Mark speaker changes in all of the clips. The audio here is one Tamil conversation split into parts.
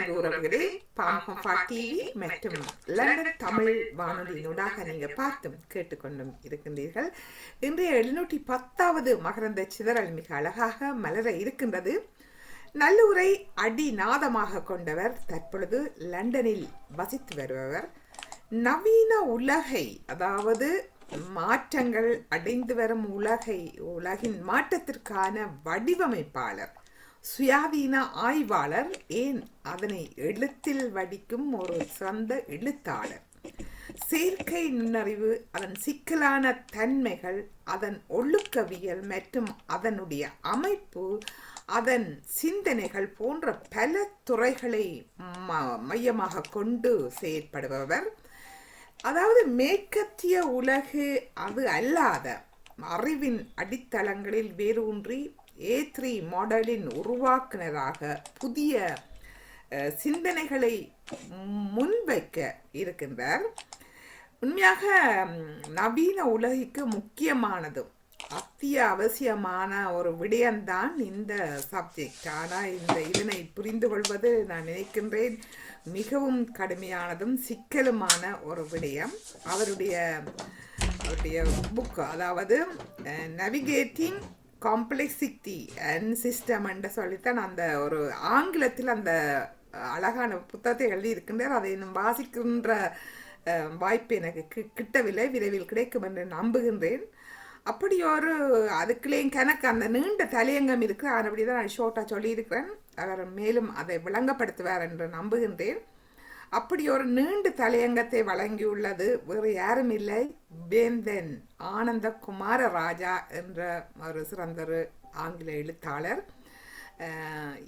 Speaker 1: அன்பு உறவுகளே, பாம்ஹம்பா டிவி மற்றும் லண்டன் தமிழ் வானொலியினூடாக நீங்கள் பார்த்தும் கேட்டுக்கொண்டும் இருக்கின்றீர்கள். இன்றைய 710வது மகரந்த சிதறல் மிக அழகாக மலர இருக்கின்றது. நல்லுரை அடிநாதமாக கொண்டவர், தற்பொழுது லண்டனில் வசித்து வருபவர், நவீன உலகை, அதாவது மாற்றங்கள் அடைந்து வரும் உலகின் மாற்றத்திற்கான வடிவமைப்பாளர், சுயாதீன ஆய்வாளர், ஏன் அதனை எழுத்தில் வடிக்கும் ஒரு சிறந்த எழுத்தாளர், செயற்கை நுண்ணறிவு, அதன் சிக்கலான தன்மைகள், அதன் ஒழுக்கவியல் மற்றும் அதனுடைய அமைப்பு, அதன் சிந்தனைகள் போன்ற பல துறைகளை மையமாக கொண்டு செயற்படுபவர். அதாவது மேற்கத்திய உலகு அது அல்லாத அறிவின் அடித்தளங்களில் வேரூன்றி A3 மாடலின் உருவாக்குனராக புதிய சிந்தனைகளை முன்வைக்க இருக்கின்றார். உண்மையாக நவீன உலகிற்கு முக்கியமானதும் அத்தியாவசியமான ஒரு விடயம்தான் இந்த சப்ஜெக்ட். ஆனால் இதனை புரிந்து கொள்வது நான் நினைக்கின்றேன் மிகவும் கடுமையானதும் சிக்கலுமான ஒரு விடயம். அவருடைய புக், அதாவது நேவிகேட்டிங் காம்ப்ளெக்சிட்டி அண்ட் சிஸ்டம் என்று சொல்லித்தான் அந்த ஒரு ஆங்கிலத்தில் அந்த அழகான புத்தகத்தை எழுதியிருக்கின்றார். அதை இன்னும் வாசிக்கின்ற வாய்ப்பு எனக்கு கிட்டவில்லை, விரைவில் கிடைக்கும் என்று நம்புகின்றேன். அப்படி ஒரு அதுக்குள்ளேயும் கணக்கு அந்த நீண்ட தலையங்கம் இருக்கு. அப்படி தான் நான் ஷோர்ட்டாக சொல்லியிருக்கிறேன். அவர் மேலும் அதை விளங்கப்படுத்துவார் என்று நம்புகின்றேன். அப்படி ஒரு நீண்ட தலையங்கத்தை வழங்கியுள்ளது வேறு யாரும் இல்லை, வேந்தன் ஆனந்த குமாரராஜா என்ற ஒரு சிறந்த ஒரு ஆங்கில எழுத்தாளர்.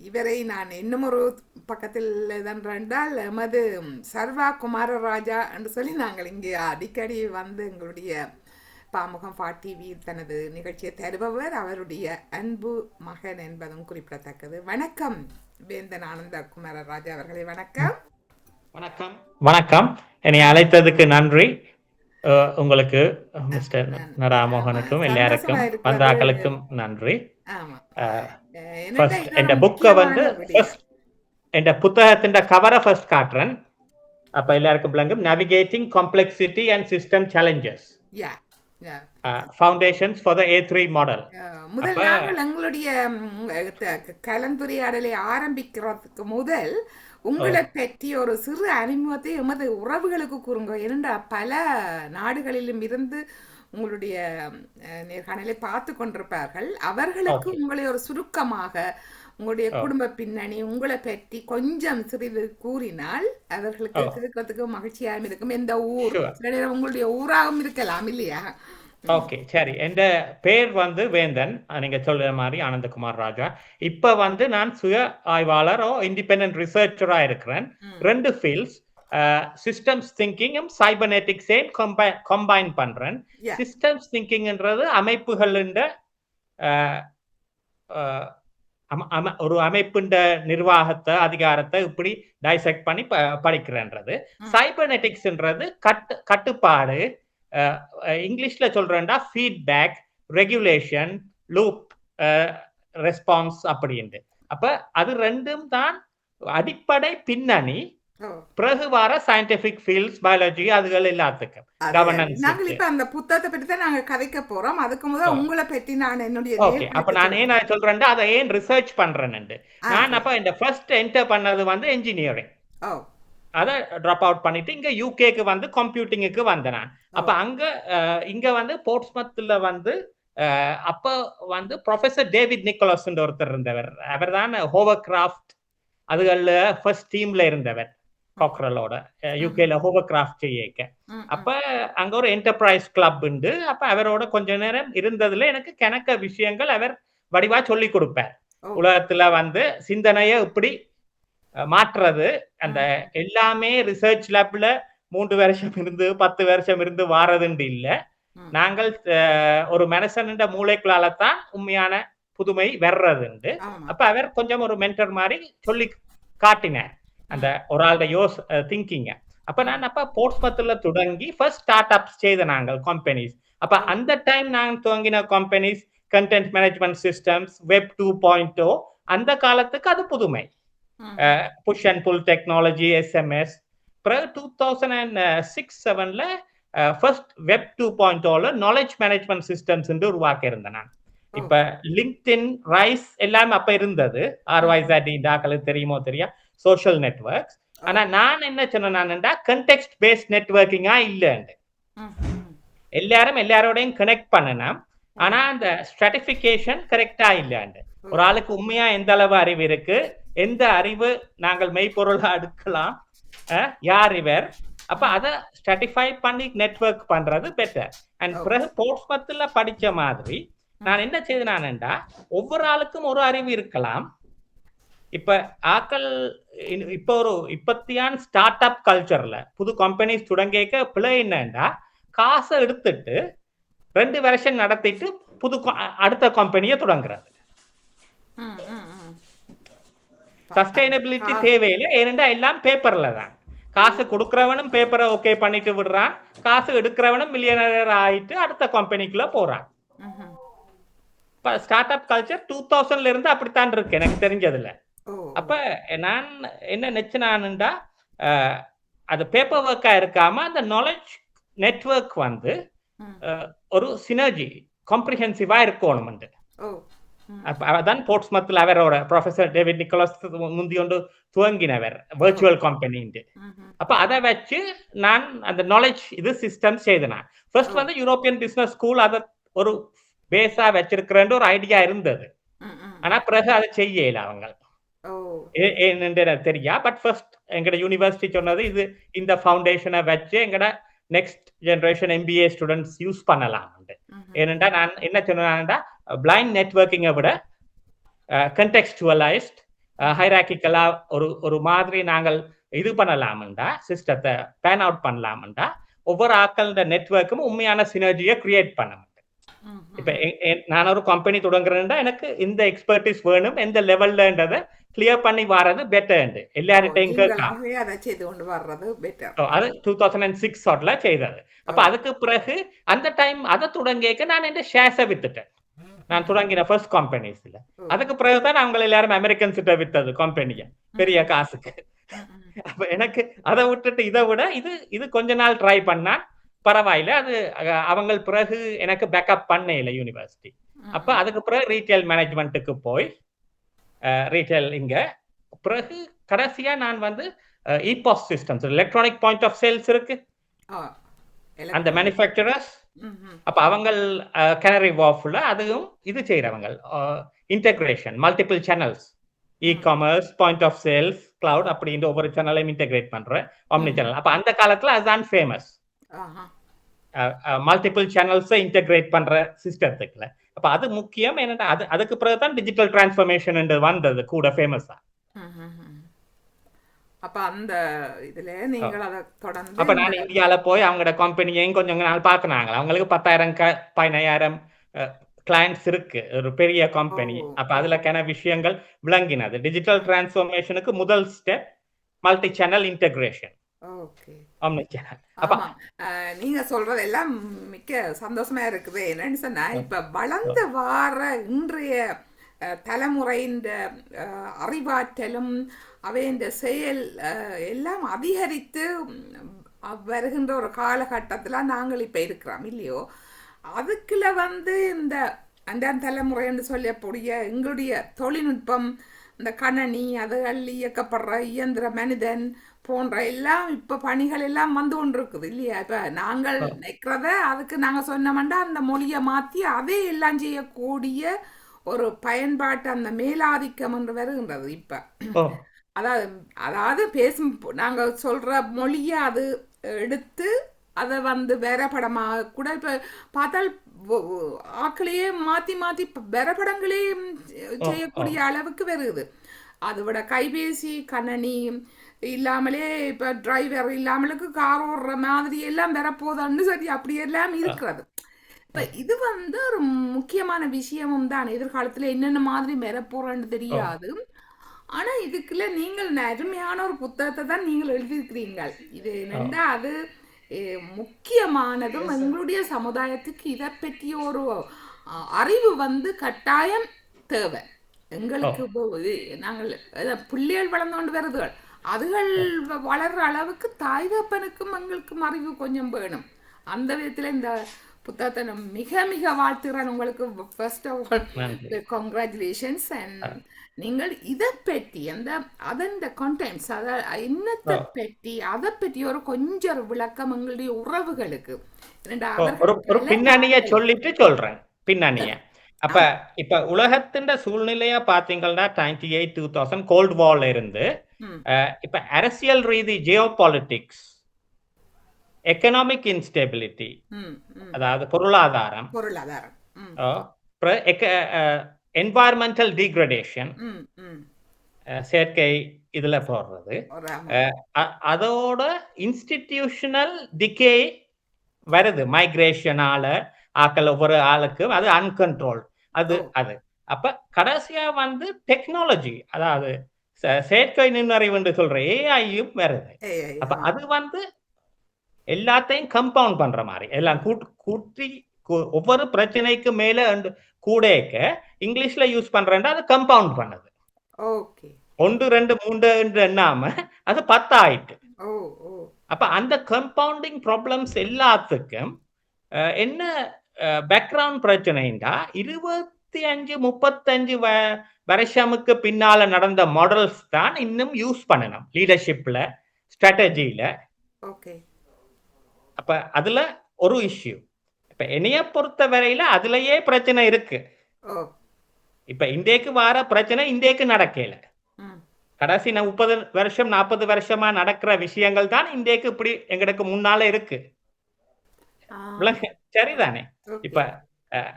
Speaker 1: இவரை நான் இன்னும் ஒரு பக்கத்தில் என்றால் எமது சர்வா குமாரராஜா என்று சொல்லி நாங்கள் இங்கே அடிக்கடி வந்து எங்களுடைய பாமுகம் டிவி தனது நிகழ்ச்சியை தருபவர், அவருடைய அன்பு மகன் என்பதும் குறிப்பிடத்தக்கது. வணக்கம் வேந்தன் ஆனந்த குமாரராஜா அவர்களே. வணக்கம்.
Speaker 2: வணக்கம். வணக்கம். என்னை அழைத்ததுக்கு நன்றி. உங்களுக்கு மிஸ்டர் நராமோகனுக்கும் எல்லாருக்கும் வந்தாக்களுக்கும் நன்றி. என் புக்கை வந்து என் புத்தகத்தின் கவரை ஃபர்ஸ்ட் காட்டுறேன். அப்ப எல்லாருக்கும் விளங்கும். Navigating complexity and system challenges, foundations for the A3 model.
Speaker 1: முதல் நாங்கள் எங்களுடைய கலந்துரையாடலை ஆரம்பிக்கிறதுக்கு முதல் உங்களை பற்றி ஒரு சிறு அறிமுகத்தை எமது உறவுகளுக்கு கூறுங்க. ஏனென்றா பல நாடுகளிலும் இருந்து உங்களுடைய நேர்காணலை பார்த்து கொண்டிருப்பார்கள். அவர்களுக்கு உங்களை ஒரு சுருக்கமாக உங்களுடைய குடும்ப பின்னணி, உங்களை பற்றி கொஞ்சம் சிறிது கூறினால் அவர்களுக்கு இருக்கிறதுக்கு மகிழ்ச்சியாகவும் இருக்கும். எந்த ஊர், உங்களுடைய ஊராகவும் இருக்கலாம் இல்லையா?
Speaker 2: ஓகே, சரி. என் பேர் வந்து வேந்தன், நீங்க சொல்ற மாதிரி ஆனந்தகுமார் ராஜா. இப்ப வந்து நான் சுய ஆய்வாளர் இண்டிபெண்டன்ட் ரிசர்ச்சரா இருக்கிறேன். 2 ஃபீல்ட்ஸ், சிஸ்டம்ஸ் திங்கிங்கும் சைபர்நெட்டிக்ஸையும் கம்பைன் பண்றேன். சிஸ்டம்ஸ் திங்கிங்ன்றது அமைப்புகளின் ஒரு அமைப்புண்ட நிர்வாகத்தை, அதிகாரத்தை இப்படி டைசெக்ட் பண்ணி படிக்கிறேன்றது. சைபர்நெட்டிக்ஸ்ன்றது கட்டுப்பாடு, இங்கிலீஷ்ல சொல்றேன்டா ஃபீட்பேக், ரெகுலேஷன், லூப் ரெஸ்பான்ஸ் அப்படின்ட்டு. அப்ப அது ரெண்டும் தான் அடிப்படை பின்னணி. பிறகு வர சயின்டிபிக் ஃபீல்ட்ஸ், பயாலஜி, அதுகள் எல்லாத்துக்கும் கவர்னன்ஸ்.
Speaker 1: நாங்கள் இப்ப அந்த புத்தகத்தை பற்றி தான் நாங்க கதைக்க போறோம். அதுக்கு முதல்ல உங்களை பற்றி நான் என்னுடைய
Speaker 2: அப்ப நான் ஏன் சொல்றேன்டா அதை ஏன் ரிசர்ச் பண்றேன்னு. நான் அப்ப இந்த ஃபர்ஸ்ட் என்டர் பண்ணது வந்து என்ஜினியரிங். அதை ட்ராப் அவுட் பண்ணிட்டு இங்க யூகேக்கு வந்து கம்ப்யூட்டிங்குக்கு வந்தேன் நான். அப்ப இங்க வந்து போர்ட்ஸ்மத்ல வந்து அப்ப வந்து ப்ரொஃபசர் டேவிட் நிக்கோலஸ் ஒருத்தர் இருந்தவர். அவர் தான் ஹோவர்கிராஃப்ட் அதுகள்ல ஃபர்ஸ்ட் டீம்ல இருந்தவர், காக்ரலோட யூகேல ஹோவர்கிராஃப்ட் செய்ய. அப்ப அங்க ஒரு என்டர்பிரைஸ் கிளப் உண்டு. அப்ப அவரோட கொஞ்ச நேரம் இருந்ததுல எனக்கு கணக்க விஷயங்கள் அவர் வடிவா சொல்லி கொடுப்பார். உலகத்துல வந்து சிந்தனைய இப்படி மாற்றுறது, அந்த எல்லாமே ரிசர்ச் லேப்ல 3 வருஷம் இருந்து 10 வருஷம் இருந்து வாரதுண்டு இல்ல. நாங்கள் ஒரு மனுஷன் மூளைக்குள்ளாலதான் உண்மையான புதுமை வர்றதுண்டு. அப்ப அவர் கொஞ்சம் ஒரு மென்டர் மாதிரி சொல்லி காட்டினார் அந்த ஒரு ஆளுடைய திங்கிங்க. அப்ப நான் போர்ட்ஸ்மத்ல தொடங்கி ஃபர்ஸ்ட் ஸ்டார்ட் அப்ஸ் செய்த நாங்கள் கம்பெனிஸ். அப்ப அந்த டைம் நாங்கள் துவங்கின companies content management systems, web 2.0, அந்த காலத்துக்கு அது புதுமை. Push and pull technology, SMS. பிறகு 2006-7ல ஃபர்ஸ்ட் வெப் 2.0ல நாலேஜ் மேனேஜ்மெண்ட் சிஸ்டம்ஸ் உருவாக்கி இருந்தேன் நான். இப்ப லிங்க்டின், ரைஸ் எல்லாம் அப்ப இருந்தது. ஆர்வைசாடி டாக்களுக்கு தெரியுமோ தெரியா, சோஷியல் நெட்வொர்க்ஸ். ஆனா நான் என்ன சொன்னேன்னா கண்டெக்ஸ்ட் பேஸ்ட் நெட்வொர்க்கிங்கா இல்லைன்னு. எல்லாரும் எல்லாரோடையும் கனெக்ட் பண்ணணும், ஆனா அந்த ஸ்ட்ராட்டிஃபிகேஷன் கரெக்டா இல்லைன்னு. ஒரு ஆளுக்கு உண்மையா எந்த அளவு அறிவு இருக்கு, எந்த அறிவு நாங்கள் மெய்ப்பொருளா எடுக்கலாம், யார் இவர், அப்ப அதை ஸ்ட்ராட்டிஃபை பண்ணி நெட்வொர்க் பண்றது பெட்டர். அண்ட் பிறகு போர்ட்ஸ்மத்துல படிச்ச மாதிரி நான் என்ன செய்தேன்னா, ஒவ்வொரு ஆளுக்கும் ஒரு அறிவு இருக்கலாம். இப்ப ஆக்கள் இப்ப ஒரு இப்பத்தியான ஸ்டார்ட் அப் கல்ச்சர்ல புது கம்பெனிஸ் தொடங்கிக்க பிள்ளை என்னன்னா, காசை எடுத்துட்டு 2 வருஷம் நடத்திட்டு புது அடுத்த கம்பெனியை தொடங்குறது. சஸ்டைனபிலிட்டி தேவையில்லை, ஏனென்றா எல்லாம் பேப்பர்ல தான். காசு கொடுக்கறவனும் பேப்பரை ஓகே பண்ணிட்டு விடுறான், காசு எடுக்கிறவனும் மில்லியனர் ஆயிட்டு அடுத்த கம்பெனிக்குள்ள போறான். ஸ்டார்ட் அப் கல்ச்சர் 2000ல இருந்து அப்படித்தான் இருக்கு எனக்கு தெரிஞ்சதுல. அப்ப நான் என்ன நினைச்சேன்னா, அது பேப்பர் ஒர்க்கா இருக்காம அந்த நாலேஜ் நெட்வொர்க் வந்து ஒரு சினர்ஜி காம்ப்ரிஹென்சிவா இருக்கணும். அதான் போர்ட்ஸ்மத்தில் அவரோட ப்ரொஃபசர் டேவிட் நிக்கோலஸ் முந்தியொண்டு துவங்கினவர் வர்ச்சுவல் கம்பெனி. அப்ப அதை வச்சு நான் அந்த நாலேஜ் இது சிஸ்டம் செய்தேன். ஃபர்ஸ்ட் வந்து யூரோப்பியன் பிசினஸ் ஸ்கூல் அதை ஒரு பேஸா வச்சிருக்கிறேன் ஒரு ஐடியா இருந்தது. ஆனா பிறகு அதை செய்யல அவங்க, ஏன்னு தெரியா. பட் ஃபர்ஸ்ட் எங்கட யூனிவர்சிட்டி சொன்னது இது, இந்த ஃபவுண்டேஷனை வச்சு எங்கட next generation MBA students use பண்ணலாம். ஏனென்றா நான் என்ன சொன்னா, பிளைண்ட் நெட்வொர்க்கிங்கை விட கண்டெக்ஸ்டுவலைஸ்ட் ஹைரார்கிக்கலா ஒரு மாதிரி நாங்கள் இது பண்ணலாம்டா, சிஸ்டத்தை பேன் அவுட் பண்ணலாம்டா, ஒவ்வொரு ஆக்களோட நெட்வொர்க்கும் உண்மையான சினர்ஜியை கிரியேட் பண்ண. இப்ப நான் ஒரு கம்பெனி தொடங்குறேன்டா, எனக்கு இந்த எக்ஸ்பர்டிஸ் வேணும், எந்த லெவல்லன்றதை கிளியர் பண்ணி வர்றது பெட்டர். எல்லார்ட்டையும் அது 2006 செய்தது. அப்ப அதுக்கு பிறகு அந்த டைம் அதை தொடங்கிக்க நான் என் ஷேர்ஸை வித்துட்டேன். நான் தொடங்கின ஃபர்ஸ்ட் கம்பெனிஸ்ல. அதுக்கு பிறகுதான் அவங்க எல்லாரும் அமெரிக்கன் கிட்ட வித்தது கம்பெனிய பெரிய காசுக்கு. அப்ப எனக்கு அதை விட்டுட்டு இதை விட இது கொஞ்ச நாள் ட்ரை பண்ணா பரவாயில்ல. அது அவங்க பிறகு எனக்கு பேக்கப் பண்ண இல்லை யூனிவர்சிட்டி. அப்ப அதுக்கு பிறகு ரீட்டைல் மேனேஜ்மெண்ட்டுக்கு போய் ரீட்டைல் இங்க பிறகு கடைசியா நான் வந்து EPOS systems, electronic point of sales இருக்கு, அந்த மேனுஃபேக்சரர்ஸ். அப்ப அவங்க கனரி வாஃப்ல அதுவும் இது செய்யறவங்க integration, multiple channels, e-commerce, point of sales, cloud அப்படின்ற ஒவ்வொரு சேனலையும் இன்டெகிரேட் பண்ற ஆம்னி சேனல். அப்ப அந்த காலத்துல அதுதான் ஃபேமஸ், மல்டிபிள் சேனல்ஸை இன்டெகிரேட் பண்ற சிஸ்டத்துக்குல. அப்ப அது முக்கியம். என்னன்னா அதுக்கு பிறகுதான் டிஜிட்டல் டிரான்ஸ்ஃபர்மேஷன் வந்தது கூட ஃபேமஸா.
Speaker 1: அப்ப அந்த இதுல நீங்கள் அதை தொடர்ந்து
Speaker 2: அப்ப நான் இந்தியால போய் அவங்களோட கம்பெனியையும் கொஞ்சம் நாள் பார்க்கனாங்க. அவங்களுக்கு 10,000-15,000 கிளைண்ட்ஸ் இருக்கு, ஒரு பெரிய கம்பெனி. அப்ப அதுலக்கான விஷயங்கள் விளங்கினது. டிஜிட்டல் டிரான்ஸ்ஃபர்மேஷனுக்கு முதல் ஸ்டெப் மல்டி சேனல் இன்டெகிரேஷன்.
Speaker 1: நீங்க சொல்றது எல்லாம் மிக்க சந்தோஷமா இருக்குது. என்னன்னு சொன்னா, இப்ப வளர்ந்து வார இன்றைய தலைமுறையின் அறிவாற்றலும் அவையின் செயல் எல்லாம் அதிகரித்து வருகின்ற ஒரு காலகட்டத்தில் நாங்கள் இப்போ இருக்கிறோம் இல்லையோ. அதுக்குள்ள வந்து இந்த அண்டாம் தலைமுறைன்னு சொல்லக்கூடிய எங்களுடைய தொழில்நுட்பம், இந்த கணனி, அதுகள் இயக்கப்படுற இயந்திர மனிதன் போன்ற எல்லாம் இப்போ பணிகள் எல்லாம் வந்து கொண்டு இருக்குது இல்லையா. இப்போ நாங்கள் நிற்கிறத அதுக்கு நாங்கள் சொன்னோம்னா அந்த மொழியை மாற்றி அதே எல்லாம் செய்யக்கூடிய ஒரு பயன்பாட்டு அந்த மேலாதிக்கம் என்று வருகின்றது இப்ப. அதாவது பேசும் நாங்கள் சொல்ற மொழியை அது எடுத்து அதை வந்து வேற படமாக கூட இப்ப பார்த்தால் ஆக்களையே மாத்தி மாத்தி வேற படங்களே செய்யக்கூடிய அளவுக்கு வருது. அதை விட கைபேசி, கணனி இல்லாமலே இப்ப டிரைவர் இல்லாமலுக்கு கார் ஓடுற மாதிரி எல்லாம் வரப்போதான்னு சரி அப்படியெல்லாம் இருக்கிறது. இப்ப இது வந்து ஒரு முக்கியமான விஷயமும் தான். எதிர்காலத்துல என்னென்ன மாதிரி வரப்போறன்னு தெரியாது. ஆனா இதுக்குள்ள நீங்கள் அருமையான ஒரு புத்தகத்தை தான் நீங்கள் எழுதியிருக்கிறீர்கள். இது என்னன்னா அது முக்கியமானதும் எங்களுடைய சமுதாயத்துக்கு இதை பற்றிய ஒரு அறிவு வந்து கட்டாயம் தேவை. எங்களுக்கு இப்போ நாங்கள் பிள்ளைகள் வளர்ந்து கொண்டு வருதுகள் அதுகள் வளர்ற அளவுக்கு தாய் தப்பனுக்கும் எங்களுக்கும் அறிவு கொஞ்சம் வேணும் அந்த விதத்தில் இந்த புத்தகத்தை நான் மிக மிக வாழ்த்துகிறேன் உங்களுக்கு first of all congratulations and நீங்கள் இதை பற்றி அந்த அதன் கண்டென்ட்ஸ் அதை என்னத்தை பற்றி அதை பற்றி ஒரு கொஞ்சம் விளக்கம் எங்களுடைய உறவுகளுக்கு
Speaker 2: ஒரு பின்னணிய சொல்லிட்டு சொல்றேன் பின்னணிய அப்ப இப்ப உலகத்தின் சூழ்நிலைய பாத்தீங்கன்னா 98-2000 கோல்ட் வார்ல இருந்து இப்ப அரசியல் ரீதி ஜியோ பாலிட்டிக்ஸ் எக்கனாமிக் இன்ஸ்டெபிலிட்டி அதாவது பொருளாதாரம் என்வாயர்மெண்டல் டிகிரடேஷன் செயற்கை இதுல போடுறது அதோட இன்ஸ்டிடியூஷனல் டிகே வருது மைக்ரேஷனால ஆக்கள் ஒவ்வொரு ஆளுக்கு அது அன்கண்ட்ரோல் அது அப்ப கடைசியா வந்து டெக்னாலஜி அதாவது செயற்கை நுண்ணறிவு என்று சொல்ற ஏஐயும் வருது அப்ப அது வந்து எல்லாத்தையும் கம்பவுண்ட் பண்ற மாதிரி எல்லாம் கூட்டி ஒவ்வொரு பிரச்சனைக்கு மேல கூடக்க இங்கிலீஷ்ல யூஸ் பண்றேன்டா அது கம்பவுண்ட் பண்ணுது 1 2 3 என்று எண்ணாம அது 10 ஆயிட்டு அப்ப அந்த கம்பவுண்டிங் ப்ராப்ளம்ஸ் எல்லாத்துக்கும் என்ன பேக்ரவுண்ட் பிரச்சனைண்டா 25-35 வருஷமுக்கு பின்னால நடந்த மாடல்ஸ் தான் இன்னும் யூஸ் பண்ணணும் லீடர்ஷிப்ல ஸ்ட்ராட்டஜியில அப்ப அதுல ஒரு இஷ்யூ இப்ப என்னைய பொறுத்த வரையில அதுலயே பிரச்சனை இருக்கு இப்ப இந்தியாக்கு வார பிரச்சனை இந்தியாக்கு நடக்கல கடைசி 30 வருஷம் 40 வருஷமா நடக்கிற விஷயங்கள் தான் இந்தியாக்கு இப்படி எங்களுக்கு முன்னால இருக்கு சரிதானே இப்ப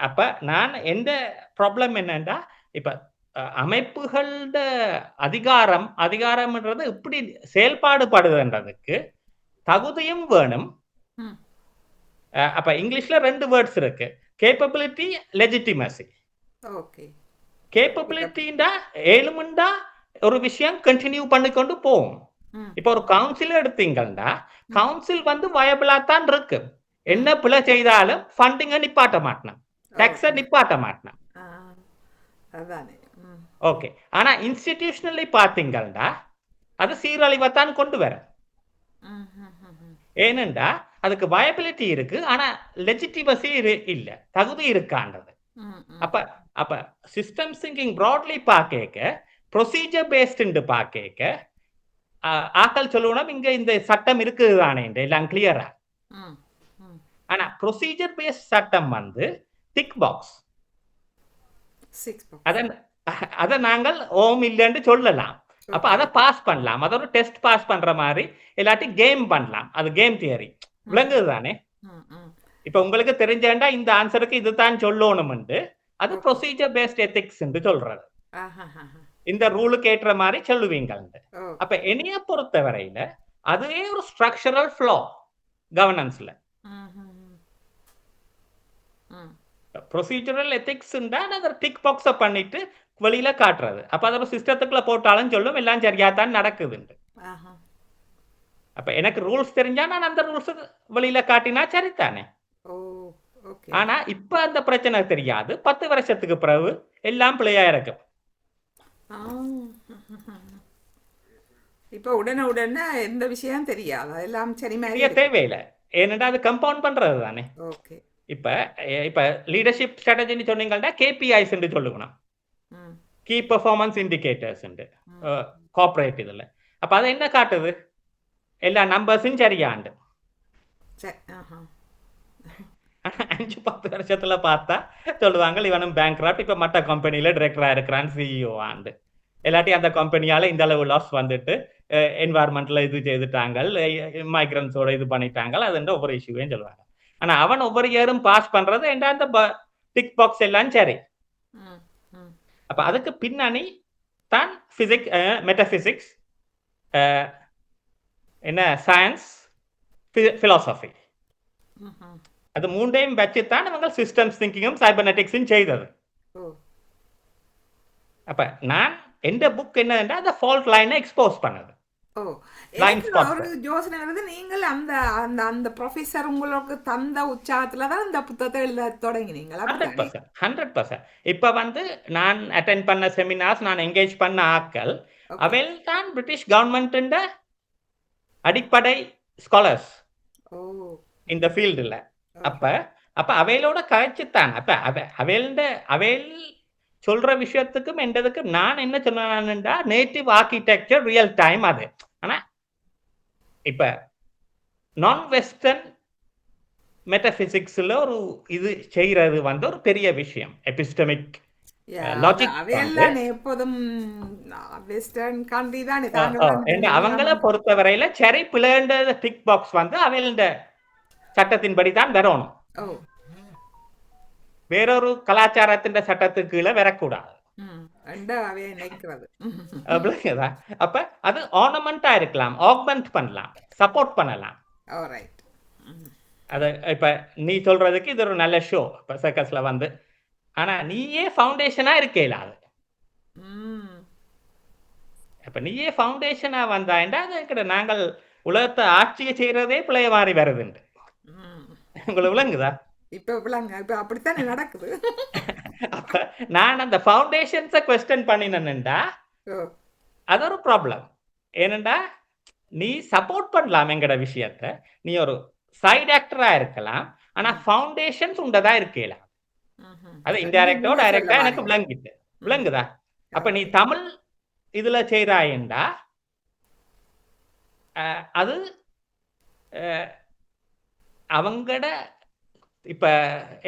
Speaker 2: அப்ப நான் எந்த ப்ராப்ளம் என்னன்னா இப்ப அமைப்புகளோட அதிகாரம்ன்றது இப்படி செயல்பாடு படுதுன்றதுக்கு தகுதியும் வேணும் அப்ப இங்கிலீஷ்ல 2 வேர்ட்ஸ் இருக்கு கேப்பபிலிட்டி லெஜிட்டிமசி கேப்பபிலிட்டிண்டா ஏழுமண்டா ஒரு விஷயம் கண்டினியூ பண்ணிக்கொண்டு போகும் இப்ப ஒரு கவுன்சில் எடுத்தீங்கன்னா கவுன்சில் வந்து வயபிளா தான் இருக்கு என்ன பிழை செய்தாலும் ஃபண்டிங்க நிப்பாட்ட மாட்டேன் டாக்ஸ நிப்பாட்ட மாட்டேன் ஓகே ஆனா இன்ஸ்டிடியூஷனலி பாத்தீங்கன்னா அது சீரழிவைத்தான் கொண்டு வர ஏனென்றா அதுக்கு வயபிலிட்டி இருக்கு ஆனா லெஜிட்டிமசி இல்ல தகுதி இருக்கான்றது அப்ப சிஸ்டம் திங்கிங் ப்ராட்லி பாக்க ப்ரொசீஜர் பேஸ்டு பாக்க ஆக்கள் சொல்லணும் இங்க இந்த சட்டம் இருக்குது தானே எல்லாம் கிளியரா ஆனா ப்ரொசீஜர் பேஸ்ட் சட்டம் வந்து டிக் பாக்ஸ் அத நாங்கள் ஓம் இல்லைன்னு சொல்லலாம் அப்ப அதை பாஸ் பண்ணலாம் அதை ஒரு டெஸ்ட் பாஸ் பண்ற மாதிரி இல்லாட்டி கேம் பண்ணலாம் அது கேம் தியரி விளங்குது தானே இப்ப உங்களுக்கு தெரிஞ்சேன்டா இந்த ஆன்சருக்கு இதுதான் சொல்லணும்னு அது ப்ரொசீஜர் பேஸ்ட் எத்திக்ஸ் சொல்றது இந்த ரூலுக்கு ஏற்ற மாதிரி சொல்லுவீங்க அப்ப என்னைய பொறுத்த வரையில அதுவே ஒரு ஸ்ட்ரக்சரல் ஃப்ளோ கவர்னன்ஸ்ல ப்ரொசீஜரல் எத்திக்ஸ் அதை டிக் பாக்ஸ பண்ணிட்டு வெளியில காட்டுறது அப்ப அதை ஒரு சிஸ்டத்துக்குள்ள போட்டாலும் சொல்லும் எல்லாம் சரியாத்தான் நடக்குது அப்ப எனக்கு ரூல்ஸ் தெரிஞ்சா நான் அந்த ரூல்ஸ் வெளியில காட்டினா சரித்தானே ஆனா இப்ப அந்த பிரச்சனை தெரியாது 10 வருஷத்துக்கு பிறகு எல்லாம் பிள்ளையா இருக்கும்
Speaker 1: இப்ப உடனே எந்த விஷயம் தெரியாது எல்லாம் சரி மாதிரி
Speaker 2: தேவையில்லை ஏனென்றா அது கம்பவுண்ட் பண்றது தானே இப்ப லீடர்ஷிப் ஸ்ட்ராட்டஜின்னு சொன்னீங்கன்னா கேபிஐஸ் சொல்லுங்கணும் கீ பெர்ஃபார்மன்ஸ் இண்டிகேட்டர்ஸ் கார்ப்பரேட் இதுல அப்ப அதை என்ன காட்டுது எல்லா நம்பர்ஸும் சரியாண்டு 5-10 வருஷத்துல பார்த்தா சொல்லுவாங்க இவனும் பேங்க்ராப்ட் இப்ப மற்ற கம்பெனில டைரக்டரா இருக்கிறான் சிஇஓ ஆண்டு இல்லாட்டி அந்த கம்பெனியால இந்த அளவு லாஸ் வந்துட்டு என்வாயர்மெண்ட்ல இது செய்துட்டாங்க மைக்ரன்ஸோட இது பண்ணிட்டாங்க அது ஒவ்வொரு இஷ்யூவையும் சொல்லுவாங்க ஆனா அவன் ஒவ்வொரு இயரும் பாஸ் பண்றது என்ன அந்த டிக் பாக்ஸ் எல்லாம் சரி அப்ப அதுக்கு பின்னணி தான் மெட்டபிசிக்ஸ் என்ன சயின்ஸ் பிலாசபி அது மூன்றையும் வச்சுத்தான் இவங்க சிஸ்டம்ஸ் திங்கிங்கும் சைபர்நெட்டிக்ஸும் செய்தது அப்ப நான் எந்த புக் என்னன்னா அந்த ஃபால்ட் லைனை எக்ஸ்போஸ் பண்ணது
Speaker 1: ஓ!
Speaker 2: பிளைண்ட்
Speaker 1: எனக்கு
Speaker 2: ஸ்பாட்.
Speaker 1: ஒரு யோசனை வருது. நீங்கள் அந்த அந்த அந்த புரொஃபசர் உங்களுக்கு தந்த உற்சாகத்துல தான் இந்த புத்தகத்த எழுதத் தொடங்கினீங்களா? அப்படித்தானே?
Speaker 2: 100%, 100%. இப்ப வந்து நான் அட்டெண்ட் பண்ண செமினார்ஸ், நான் என்கேஜ் பண்ண ஆட்கள்,
Speaker 1: ஓகே.
Speaker 2: அவைல் தான் பிரிட்டிஷ் கவர்ன்மென்ட்ண்ட அடிப்படை ஸ்காலர்ஸ்
Speaker 1: ஓ!
Speaker 2: இந்த ஃபீல்டுல. அப்ப
Speaker 1: ஓகே.
Speaker 2: அப்ப அவைகளோட கதைச்சுத்தான். அப்ப அவைல் சொல்ற விஷயத்துக்கும் என்றதுக்கும் நான் என்ன சொன்னேன்டா, நேட்டிவ் ஆர்க்கிடெக்சர் ரியல் டைம் அது. ஆனா இப்ப நான் வெஸ்டர்ன் மெட்டபிசிக்ஸ்ல ஒரு இது செய்யறது வந்து ஒரு பெரிய விஷயம். எபிஸ்டமிக்
Speaker 1: யா
Speaker 2: லாஜிக் வந்து
Speaker 1: அவையெல்லாம் எப்போதும் வெஸ்டர்ன் கண்ட்ரி தானே. தாங்கள் தான்
Speaker 2: என்ன
Speaker 1: இதெல்லாம்
Speaker 2: அவங்கள
Speaker 1: வந்து
Speaker 2: பொறுத்தவரையில சரி பிளேண்ட டிக் பாக்ஸ் வந்து அவைல்ட சட்டத்தின்படி தான் வரணும்.
Speaker 1: ஓ!
Speaker 2: வேறொரு கலாச்சாரத்தின் சட்டத்துக்கு கீழே வரக்கூடாது.
Speaker 1: ம். 2 அவைய இணைக்கிறது.
Speaker 2: விளங்குதா? அப்ப அது ஆர்னமெண்டா இருக்கலாம், ஆக்மெண்ட் பண்ணலாம், சப்போர்ட் பண்ணலாம்.
Speaker 1: ஆல்ரைட். ம்.
Speaker 2: அது இப்ப நீ சொல்றதுக்கு இது ஒரு நல்ல ஷோ. இப்ப சர்க்கஸ்ல வந்து. ஆனா நீயே ஃபவுண்டேஷனா இருக்கேல அது.
Speaker 1: ம்.
Speaker 2: இப்ப நீயே ஃபவுண்டேஷனா வந்தாய்ண்டா அது நாங்கள் உலகத்தை ஆட்சியை செய்யறதே பிள்ளைய மாறி வருதுண்டு.
Speaker 1: ம்.
Speaker 2: உங்களுக்கு விளங்குதா?
Speaker 1: இப்ப விளங்க இப்ப அப்படித்தானே நடக்குது.
Speaker 2: அப்ப நான் அந்த ஃபவுண்டேஷன்ஸ கொஸ்டின் பண்ணினேன்டா
Speaker 1: ஓ!
Speaker 2: அது ஒரு ப்ராப்ளம். ஏனெண்டா நீ சப்போர்ட் பண்ணலாம் எங்கட விஷயத்த. நீ ஒரு சைடு ஆக்டரா இருக்கலாம். ஆனா
Speaker 1: ம்.
Speaker 2: ஃபவுண்டேஷன்ஸ் உண்டதா இருக்கேல.
Speaker 1: ம்ஹ்ம்.
Speaker 2: அது
Speaker 1: நீங்க
Speaker 2: இன்டைரக்டோ,
Speaker 1: நீங்க சொல்ல
Speaker 2: டைரக்ட்டா எனக்கு
Speaker 1: வாரீங்க.
Speaker 2: விளங்கிட்டு.
Speaker 1: ம்.
Speaker 2: விளங்குதா? அப்ப நீ
Speaker 1: ஓகே.
Speaker 2: தமிழ் இதுல செய்றாயேண்டா, அது அ அவங்கட இப்ப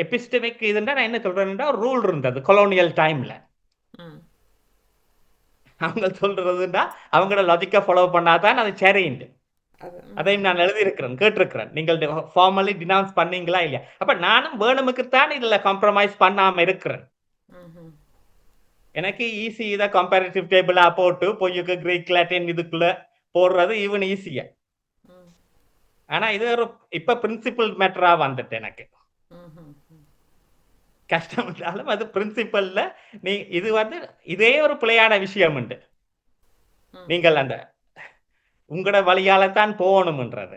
Speaker 2: எபிஸ்டமிக் இதுன்னா நான் என்ன சொல்றேன்டா, ஒரு ரூல் இருந்தது கொலோனியல் டைம்ல.
Speaker 1: ம்.
Speaker 2: அவங்க சொல்றதுண்டா, அவங்களோட லாஜிக்க ஃபாலோ பண்ணா தான் அது சரின்ட்டு.
Speaker 1: அது
Speaker 2: அதையும் நான் எழுதியிருக்கிறேன், கேட்டிருக்கிறேன். நீங்கள் ஃபார்மலி டினவுன்ஸ் பண்ணீங்களா இல்லையா? அப்ப நானும் வேணுமுக்குத்தான் இதுல காம்ப்ரமைஸ் பண்ணாம இருக்கிறேன்.
Speaker 1: ம்ஹ்ம்.
Speaker 2: எனக்கு ஈஸி இத கம்பேரிட்டிவ் டேபிளா போட்டு பொய்யுக்கு கிரீக், லாட்டின் இதுக்குள்ள போடுறது ஈவன் ஈஸியா.
Speaker 1: ம்.
Speaker 2: ஆனா இது ஒரு இப்ப பிரின்சிபல் மேட்டரா வந்துட்டு எனக்கு.
Speaker 1: ம்ஹ்ம்.
Speaker 2: கஷ்டம் என்றாலும் அது பிரின்சிபல்ல நீ இது வந்து இதே ஒரு பிழையான விஷயம் உண்டு.
Speaker 1: ம்.
Speaker 2: நீங்கள் அந்த உங்களோட வழியால தான் போகணும்ன்றது.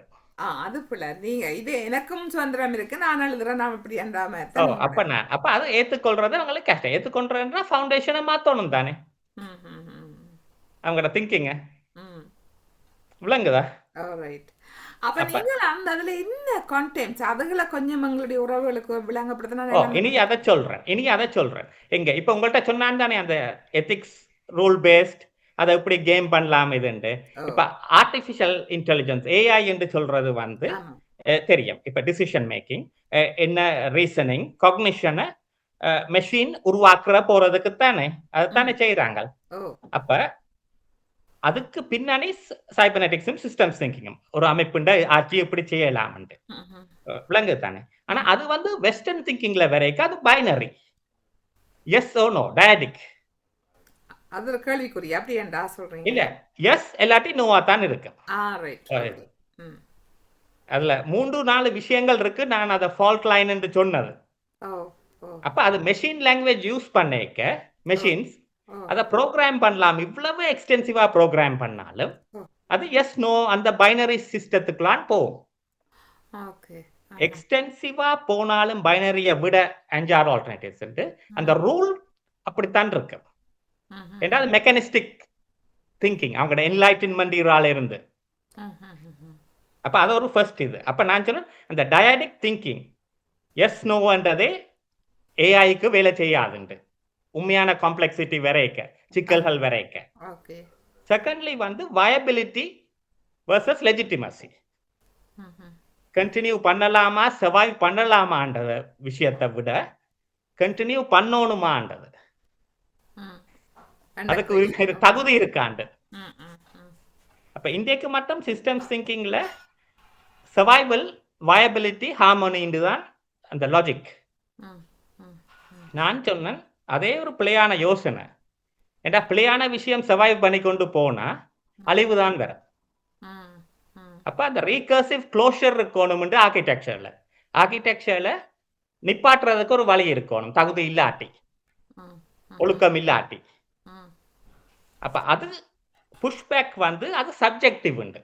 Speaker 1: அது பிள்ளை. நீங்க இது எனக்கும் சுதந்திரம் இருக்கு. நான் எழுதுறேன். நான் இப்படி என்ற மாரி
Speaker 2: ஓ!
Speaker 1: தான் நீங்க.
Speaker 2: அப்ப அது ஏத்துக்கொள்றது உங்களுக்கு கஷ்டம். ஏத்துக்கொள்றதுன்னா ஃபவுண்டேஷன மாத்தணும் தானே!
Speaker 1: ம்ஹ்ஹ்ம்.
Speaker 2: அவங்களோட திங்கிங்க.
Speaker 1: ம்.
Speaker 2: விளங்குதா?
Speaker 1: ஆல்ரைட். அப்ப
Speaker 2: அப்ப
Speaker 1: நீங்கள் அந்த அதுல என்ன கன்டென்ட்ஸ் அதுகள கொஞ்சம் எங்களுடைய உறவுகளுக்கு விளங்கப்படுத்தினா
Speaker 2: ஓ!
Speaker 1: நல்லா
Speaker 2: இனி அத சொல்றேன். எங்க இப்ப உங்கள்ட்ட சொன்னான் தானே அந்த எத்திக்ஸ் ரூல் பேஸ்ட் அத எப்படி கேம் பண்ணலாம் இதுன்ட்டு.
Speaker 1: ஓ!
Speaker 2: இப்ப ஆர்டிபிஷியல் இன்டெலிஜென்ஸ் ஏஐ என்று சொல்றது வந்து
Speaker 1: ஆமா.
Speaker 2: தெரியும். இப்ப டிசிஷன் மேக்கிங் என்ன ரீசனிங், காக்னிஷன மெஷின் உருவாக்குற போறதுக்கு தானே
Speaker 1: ம்.
Speaker 2: அதத்தானே செய்றாங்க.
Speaker 1: ஓ!
Speaker 2: அப்ப அதுக்கு பின்னணி சைபர்நெட்டிக்ஸும் சிஸ்டம்ஸ் திங்கிங்கும் ஒரு அமைப்புண்ட ஆட்சி எப்படி செய்யலாம்ன்ட்டு.
Speaker 1: ம்ஹ்ம்.
Speaker 2: விளங்குது தானே. ஆனா
Speaker 1: ம்.
Speaker 2: அது வந்து வெஸ்டர்ன் திங்கிங்ல வரைக்கும் அது binary. Yes or no dyadic.
Speaker 1: அது ஒரு கேள்விக்குறி. அப்படி ஏன்டா சொல்றீங்க?
Speaker 2: இல்ல எஸ் இல்லாட்டி நோவா தான் இருக்கு.
Speaker 1: ரைட். ஓகே. ம்.
Speaker 2: அதுல 3, 4 விஷயங்கள் இருக்கு. நான் அத ஃபால்ட் லைன் என்று சொன்னது.
Speaker 1: ஓ! ஓ!
Speaker 2: அப்ப அது மெஷின் லாங்குவேஜ் யூஸ் பண்ணேக்க
Speaker 1: ஓ!
Speaker 2: மெஷின்ஸ்
Speaker 1: ஓ!
Speaker 2: அத புரோகிராம் பண்ணலாம். இவ்வளவு எக்ஸ்டென்சிவா புரோகிராம் பண்ணாலும்
Speaker 1: ஓ!
Speaker 2: அது எஸ் நோ அந்த பைனரி சிஸ்டத்துக்குலாம் போகும்.
Speaker 1: ஓகே. ஆஹா.
Speaker 2: எக்ஸ்டென்சிவா போனாலும் பைனரிய விட 5, 6 ஆல்டர்னேட்டிவ்ஸ் உண்டு. அந்த
Speaker 1: ம்.
Speaker 2: ரூல் அப்படித்தான் இருக்கு. ஏன்னா
Speaker 1: ம்ஹ்ஹ்ம்.
Speaker 2: அது மெக்கானிஸ்டிக் திங்கிங் அவங்களோட என்லைட்டன்மெண்ட் இரால இருந்து.
Speaker 1: ம்ஹ்ஹ்ம்.
Speaker 2: அப்ப அது ஒரு ஃபர்ஸ்ட் இது. அப்ப நான் சொன்னேன் அந்த டயாடிக் திங்கிங் எஸ் நோன்றதே ஏஐக்கு வேலை செய்யாதுண்டு. உண்மையான காம்ப்ளெக்சிட்டி வரைக்க,
Speaker 1: ஆமா.
Speaker 2: சிக்கல்கள் வரைக்க.
Speaker 1: ஓகே.
Speaker 2: செகண்ட்லி வந்து வயபிலிட்டி வெர்சஸ் லெஜிட்டிமசி.
Speaker 1: ம்ஹ்ம்.
Speaker 2: கன்டின்யூ பண்ணலாமா, சர்வைவ் பண்ணலாமான்ற விஷயத்தை விட கன்டின்யூ பண்ணணுமான்றது.
Speaker 1: ம். அண்ட்
Speaker 2: அதுக்கு
Speaker 1: கொஸ்டின்.
Speaker 2: தகுதி இருக்காண்டு.
Speaker 1: ம். ம். ம்.
Speaker 2: அப்ப இன்றைக்கு மட்டும் சிஸ்டம்ஸ் திங்கிங்ல சர்வைவல், வயபிலிட்டி, ஹார்மோனின்னு தான் அந்த லாஜிக்.
Speaker 1: ம். ம். ம்.
Speaker 2: நான் சொன்னேன் அதே ஒரு பிழையான யோசனை. ஏண்டா பிழையான விஷயம் சர்வைவ் பண்ணி கொண்டு போனா அழிவுதான் வர.
Speaker 1: ம். ம்.
Speaker 2: அப்ப அந்த ரீகர்சிவ் க்ளோஷர் இருக்கணும்னு ஆர்கிடெக்சர்ல. ஆர்கிடெக்சர்ல நிப்பாட்டுறதுக்கு ஒரு வழி இருக்கணும். தகுதி இல்லாட்டி,
Speaker 1: ம். ம்ஹ்ம்.
Speaker 2: ஒழுக்கம் இல்லாட்டி.
Speaker 1: ம்.
Speaker 2: அப்ப அது புஷ்பேக் வந்து அது சப்ஜெக்டிவ் உண்டு.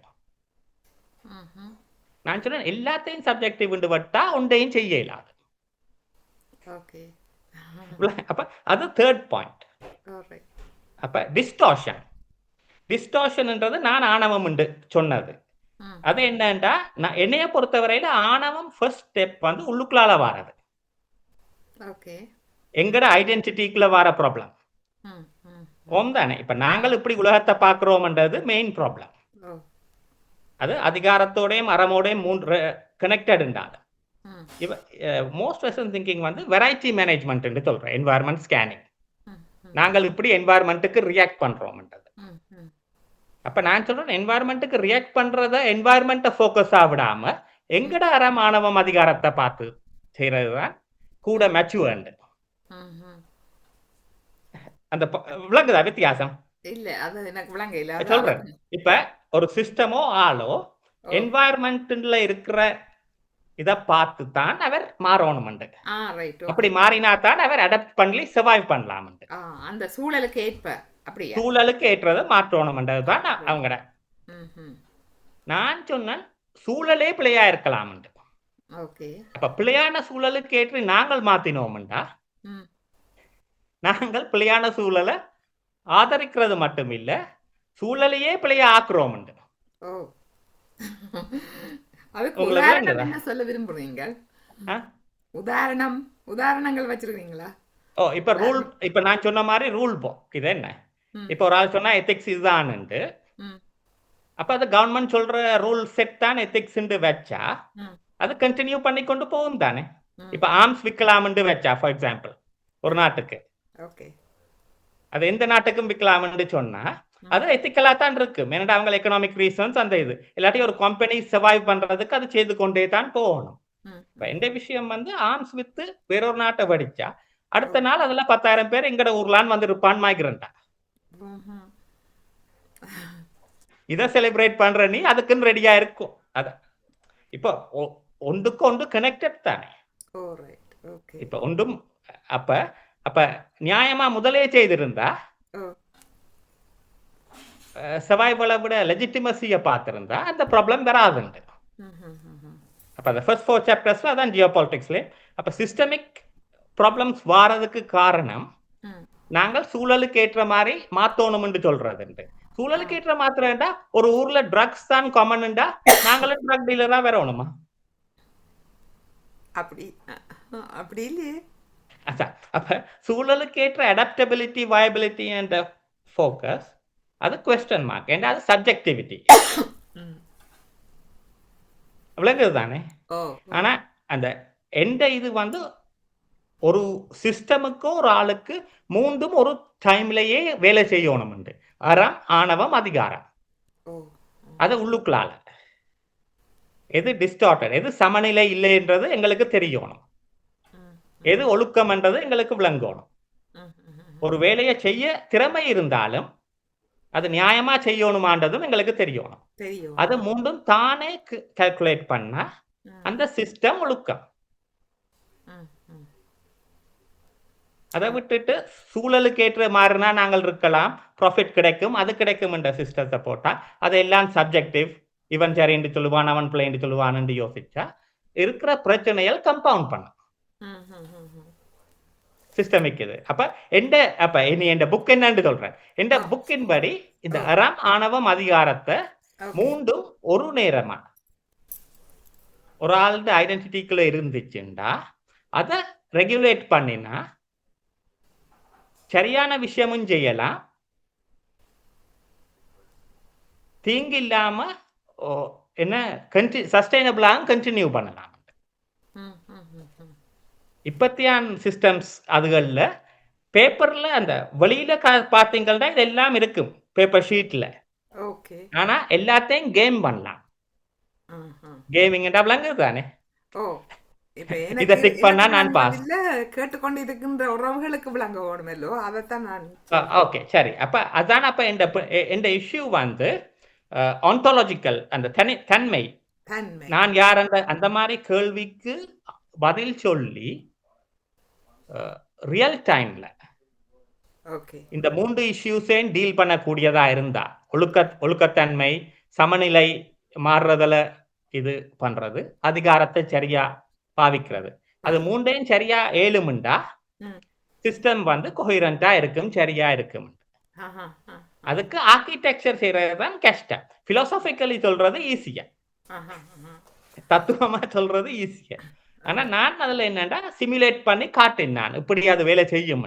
Speaker 2: நான் சொன்னேன் எல்லாத்தையும் சப்ஜெக்டிவ் உண்டு வட்டா ஒன்றையும் செய்ய இயலாது.
Speaker 1: ஓகே.
Speaker 2: அப்ப அது தேர்ட் பாயிண்ட்.
Speaker 1: ஆல்ரைட்.
Speaker 2: அப்ப டிஸ்டார்ஷன்ன்றது நான் ஆணவம் உண்டு சொன்னது. அது என்னன்னா நான் என்னைய பொறுத்தவரையில ஆணவம் ஃபர்ஸ்ட் ஸ்டெப் வந்து உள்ளுக்குள்ளால வாரது.
Speaker 1: ஓகே.
Speaker 2: எங்கட ஐடென்டிட்டிக்குள்ள வர ப்ராப்ளம் தானே. இப்ப நாங்கள் இப்படி உலகத்தை பார்க்கிறோம்ன்றது மெயின் ப்ராப்ளம். அது அதிகாரத்தோடையும் அறமோடையும் மூன்று கனெக்டட் இருந்தாங்க. இப்ப மோஸ்ட் வெஸ்டர்ன் திங்கிங் வந்து வெரைட்டி மேனேஜ்மெண்ட் சொல்றேன். Environment scanning. நாங்கள் இப்படி என்வாயர்மெண்ட்டுக்கு ரியாக்ட் பண்றோம்ன்றது. அப்ப நான் சொல்றேன் என்வாயர்மெண்ட்டுக்கு ரியாக்ட் பண்றத என்வாயர்மெண்ட்டை ஃபோக்கஸ் ஆகிடாம எங்கட அறமானவம் அதிகாரத்தை பார்த்து செய்யறதுதான் கூட மெச்சுவர்ண்டு. அந்த விளங்குதா வித்தியாசம்?
Speaker 1: இல்ல அது எனக்கு விளங்க இல்ல
Speaker 2: சொல்றேன். இப்ப ஒரு சிஸ்டமோ ஆளோ என்வாயர்மெண்ட்ல இருக்கிற இத பார்த்து தான் அவர் மாறணும். அப்படி மாறினா தான் அவர் அடாப்ட் பண்ணி சர்வைவ் பண்ணலாம்.
Speaker 1: அந்த சூழலுக்கு ஏற்ப அப்படியே
Speaker 2: சூழலுக்கு ஏற்றதை மாற்றணும்ன்றது தான் அவங்கட. நான் சொன்னேன் சூழலே பிழையா இருக்கலாம். அப்ப பிழையான சூழலுக்கு ஏற்றி நாங்கள் மாத்தினோம்டா நாங்கள் பிழையான சூழலை ஆதரிக்கிறது மட்டும் இல்ல சூழலையே பிழையா ஆக்குறோம்.
Speaker 1: என்ன சொல்ல விரும்புறீங்க? உதாரணங்கள் வச்சிருக்கீங்களா?
Speaker 2: இப்ப ரூல் இப்ப நான் சொன்ன மாதிரி ரூல் புக் இது என்ன? இப்ப ஒரு ஆள் சொன்னா எத்திக்ஸ் இதுதான்ண்டு அப்ப அது கவர்மெண்ட் சொல்ற ரூல் செட் தான் எத்திக்ஸ் வச்சா அது கண்டினியூ பண்ணி கொண்டு போகும் தானே. இப்ப ஆர்ம்ஸ் விற்கலாம்னு வச்சா ஃபார் எக்ஸாம்பிள் ஒரு நாட்டுக்கு அது எந்த நாட்டுக்கும் விற்கலாம்னு சொன்னா அது எத்திக்கலா தான் இருக்கு. ஏன்னா அவங்க எக்கனாமிக் ரீசன்ஸ் அந்த இது இல்லாட்டி ஒரு கம்பெனி சர்வைவ் பண்றதுக்கு அது செய்து கொண்டே தான் போகணும். இந்த விஷயம் வந்து ஆர்ம்ஸ் வித்து வேறொரு நாட்டை வடிச்சா அடுத்த நாள் அதுல 10,000 பேர் எங்கட ஊர்லான்னு வந்து இருப்பான் மைக்ரண்டா. இதை செலிப்ரேட் பண்ற நீ அதுக்குன்னு ரெடியா இருக்கும். அத இப்போ ஒன்றுக்கு ஒன்று கனெக்டட் தானே. இப்ப ஒன்றும் அப்ப அப்ப நியாயமா முதலே செய்திருந்தா சர்வைவலை விட லெஜிட்டிமசியை பார்த்திருந்தா அந்த ப்ராப்ளம் வராதுண்டு. அப்ப அந்த ஃபர்ஸ்ட் 4 சாப்டர்ஸ்ல அதான் ஜியோ பாலிட்டிக்ஸ்ல. அப்ப சிஸ்டமிக் ப்ராப்ளம்ஸ் வாரதுக்கு காரணம் நாங்கள் சூழலுக்கு ஏற்ற மாதிரி மாத்தோணும்னு சொல்றதுண்டு. சூழலுக்கு ஏற்ற மாத்திரண்டா ஒரு ஊர்ல ட்ரக்ஸ் தான் காமன்டா நாங்களும் ட்ரக் டீலரா வரணுமா?
Speaker 1: அப்படி இல்லையே.
Speaker 2: அப்ப சூழலுக்கு ஏற்ற அடாப்டபிலிட்டி வயபிலிட்டி என்ற ஃபோக்கஸ் அது குவெஸ்டன் மார்க். ஏன்னா அது சப்ஜெக்டிவிட்டி விளங்குது தானே. ஆனா அந்த எந்த இது வந்து ஒரு சிஸ்டமுக்கோ ஒரு ஆளுக்கு மூன்றும் ஒரு டைம்லயே வேலை செய்யணும். அறம் ஆணவம் அதிகாரம் அது உள்ளுக்குள்ளால எது டிஸ்டார்டட் எது சமநிலை இல்லைன்றது எங்களுக்கு தெரியணும். எது ஒழுக்கம்ன்றது எங்களுக்கு விளங்கணும். ஒரு வேலையை செய்ய திறமை இருந்தாலும் அது நியாயமா செய்யணுமான்றதும் எங்களுக்கு தெரியணும். அது மூன்றும் தானே கால்குலேட் பண்ணா அந்த சிஸ்டம் ஒழுக்கம். அதை விட்டுட்டு சூழலுக்கு ஏற்ற மாதிரினா நாங்கள் இருக்கலாம், ப்ராஃபிட் கிடைக்கும் அது கிடைக்கும் என்ற சிஸ்டத்தை போட்டா அதெல்லாம் சப்ஜெக்டிவ். இவன் சரி என்று சொல்லுவான் அவன் பிள்ளை என்று சொல்லுவான் என்று யோசிச்சா இருக்கிற பிரச்சனைகள் கம்பவுண்ட் பண்ண சிஸ்டமிக் இது. அப்ப இனி என் புக் என்னன்னு சொல்றேன். என் புக்கின் படி இந்த அறம் ஆணவம் அதிகாரத்தை மூன்றும் ஒரு நேரமா ஒரு ஆளுடைய ஐடென்டிட்டிக்குள்ள இருந்துச்சுண்டா அதை ரெகுலேட் பண்ணினா சரியான விஷயமும் செய்யலாம், தீங்கு இல்லாம என்ன சஸ்டைனபிளாக கண்டினியூ பண்ணலாம். இப்பத்தியான சிஸ்டம்ஸ் அதுகள்ல பேப்பர்ல அந்த வெளியில பார்த்தீங்கன்னா இதெல்லாம் இருக்கும் பேப்பர் ஷீட்ல. ஆனா எல்லாத்தையும் கேம் பண்ணலாம். கேமிங் விளங்குது தானே. இதை டிக் பண்ணா நான் பாஸ்.
Speaker 1: கேட்டுக்கொண்டு இருக்கின்ற உறவுகளுக்கு விளங்க வேணுமல்லோ அதைத்தான் நான்.
Speaker 2: ஓகே சரி. அப்ப அதான் அப்ப இந்த இஷ்யூ வந்து ஆன்டாலஜிக்கல் அந்த தன்மை. நான் யார் அந்த மாதிரி கேள்விக்கு பதில் சொல்லி ரியல் டைம்ல
Speaker 1: ஓகே.
Speaker 2: இந்த 3 இஷ்யூஸையும் டீல் பண்ணக்கூடியதா இருந்தா ஒழுக்கத்தன்மை, சமநிலை மாறுறதுல இது பண்றது, அதிகாரத்தை சரியா பாவிக்கிறது, அது 3யும் சரியா ஏழுமுண்டா சிஸ்டம் வந்து கொஹிரண்டா இருக்கும், சரியா இருக்கும். அதுக்கு ஆர்கிடெக்சர் செய்யறது தான் கஷ்டம். பிலோசாபிக்கலி சொல்றது ஈஸியா, தத்துவமா சொல்றது ஈஸியா. ஆனா நான் அதுல என்னன்னா சிமுலேட் பண்ணி காட்டேன், நான் இப்படி அது வேலை செய்யும்.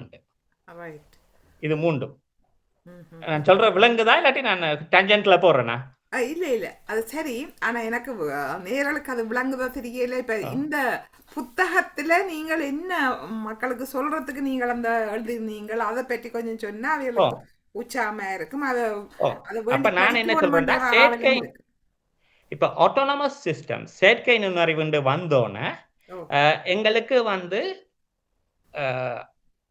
Speaker 2: இது 3 நான் சொல்ற விளங்குதா, இல்லாட்டி நான் டேஞ்சன்ட்ல போறேனா?
Speaker 1: இல்ல இல்ல அது சரி. ஆனா எனக்கு நேரலுக்கு அது விளங்குதா தெரியல. இப்ப இந்த புத்தகத்துல நீங்கள் என்ன மக்களுக்கு சொல்றதுக்கு நீங்கள் அந்த எழுதிருந்தீங்கள், அதை பற்றி கொஞ்சம் சொன்னா அவங்களுக்கு உற்சாகமா இருக்கும். அதை
Speaker 2: அப்ப நான் என்ன சொல்றேன்னா, செயற்கை இப்ப ஆட்டோனமஸ் சிஸ்டம் செயற்கை நுண்ணறிவு வந்தோன்னே எங்களுக்கு வந்து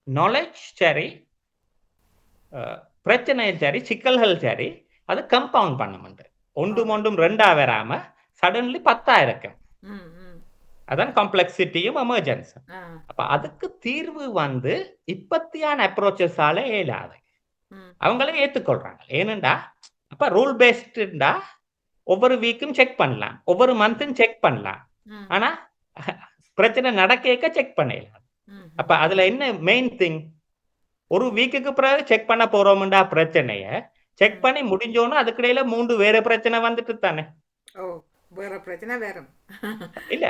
Speaker 2: நாலேஜ் சரி, பிரச்சனை சரி, சிக்கல்கள் சரி, அது கம்பவுண்ட் பண்ணும். ஒன்றும் ரெண்டா வராம சடன்லி 10 இருக்கும். அதான் காம்ப்ளெக்சிட்டியும் எமர்ஜென்ஸ். அப்ப அதுக்கு தீர்வு வந்து இப்பத்தியான அப்ரோச்சஸால இயலாது. அவங்களே ஏத்துக்கொள்றாங்க. ஏனண்டா அப்ப ரூல் பேஸ்டுண்டா ஒவ்வொரு வீக்கும் செக் பண்ணலாம், ஒவ்வொரு மந்த்தும் செக் பண்ணலாம். ஆனா பிரச்சனை நடக்க செக் பண்ணலாம். அப்ப அதுல என்ன மெயின் திங், ஒரு வீக்குக்கு பிறகு செக் பண்ண போறோம்டா பிரச்சனைய செக் பண்ணி முடிஞ்சோன்னு அதுக்கிடையில 3 வேற பிரச்சனை வந்துட்டு தானே.
Speaker 1: வேற பிரச்சனை வேற
Speaker 2: இல்ல.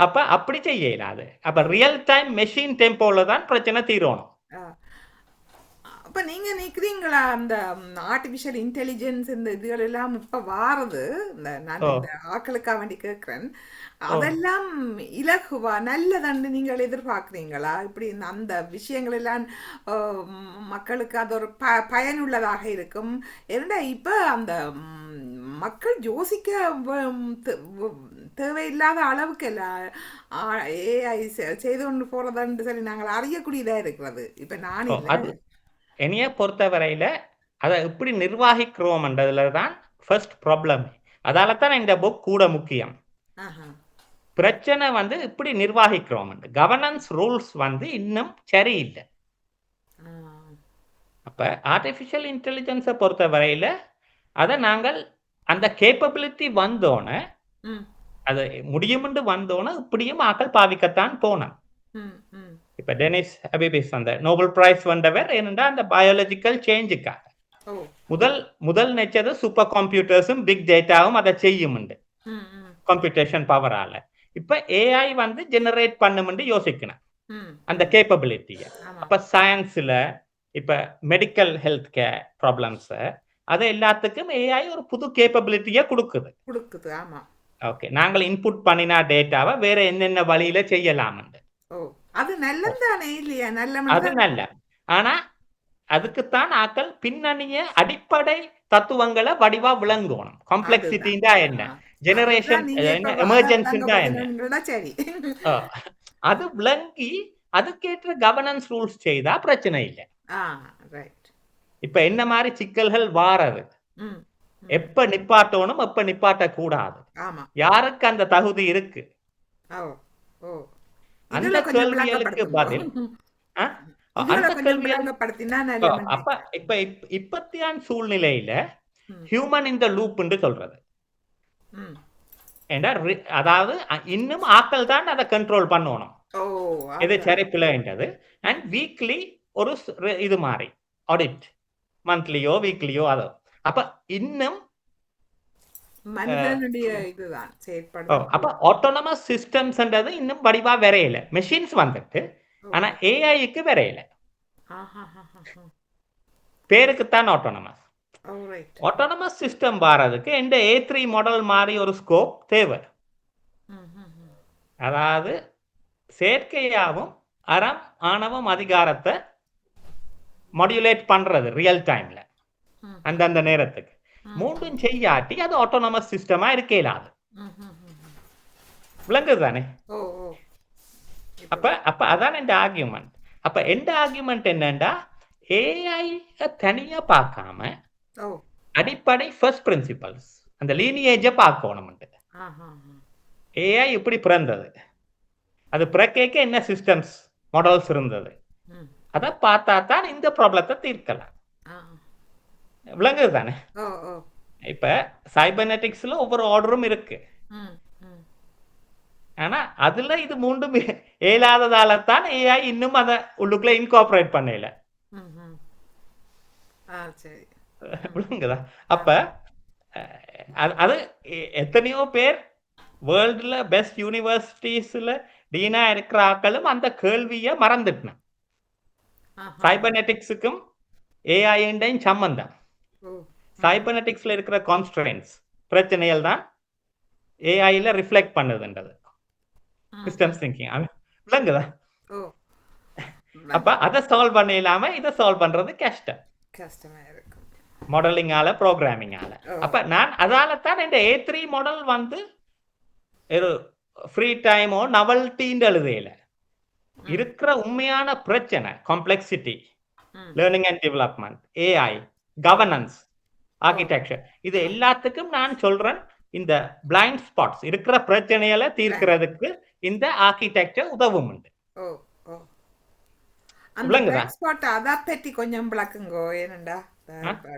Speaker 2: அப்ப அப்படி செய்யலாது. அப்ப ரியல் டைம் மெஷின் டெம்போல தான் பிரச்சனை தீரணும்.
Speaker 1: அப்ப நீங்க நினைக்கிறீங்களா அந்த ஆர்டிபிஷியல் இன்டெலிஜென்ஸ் இந்த இதுகள் எல்லாம் இப்ப வாரது, நான் இந்த ஆக்களுக்காக வேண்டி கேட்கிறேன், அதெல்லாம் இலகுவா நல்லதன்னு நீங்கள் எதிர்பார்க்குறீங்களா? இப்படி அந்த விஷயங்கள் எல்லாம் மக்களுக்கு அது ஒரு பயனுள்ளதாக இருக்கும். ஏன்னா இப்ப அந்த மக்கள் யோசிக்க தேவையில்லாத அளவுக்கு எல்லாம் ஏஐ செய்து கொண்டு போறதுன்னு சொல்லி நாங்கள் அறியக்கூடியதா இருக்கிறது. இப்ப நான்
Speaker 2: என்னைய பொறுத்தவரையில அதை எப்படி நிர்வாகிக்கிறோம்ன்றதுல தான் ஃபர்ஸ்ட் ப்ராப்ளம். அதால தான் இந்த புக் கூட முக்கியம். பிரச்சனை வந்து இப்படி நிர்வாகிக்கிறோம், கவர்னன்ஸ் ரூல்ஸ் வந்து இன்னும் சரியில்லை. அப்ப ஆர்டிஃபிஷியல் இன்டெலிஜென்ஸை பொறுத்தவரையில அதை நாங்கள் அந்த கேப்பபிலிட்டி வந்தோன்னு, அது முடியும்னு வந்தோன்னு இப்படியும் ஆக்கள் பாவிக்கத்தான் போனோம். இப்ப டெனிஸ் அபிபிஸ் அந்த நோபல் பிரைஸ் வந்தவர் என்னண்டா அந்த பயாலஜிக்கல் சேஞ்சுக்காக முதல் நினைச்சது சூப்பர் கம்ப்யூட்டர்ஸும் பிக் டேட்டாவும் அதை செய்யும் கம்ப்யூட்டேஷன் பவரால. இப்ப ஏஐ வந்து ஜெனரேட் பண்ணும்னு யோசிக்கணும் அந்த கேப்பபிலிட்டிய. அப்ப சயின்ஸ்ல இப்ப மெடிக்கல் ஹெல்த் கேர் ப்ராப்ளம்ஸ் அது எல்லாத்துக்கும் ஏஐ ஒரு புது கேப்பபிலிட்டிய கொடுக்குது.
Speaker 1: ஆமா.
Speaker 2: ஓகே, நாங்கள் இன்புட் பண்ணினா டேட்டாவை வேற என்னென்ன வழியில செய்யலாம்.
Speaker 1: அது நல்லதானே இல்லையா?
Speaker 2: அது நல்ல. ஆனா அதுக்குத்தான் ஆக்கள் பின்னணிய அடிப்படை தத்துவங்களை வடிவா விளங்கணும். காம்ப்ளெக்சிட்டிண்டா என்ன, ஜெனரேஷன் எமர்ஜென்சிண்டா என்ன, அது விளங்கி அதுக்கேற்ற கவர்னன்ஸ் ரூல்ஸ் செய்தா பிரச்சனை இல்லை. இப்ப என்ன மாதிரி சிக்கல்கள் வாரது, எப்ப நிப்பாட்டணும் எப்ப நிப்பாட்ட கூடாது, யாருக்கு அந்த தகுதி இருக்கு, அந்த கேள்விகளுக்கு பதில் அப்ப இப்ப இப்பத்தியான சூழ்நிலையில ஹியூமன் இந்த லூப் சொல்றது. அதாவது இன்னும் ஆக்கள் தான் அதை கண்ட்ரோல் பண்ணணும், இது சரி பிள்ளைன்றது. அண்ட் வீக்லி ஒரு இது மாதிரி ஆடிட், மந்த்லியோ வீக்லியோ அதோ. அப்ப இன்னும் அப்ப ஆட்டோனமஸ் சிஸ்டம்ஸ்ன்றது இன்னும் வடிவா வரையல. மெஷின்ஸ் வந்துட்டு ஆனா ஏஐக்கு வரையல. பேருக்குத்தான் ஆட்டோனமஸ். ஆட்டோனமஸ் சிஸ்டம் வாரதுக்கு இந்த A3 மாடல் மாதிரி ஒரு ஸ்கோப் தேவை. அதாவது செயற்கையாவும் அறம் ஆணவம் அதிகாரத்தை மாடுலேட் பண்றது ரியல் டைம்ல அந்தந்த நேரத்துக்கு. மூன்றும் செய்யாட்டி அது ஆட்டோனமஸ் சிஸ்டமா இருக்கலாது. விளங்குது தானே? அப்ப அதான் என் ஆர்கியூமெண்ட். அப்ப எந்த ஆர்கியூமெண்ட் என்னன்னா, ஏஐ தனியா பார்க்காம அடிப்படை ஃபர்ஸ்ட் பிரின்சிபல்ஸ் அந்த லீனியேஜ பார்க்கணும். ஏஐ இப்படி பிறந்தது, அது பிறக்க என்ன சிஸ்டம்ஸ் மாடல்ஸ் இருந்தது, அதை பார்த்தா தான் இந்த ப்ராப்ளத்தை தீர்க்கலாம்.
Speaker 1: ஆ.
Speaker 2: விளங்குது தானே?
Speaker 1: ஓ ஓ.
Speaker 2: இப்ப சைபர்நெட்டிக்ஸ்ல ஒவ்வொரு ஆர்டரும் இருக்கு.
Speaker 1: ம் ம்.
Speaker 2: ஆனா அதுல இது மூண்டும் இயலாததால தான் ஏஐ இன்னும் அதை உள்ளுக்குள்ள இன்கார்பரேட் பண்ணல.
Speaker 1: ம் ம். ஆ சரி.
Speaker 2: விளங்குதா? அப்ப அது எத்தனையோ பேர் வேர்ல்டுல பெஸ்ட் யூனிவர்சிட்டிஸ்ல டீனா இருக்கிற ஆக்களும் அந்த கேள்வியை மறந்துட்டான். சைபர்நெட்டிக்ஸுக்கும் ஏஐண்டையும் சம்பந்தம். சைபர்நெட்டிக்ஸ்ல இருக்கிற கான்ஸ்ட்ரெயின்ஸ் பிரச்சனைகள் தான் ஏஐல ரிஃப்ளெக்ட் பண்ணுதுன்றது சிஸ்டம்ஸ் திங்கிங். விளங்குதா? அப்ப அதை சால்வ் பண்ண இல்லாம இதை சால்வ் பண்றது கஷ்டமா இருக்கும் மாடலிங்கால ப்ரோக்ராமிங்கால. அப்ப நான் அதால தான் இந்த A3 மாடல் வந்து ஒரு ஃப்ரீ டைமோ நவல்ட்டின்னு எழுதையில இருக்கிற உண்மையான பிரச்சனை complexity, learning and development, AI, governance, architecture, இது எல்லாத்துக்கும் நான் சொல்றேன் இந்த பிளைண்ட் ஸ்பாட்ஸ் இருக்கிற பிரச்சனைகளை தீர்க்கிறதுக்கு இந்த ஆர்கிடெக்சர் உதவும் உண்டு.
Speaker 1: அதை பற்றி கொஞ்சம் விளக்குங்கோ. ஏனண்டா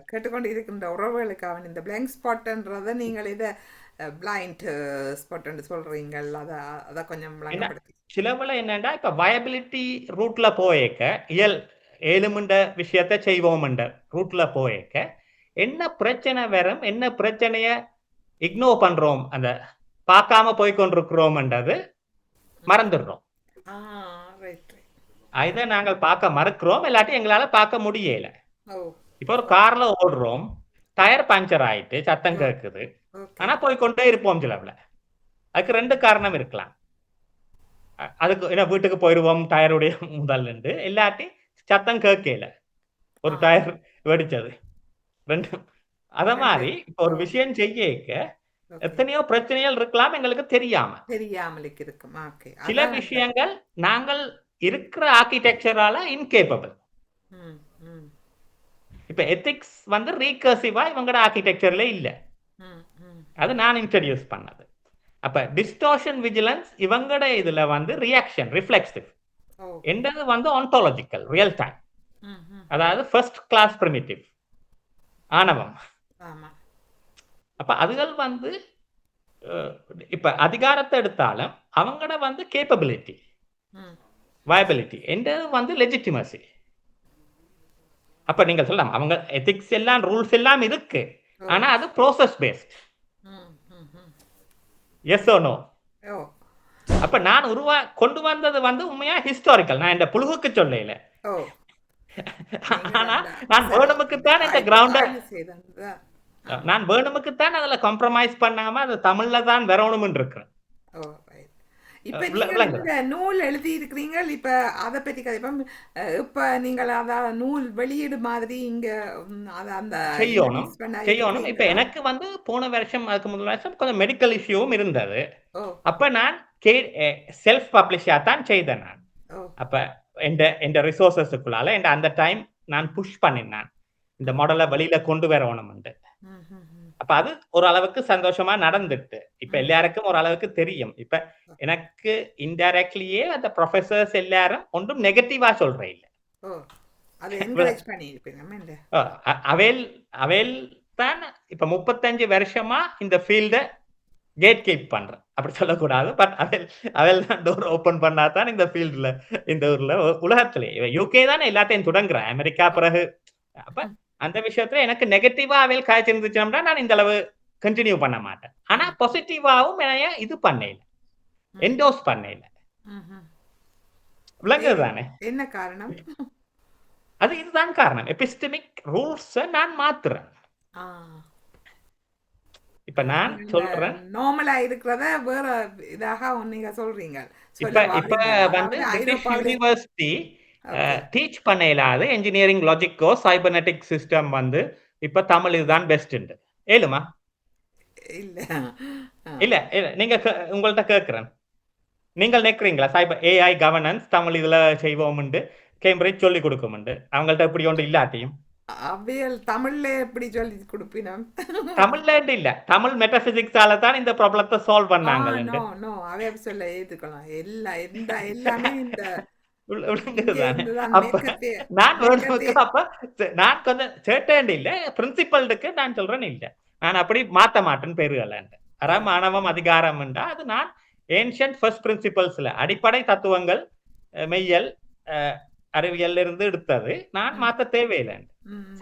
Speaker 1: கேட்டுக்கொண்டு இருக்கின்ற உறவுகளுக்கு இந்த பிளாங்க் ஸ்பாட்ன்றத நீங்கள் இதை பிளைண்ட் ஸ்பாட்னு சொல்றீங்க, அதை கொஞ்சம் விளங்கப்படுத்தி.
Speaker 2: சிலவுல என்னண்டா இப்ப வயபிலிட்டி ரூட்ல போயேக்க ஏழுமண்ட விஷயத்தை செய்வோம்ன்ற ரூட்ல போயேக்க என்ன பிரச்சனை வரும், என்ன பிரச்சனைய இக்னோர் பண்றோம், அந்த பார்க்காம போய் கொண்டிருக்கிறோம்ன்றது மறந்துடுறோம். இதை நாங்கள் பார்க்க மறுக்கிறோம், இல்லாட்டி எங்களால பார்க்க முடியல. இப்ப ஒரு கார்ல ஓடுறோம், டயர் பஞ்சர் ஆயிட்டு சத்தம் கேட்குது, ஆனா போய்கொண்டே இருப்போம். சிலவுல அதுக்கு ரெண்டு காரணம் இருக்கலாம். அதுக்கு என்ன வீட்டுக்கு போயிடுவோம் டயருடைய முதல் இருந்து, இல்லாட்டி சத்தம் கேட்கல, ஒரு டயர் வெடிச்சது, ரெண்டு. அத மாதிரி இப்ப ஒரு விஷயம் செய்ய எத்தனையோ பிரச்சனைகள் இருக்கலாம் எங்களுக்கு தெரியாமல்
Speaker 1: இருக்கும்.
Speaker 2: சில விஷயங்கள் நாங்கள் இருக்கிற ஆர்கிடெக்சரால இன்கேப்பபிள். இப்ப எத்திக்ஸ் வந்து ரீகர்சிவா இவங்களோட ஆர்கிடெக்சர்ல இல்ல, அது நான் இன்ட்ரடியூஸ் பண்ணது. அப்ப டிஸ்டார்ஷன் விஜிலன்ஸ் இவங்கட இதுல வந்து ரியாக்ஷன் ரிஃப்ளெக்சிவ் என்றது வந்து ஆன்டாலஜிக்கல் ரியல் டைம், அதாவது ஃபர்ஸ்ட் கிளாஸ் பிரிமிட்டிவ் ஆணவம். அப்ப அதுகள் வந்து இப்ப அதிகாரத்தை எடுத்தாலும் அவங்கட வந்து கேப்பபிலிட்டி, வயபிலிட்டி என்றது வந்து லெஜிட்டிமசி. அப்ப நீங்க சொல்லலாம் அவங்க எத்திக்ஸ் எல்லாம் ரூல்ஸ் எல்லாம் இருக்கு, ஆனா அது process based. Yes or no? அப்ப நான் கொண்டு வந்தது வந்து உண்மையா ஹிஸ்டாரிக்கல், நான் இந்த புழுகுக்கு சொல்லல. ஆனா நான் வேணுமுக்குத்தான் இந்த கிரவுண்ட, நான் வேணுமுக்குத்தான் அதுல காம்ப்ரமைஸ் பண்ணாம அது தமிழ்ல தான் வரணும்னு இருக்கிறேன்.
Speaker 1: இப்ப நீங்க நூல் எழுதி இருக்கிறீங்க, இப்ப அதை பத்தி கதைப்போம். இப்ப நீங்கள் அத நூல் வெளியீடு மாதிரி இங்க அந்த
Speaker 2: செய்யணும். இப்ப எனக்கு வந்து போன வருஷம் அதுக்கு முதல் வருஷம் கொஞ்சம் மெடிக்கல் இஷ்யூவும் இருந்தது. அப்ப நான் செல்ஃப் பப்ளிஷா தான் செய்தேன் நான். அப்ப எந்த ரிசோர்சஸுக்குள்ளால அந்த டைம் நான் புஷ் பண்ணினேன் இந்த மாடலை வெளியில கொண்டு வரணும். அப்ப அது ஒரு அளவுக்கு சந்தோஷமா நடந்துட்டு இப்ப எல்லாருக்கும் ஒரு அளவுக்கு தெரியும். இப்ப எனக்கு இன்டைரக்ட்லியே அந்த ப்ரொஃபசர்ஸ் எல்லாரும் ஒன்றும் நெகட்டிவா சொல்றேன் இல்ல, அவேல் தான் இப்ப 35 வருஷமா இந்த ஃபீல்ட கேட் கீப் பண்றேன், அப்படி சொல்லக்கூடாது. பட் அவேல் தான் டோர் ஓபன் பண்ணாதான் இந்த ஃபீல்ட்ல இந்த ஊர்ல உலகத்திலே யூகே தானே எல்லாத்தையும் தொடங்குறேன், அமெரிக்கா பிறகு. அப்ப அந்த விஷயத்துல எனக்கு நெகட்டிவா அவைல் காய்ச்சிருந்துச்சோம்னா நான் இந்த அளவு கண்டினியூ பண்ண மாட்டேன். ஆனா பாசிட்டிவாவும் இது பண்ணல, என்டோஸ் பண்ணல. விளங்குது தானே?
Speaker 1: என்ன காரணம்?
Speaker 2: அது இதுதான் காரணம். எபிஸ்டமிக் ரூல்ஸ் நான் மாத்துறேன். இப்ப நான் சொல்றேன்
Speaker 1: நார்மலா இருக்கிறத வேற இதாக நீங்க சொல்றீங்க.
Speaker 2: இப்ப வந்து யூனிவர்சிட்டி டீச் பண்ண இல்லாத என்ஜினியரிங் லாஜிக்கோ சைபர்நெட்டிக் சிஸ்டம் வந்து இப்ப தமிழ் இதுதான் பெஸ்ட் ஏழுமா? இல்ல நீங்க உங்கள்ட்ட கேட்கிறேன், நீங்கள் நினைக்கிறீங்களா சைபர் ஏஐ கவர்னன்ஸ் தமிழ் இதுல செய்வோம் கேம்பிரிட்ஜ் சொல்லி கொடுக்கும் அவங்கள்ட்ட இப்படி ஒன்று இல்லாட்டியும்
Speaker 1: அவையல் தமிழ்ல எப்படி சொல்லி கொடுப்பினோம்?
Speaker 2: தமிழ்ல இல்ல, தமிழ் மெட்டாபிசிக்ஸால தான் இந்த ப்ராப்ளத்தை சால்வ் பண்ணாங்க.
Speaker 1: சொல்ல ஏத்துக்கலாம் எல்லாமே இந்த
Speaker 2: விளங்குதுதானே? அப்ப நான் அப்ப நான் கொஞ்சம் certain இல்ல, பிரின்சிபல்டுக்கு நான் சொல்றேன் இல்ல, நான் அப்படி மாத்த மாட்டேன் பேருகளை. மாணவம் அதிகாரம் என்றா அது நான் ஏன்ஷியன்ட் ஃபர்ஸ்ட் பிரின்சிபல்ஸ்ல அடிப்படை தத்துவங்கள் மெய்யல் அறிவியல் இருந்து எடுத்தது, நான் மாத்த தேவையில்லை.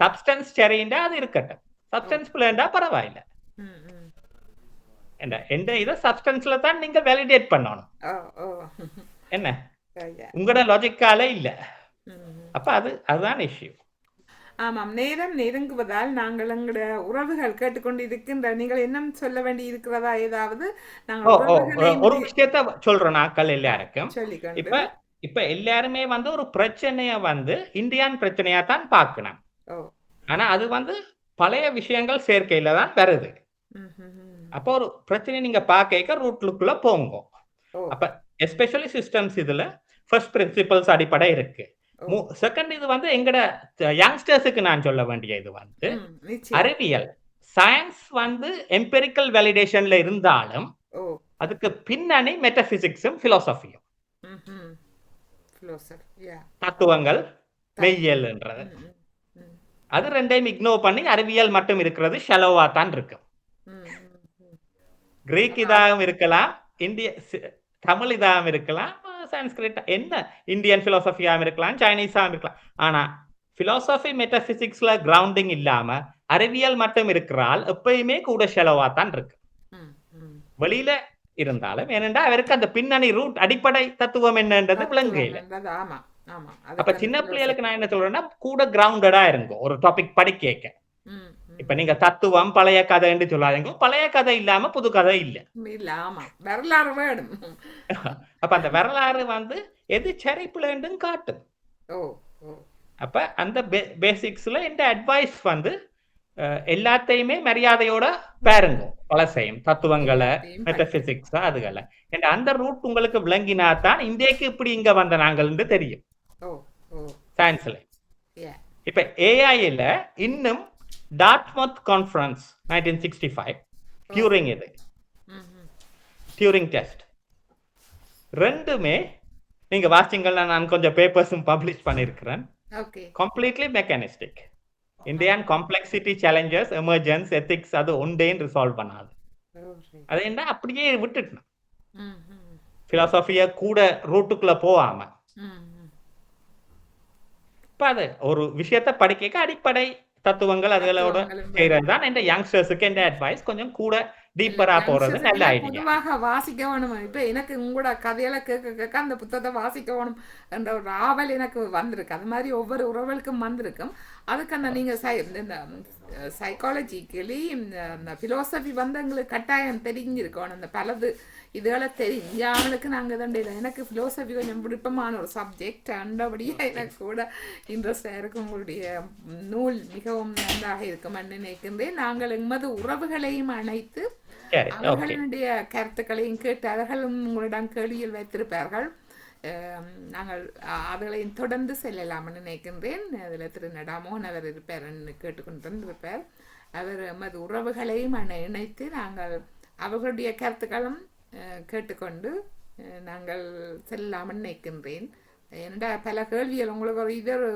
Speaker 2: சப்ஸ்டன்ஸ் சரிண்டா அது இருக்கட்டும், சப்ஸ்டன்ஸ் பிள்ளைண்டா பரவாயில்ல. எந்த இதை சப்ஸ்டன்ஸ்ல தான் நீங்க வேலிடேட் பண்ணணும். என்ன உங்களோட லாஜிக்கால இல்ல. அப்ப அதுதான் இஷ்யூ.
Speaker 1: ஆமாம், நேரம் நெருங்குவதால் நாங்கள் எங்களோட உறவுகள் கேட்டுக்கொண்டு இருக்கின்ற நீங்கள் என்ன சொல்ல வேண்டி இருக்கிறதா? ஏதாவது
Speaker 2: ஒரு விஷயத்த சொல்றோம் நாக்கள் எல்லாருக்கும். இப்ப எல்லாருமே வந்து ஒரு பிரச்சனைய வந்து இந்தியான் பிரச்சனையா தான் பார்க்கணும். ஆனா அது வந்து பழைய விஷயங்கள் சேர்க்கையில தான் வருது. அப்போ ஒரு பிரச்சனை நீங்க பார்க்க ரூட்லுக்குள்ள போங்க. அப்ப எஸ்பெஷலி சிஸ்டம்ஸ் இதுல ஃபர்ஸ்ட் பிரின்சிபல்ஸ் அடிப்படை இருக்கு. செகண்ட் இது வந்து எங்கட யங்ஸ்டர்ஸுக்கு நான் சொல்ல வேண்டிய இது வந்து அறிவியல் சயின்ஸ் வந்து எம்பெரிக்கல் வேலிடேஷன்ல இருந்தாலும் அதுக்கு பின்னணி மெட்டபிசிக்ஸும் பிலோசபியும் தத்துவங்கள் மெய்யல்ன்றது. அது ரெண்டையும் இக்னோர் பண்ணி அறிவியல் மட்டும் இருக்கிறது ஷலோவா தான் இருக்கு. கிரீக் இதாகவும் இருக்கலாம், இந்திய தமிழ் இதாகவும் இருக்கலாம், சான்ஸ்கிரிட் என்ன இந்தியன் பிலோசபியாகவும் இருக்கலாம், சைனீஸாகவும் இருக்கலாம். ஆனா பிலோசபி மெட்டபிசிக்ஸ்ல கிரவுண்டிங் இல்லாம அறிவியல் மட்டும் இருக்கிறால் எப்பயுமே கூட ஷலோவா தான் இருக்கு. வெளியில இருந்தாலும் ஏனென்றா அவருக்கு அந்த பின்னணி ரூட் அடிப்படை தத்துவம் என்னன்றது விளங்குகையில. அப்ப சின்ன பிள்ளைகளுக்கு நான் என்ன சொல்றேன்னா கூட கிரவுண்டடா இருக்கும் ஒரு டாபிக் படிக்க. இப்ப நீங்க தத்துவம் பழைய கதைன்னு சொல்லாதீங்க, பழைய கதை இல்லாம புது கதை இல்ல.
Speaker 1: வரலாறு வேணும்.
Speaker 2: அப்ப அந்த வரலாறு வந்து எது சரி பிள்ளைன்னு காட்டும். அப்ப அந்த பேசிக்ஸ்ல இந்த அட்வைஸ் வந்து எல்லாத்தையுமே மரியாதையோட பாருங்க, பழசையும் தத்துவங்களை மெட்டபிசிக்ஸ் அதுகளை அந்த ரூட் உங்களுக்கு விளங்கினா தான் இந்தியாக்கு இப்படி இங்க வந்த நாங்கள் தெரியும் சயின்ஸ்ல. இப்ப ஏஐல இன்னும் டார்ட்மவுத் கான்ஃபரன்ஸ் 1965 டியூரிங் இது டியூரிங் டெஸ்ட் ரெண்டுமே நீங்க வாசிங்கன்னா நான் கொஞ்சம் பேப்பர்ஸும் பப்ளிஷ் பண்ணிருக்கிறேன். Completely mechanistic. Indian complexity challenges emergence ethics அது ஒன்றேன்னு ரிசால்வ் பண்ணாது. அது என்ன அப்படியே விட்டுட்டோம், பிலாசபிய கூட ரூட்டுக்குள்ள போகாம. இப்ப அது ஒரு விஷயத்த படிக்க அடிப்படை தத்துவங்கள் அதுகளோட செய்யறது தான் இந்த யங்ஸ்டர்ஸுக்கு இந்த அட்வைஸ். கொஞ்சம் கூட டீப்பரா போறது நல்ல ஐடியா.
Speaker 1: பொதுவாக வாசிக்க வேணும். இப்ப எனக்கு உங்களோட கதையெல்லாம் கேட்க அந்த புத்தகத்தை வாசிக்க வேணும் என்ற ஒரு ஆவல் எனக்கு வந்திருக்கு. அது மாதிரி ஒவ்வொரு உறவுகளுக்கும் வந்திருக்கும். அதுக்கு அந்த நீங்க இந்த சைக்காலஜிக்கலி இந்த பிலோசபி வந்து எங்களுக்கு கட்டாயம் தெரிஞ்சிருக்கணும். அந்த பலது இதுகளை தெரிஞ்சவனுக்கு நாங்கள் தண்டையில் எனக்கு பிலோசபி கொஞ்சம் விருப்பமான ஒரு சப்ஜெக்ட். அண்டபடியாக எனக்கு கூட இன்ட்ரெஸ்டாக இருக்கும். உங்களுடைய நூல் மிகவும் நன்றாக இருக்கும் நினைக்கின்றேன். நாங்கள் எமது உறவுகளையும் அணைத்து அவர்களுடைய கருத்துக்களையும் கேட்டு அவர்களும் உங்களிடம் கேள்வியில் வைத்திருப்பார்கள். நாங்கள் அவர்களையும் தொடர்ந்து செல்லலாம் நினைக்கின்றேன். அதில் திரு நடாமோகன் அவர் இருப்பார் கேட்டுக்கொண்டிருப்பார். அவர் எமது உறவுகளையும் இணைத்து நாங்கள் அவர்களுடைய கருத்துக்களும் கேட்டுக்கொண்டு நாங்கள் செல்லாமல் நினைக்கின்றேன். ஏன்னா பல கேள்விகள் உங்களுக்கு ஒரு இது ஒரு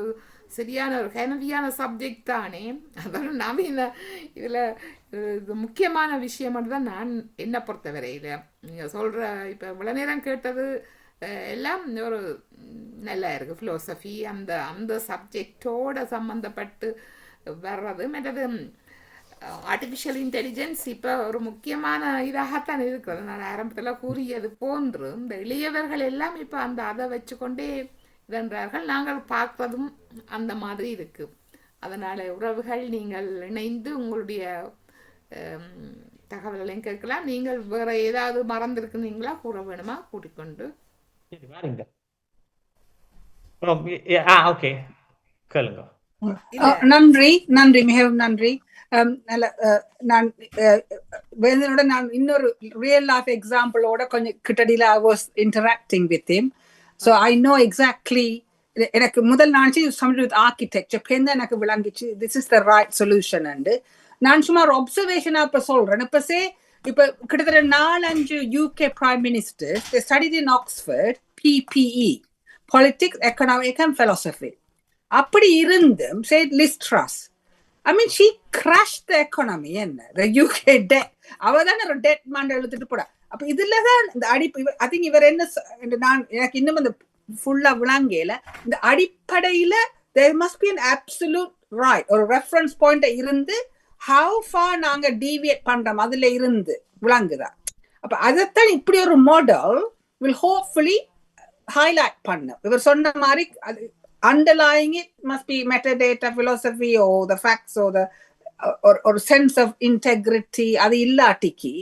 Speaker 1: சரியான ஒரு கனவியான சப்ஜெக்ட் தானே. அதோட நவீன இதில் இது முக்கியமான விஷயம் மட்டும்தான் நான் என்னை பொறுத்தவரையில் நீங்கள் சொல்கிற இப்போ இவ்வளோ நேரம் கேட்டது எல்லாம் ஒரு நல்லா இருக்குது. ஃபிலோசஃபி அந்த அந்த சப்ஜெக்டோடு சம்மந்தப்பட்டு வர்றது. மற்றது ஆர்டிஃபிஷியல் இன்டெலிஜென்ஸ் இப்போ ஒரு முக்கியமான இதாகத்தான் இருக்கிறது. நான் ஆரம்பத்தில் கூறியது போன்று இந்த இளையவர்கள் எல்லாம் இப்போ அதை வச்சுக்கொண்டே இதன்றார்கள். நாங்கள் பார்க்குறதும் அந்த மாதிரி இருக்குது. அதனால் உறவுகள் நீங்கள் இணைந்து உங்களுடைய தகவல்களையும் கேட்கலாம். நீங்கள் வேறு ஏதாவது மறந்துருக்குனீங்களா கூற வேணுமா கூட்டிக்கொண்டு
Speaker 3: நன்றி நன்றி மிகவும் நன்றி. நான் வேந்தனோட நான் இன்னொரு ரியல் லைஃப் எக்ஸாம்பிளோட கொஞ்சம் கிட்டடியில I was interacting with him, so I know exactly. எனக்கு முதல் நான் something with architecture பேருந்து எனக்கு விளங்கிச்சு this is the right solution. And நான் சும்மா ஒரு ஒப்சர்வேஷனா இப்ப சொல்றேன். இப்ப கிட்டத்தட்ட 4-5 UK prime ministers they studied in Oxford PPE politics, economic and philosophy. அப்படி இருந்தும் said Liz Truss, I mean she crashed the economy என்ன the UK debt. அவதான ஒரு debt man எழுதிட்டு போறா. அப்ப இதுலதான் இந்த அடிப்பு I think இவர் என்ன நான் எனக்கு இன்னும் அந்த ஃபுல்லா விளங்கல. இந்த அடிப்படையில there must be an absolute right ஒரு ரெஃபரன்ஸ் பாயிண்ட் இருந்து how far நாங்க deviate பண்றோம் அதுல இருந்து விளங்குதா. அப்ப அதைத்தான் இப்படி ஒரு மாடல் will hopefully highlight பண்ண. இவர் சொன்ன மாதிரி underlying it must be metadata philosophy or the facts or the or sense of integrity. அது இல்லாட்டிக்கு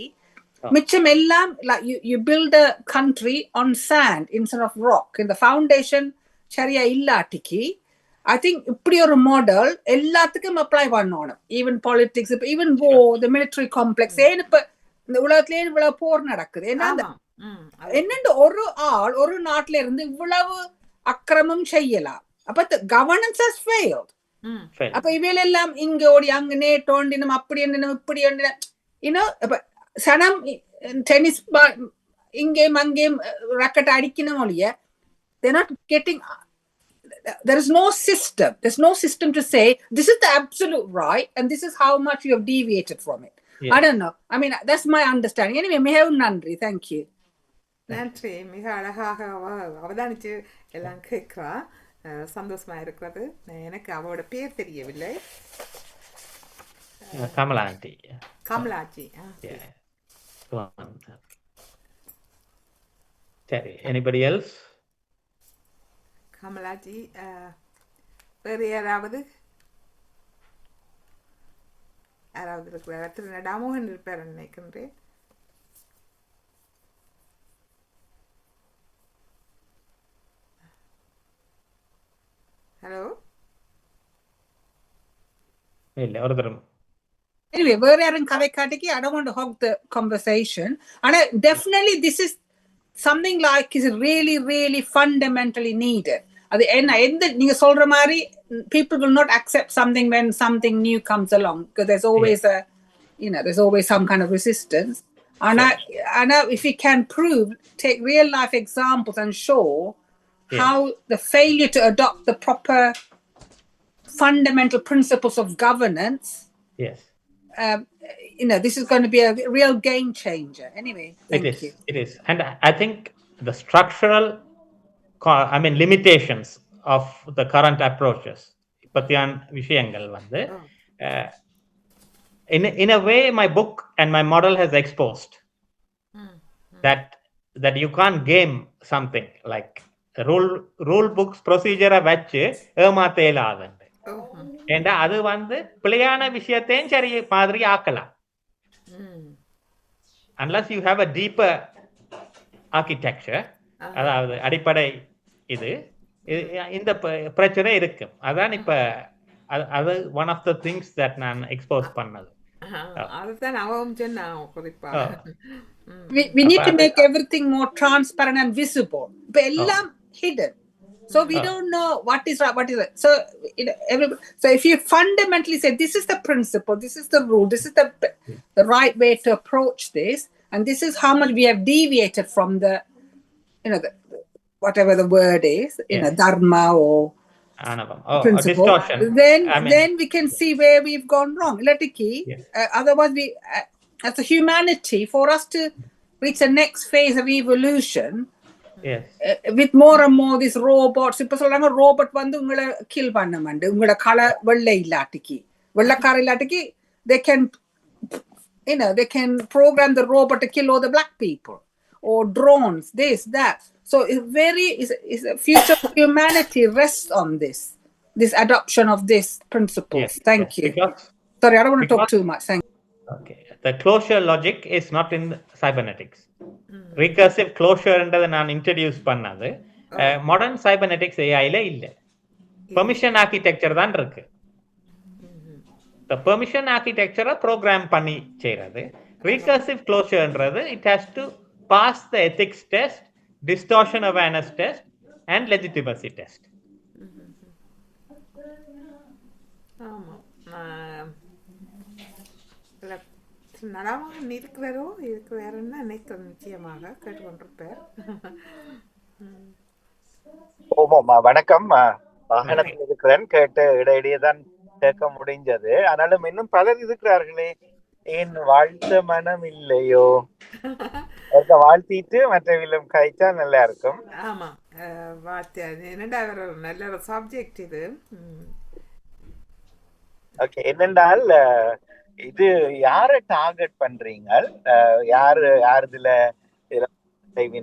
Speaker 3: மிச்சம் எல்லாம் like you build a country on sand instead of rock. In the foundation சரியா இல்லாட்டிக்கு I think இப்படி ஒரு மாடல் எல்லாத்துக்கும் அப்ளை பண்ணணும். ஈவன் பாலிடிக்ஸ், இப்போ ஈவன் the military complex. ஏன் இப்ப இந்த உலகத்திலே இவ்வளவு போர் நடக்குது? என்னண்டு ஒரு ஆள் ஒரு நாட்டுல இருந்து இவ்வளவு அக்கிரமம் செய்யலாம். அப்ப கவர்னன்ஸ் has failed. அப்ப இவையெல்லாம் இங்க ஓடி அங்க நேட்டோண்டினும் அப்படி என்னும் இப்படி இப்ப சனம் டென்னிஸ் இங்கேயும் அங்கேயும் ராக்கெட் அடிக்கணும் ஒழிய they're not getting. There is no system. There's no system to say this is the absolute right and this is how much you have deviated from it. Yeah. I don't know. I mean, that's my understanding. Anyway, மிகவும் நன்றி. Thank you.
Speaker 1: நன்றி. மிக அழகாக அவதானிச்சு எல்லாம் கேட்கிறா. சந்தோஷமா இருக்கிறது. எனக்கு அவளோட பேர் தெரியவில்லை.
Speaker 2: கமலா ஆண்டி.
Speaker 1: கமலாஜி.
Speaker 2: சரி. Anybody else?
Speaker 1: கமலாஜி, வேறு யாராவது இருக்கிறார்? திரு நடாமோகன் இருப்பார் நினைக்கின்றேன். ஹலோ,
Speaker 2: இல்லை ஒரு தரம்.
Speaker 3: Anyway, வேறு யாரும் கதை காட்டிக்கு I don't want to hog the conversation. And definitely this is something like is really really fundamentally needed. அது என்ன எந்த நீங்க சொல்ற மாதிரி people will not accept something when something new comes along because there's always a there's always some kind of resistance. And if we can prove, take real life examples and show how the failure to adopt the proper fundamental principles of governance, this is going to be a real game changer. Anyway,
Speaker 2: it is. And I think the structural limitations of the current approaches பத்தியான விஷயங்கள் வந்து in a way my book and my model has exposed that you can't game something like rule books procedure வச்சு ஏமாத்த இயலாதுண்டு. ஏண்டா அது வந்து பிழையான விஷயத்தையும் சரி மாதிரி ஆக்கலாம். unless you have a deeper architecture, அதாவது அடிப்படை இது இந்த பிரச்சனை இருக்கு. அதான் இப்ப அது one of the things that நான் expose பண்ணது.
Speaker 1: அதுதான் அவவும் சொன்னா குறிப்பா
Speaker 3: we need to make everything more transparent and visible. இப்ப எல்லாம் hidden, so we don't know what is right, what is right. So if you fundamentally say this is the principle, this is the rule, this is the right way to approach this, and this is how much we have deviated from the whatever the word is, dharma or principle, then we can see where we've gone wrong. Otherwise we as a humanity, for us to reach the next phase of evolution, with more and more these robots, இப்ப சொல்றாங்க ரோபோட் வந்து உங்களை கில் பண்ண மாட்டேன், உங்களோட கலர் வெள்ளை இல்லாட்டிக்கு வெள்ளக்கார இல்லாட்டிக்கு they can program the robot to kill all the black people, or drones, this, that. So it's a future of humanity rests on this adoption of these principles. Thank you. Sorry, I don't want to talk too much. Thank you.
Speaker 2: Okay. The closure logic is not in cybernetics. Recursive closure என்றதை நான் இன்ட்ரடியூஸ் பண்ணது மாடர்ன் சைபர்நெட்டிக்ஸ் ஏஐல இல்ல. பெர்மிஷன் ஆர்கிடெக்சர் தான் இருக்கு. பெர்மிஷன் ஆர்கிடெக்சரை ப்ரோக்ராம் பண்ணி செய்யறது. recursive closureன்றது it has to pass the ethics test, distortion awareness test and legitimacy test.
Speaker 1: ஆமா, நடாமகன் இருக்கிறாருன்னு நினைக்கிறேன். நிச்சயமாக கேட்டுக்கொண்டிருப்பார்.
Speaker 4: ஓமாமா வணக்கம். வாகனத்தில் இருக்கிறேன், கேட்டு இடையிடையே தான் கேட்க முடிஞ்சது. ஆனாலும் இன்னும் பலர் இருக்கிறார்களே, ஏன் வாழ்த்த மனம் இல்லையோ? வாழ்த்திட்டு மற்றவர்களும் கழிச்சா நல்லா இருக்கும்.
Speaker 1: ஆமா, வாழ்த்து. என்னடா ஒரு நல்ல ஒரு சப்ஜெக்ட் இது.
Speaker 4: ஓகே, என்னென்றால் இது யாரை டார்கெட் பண்றீங்க? யாருதுல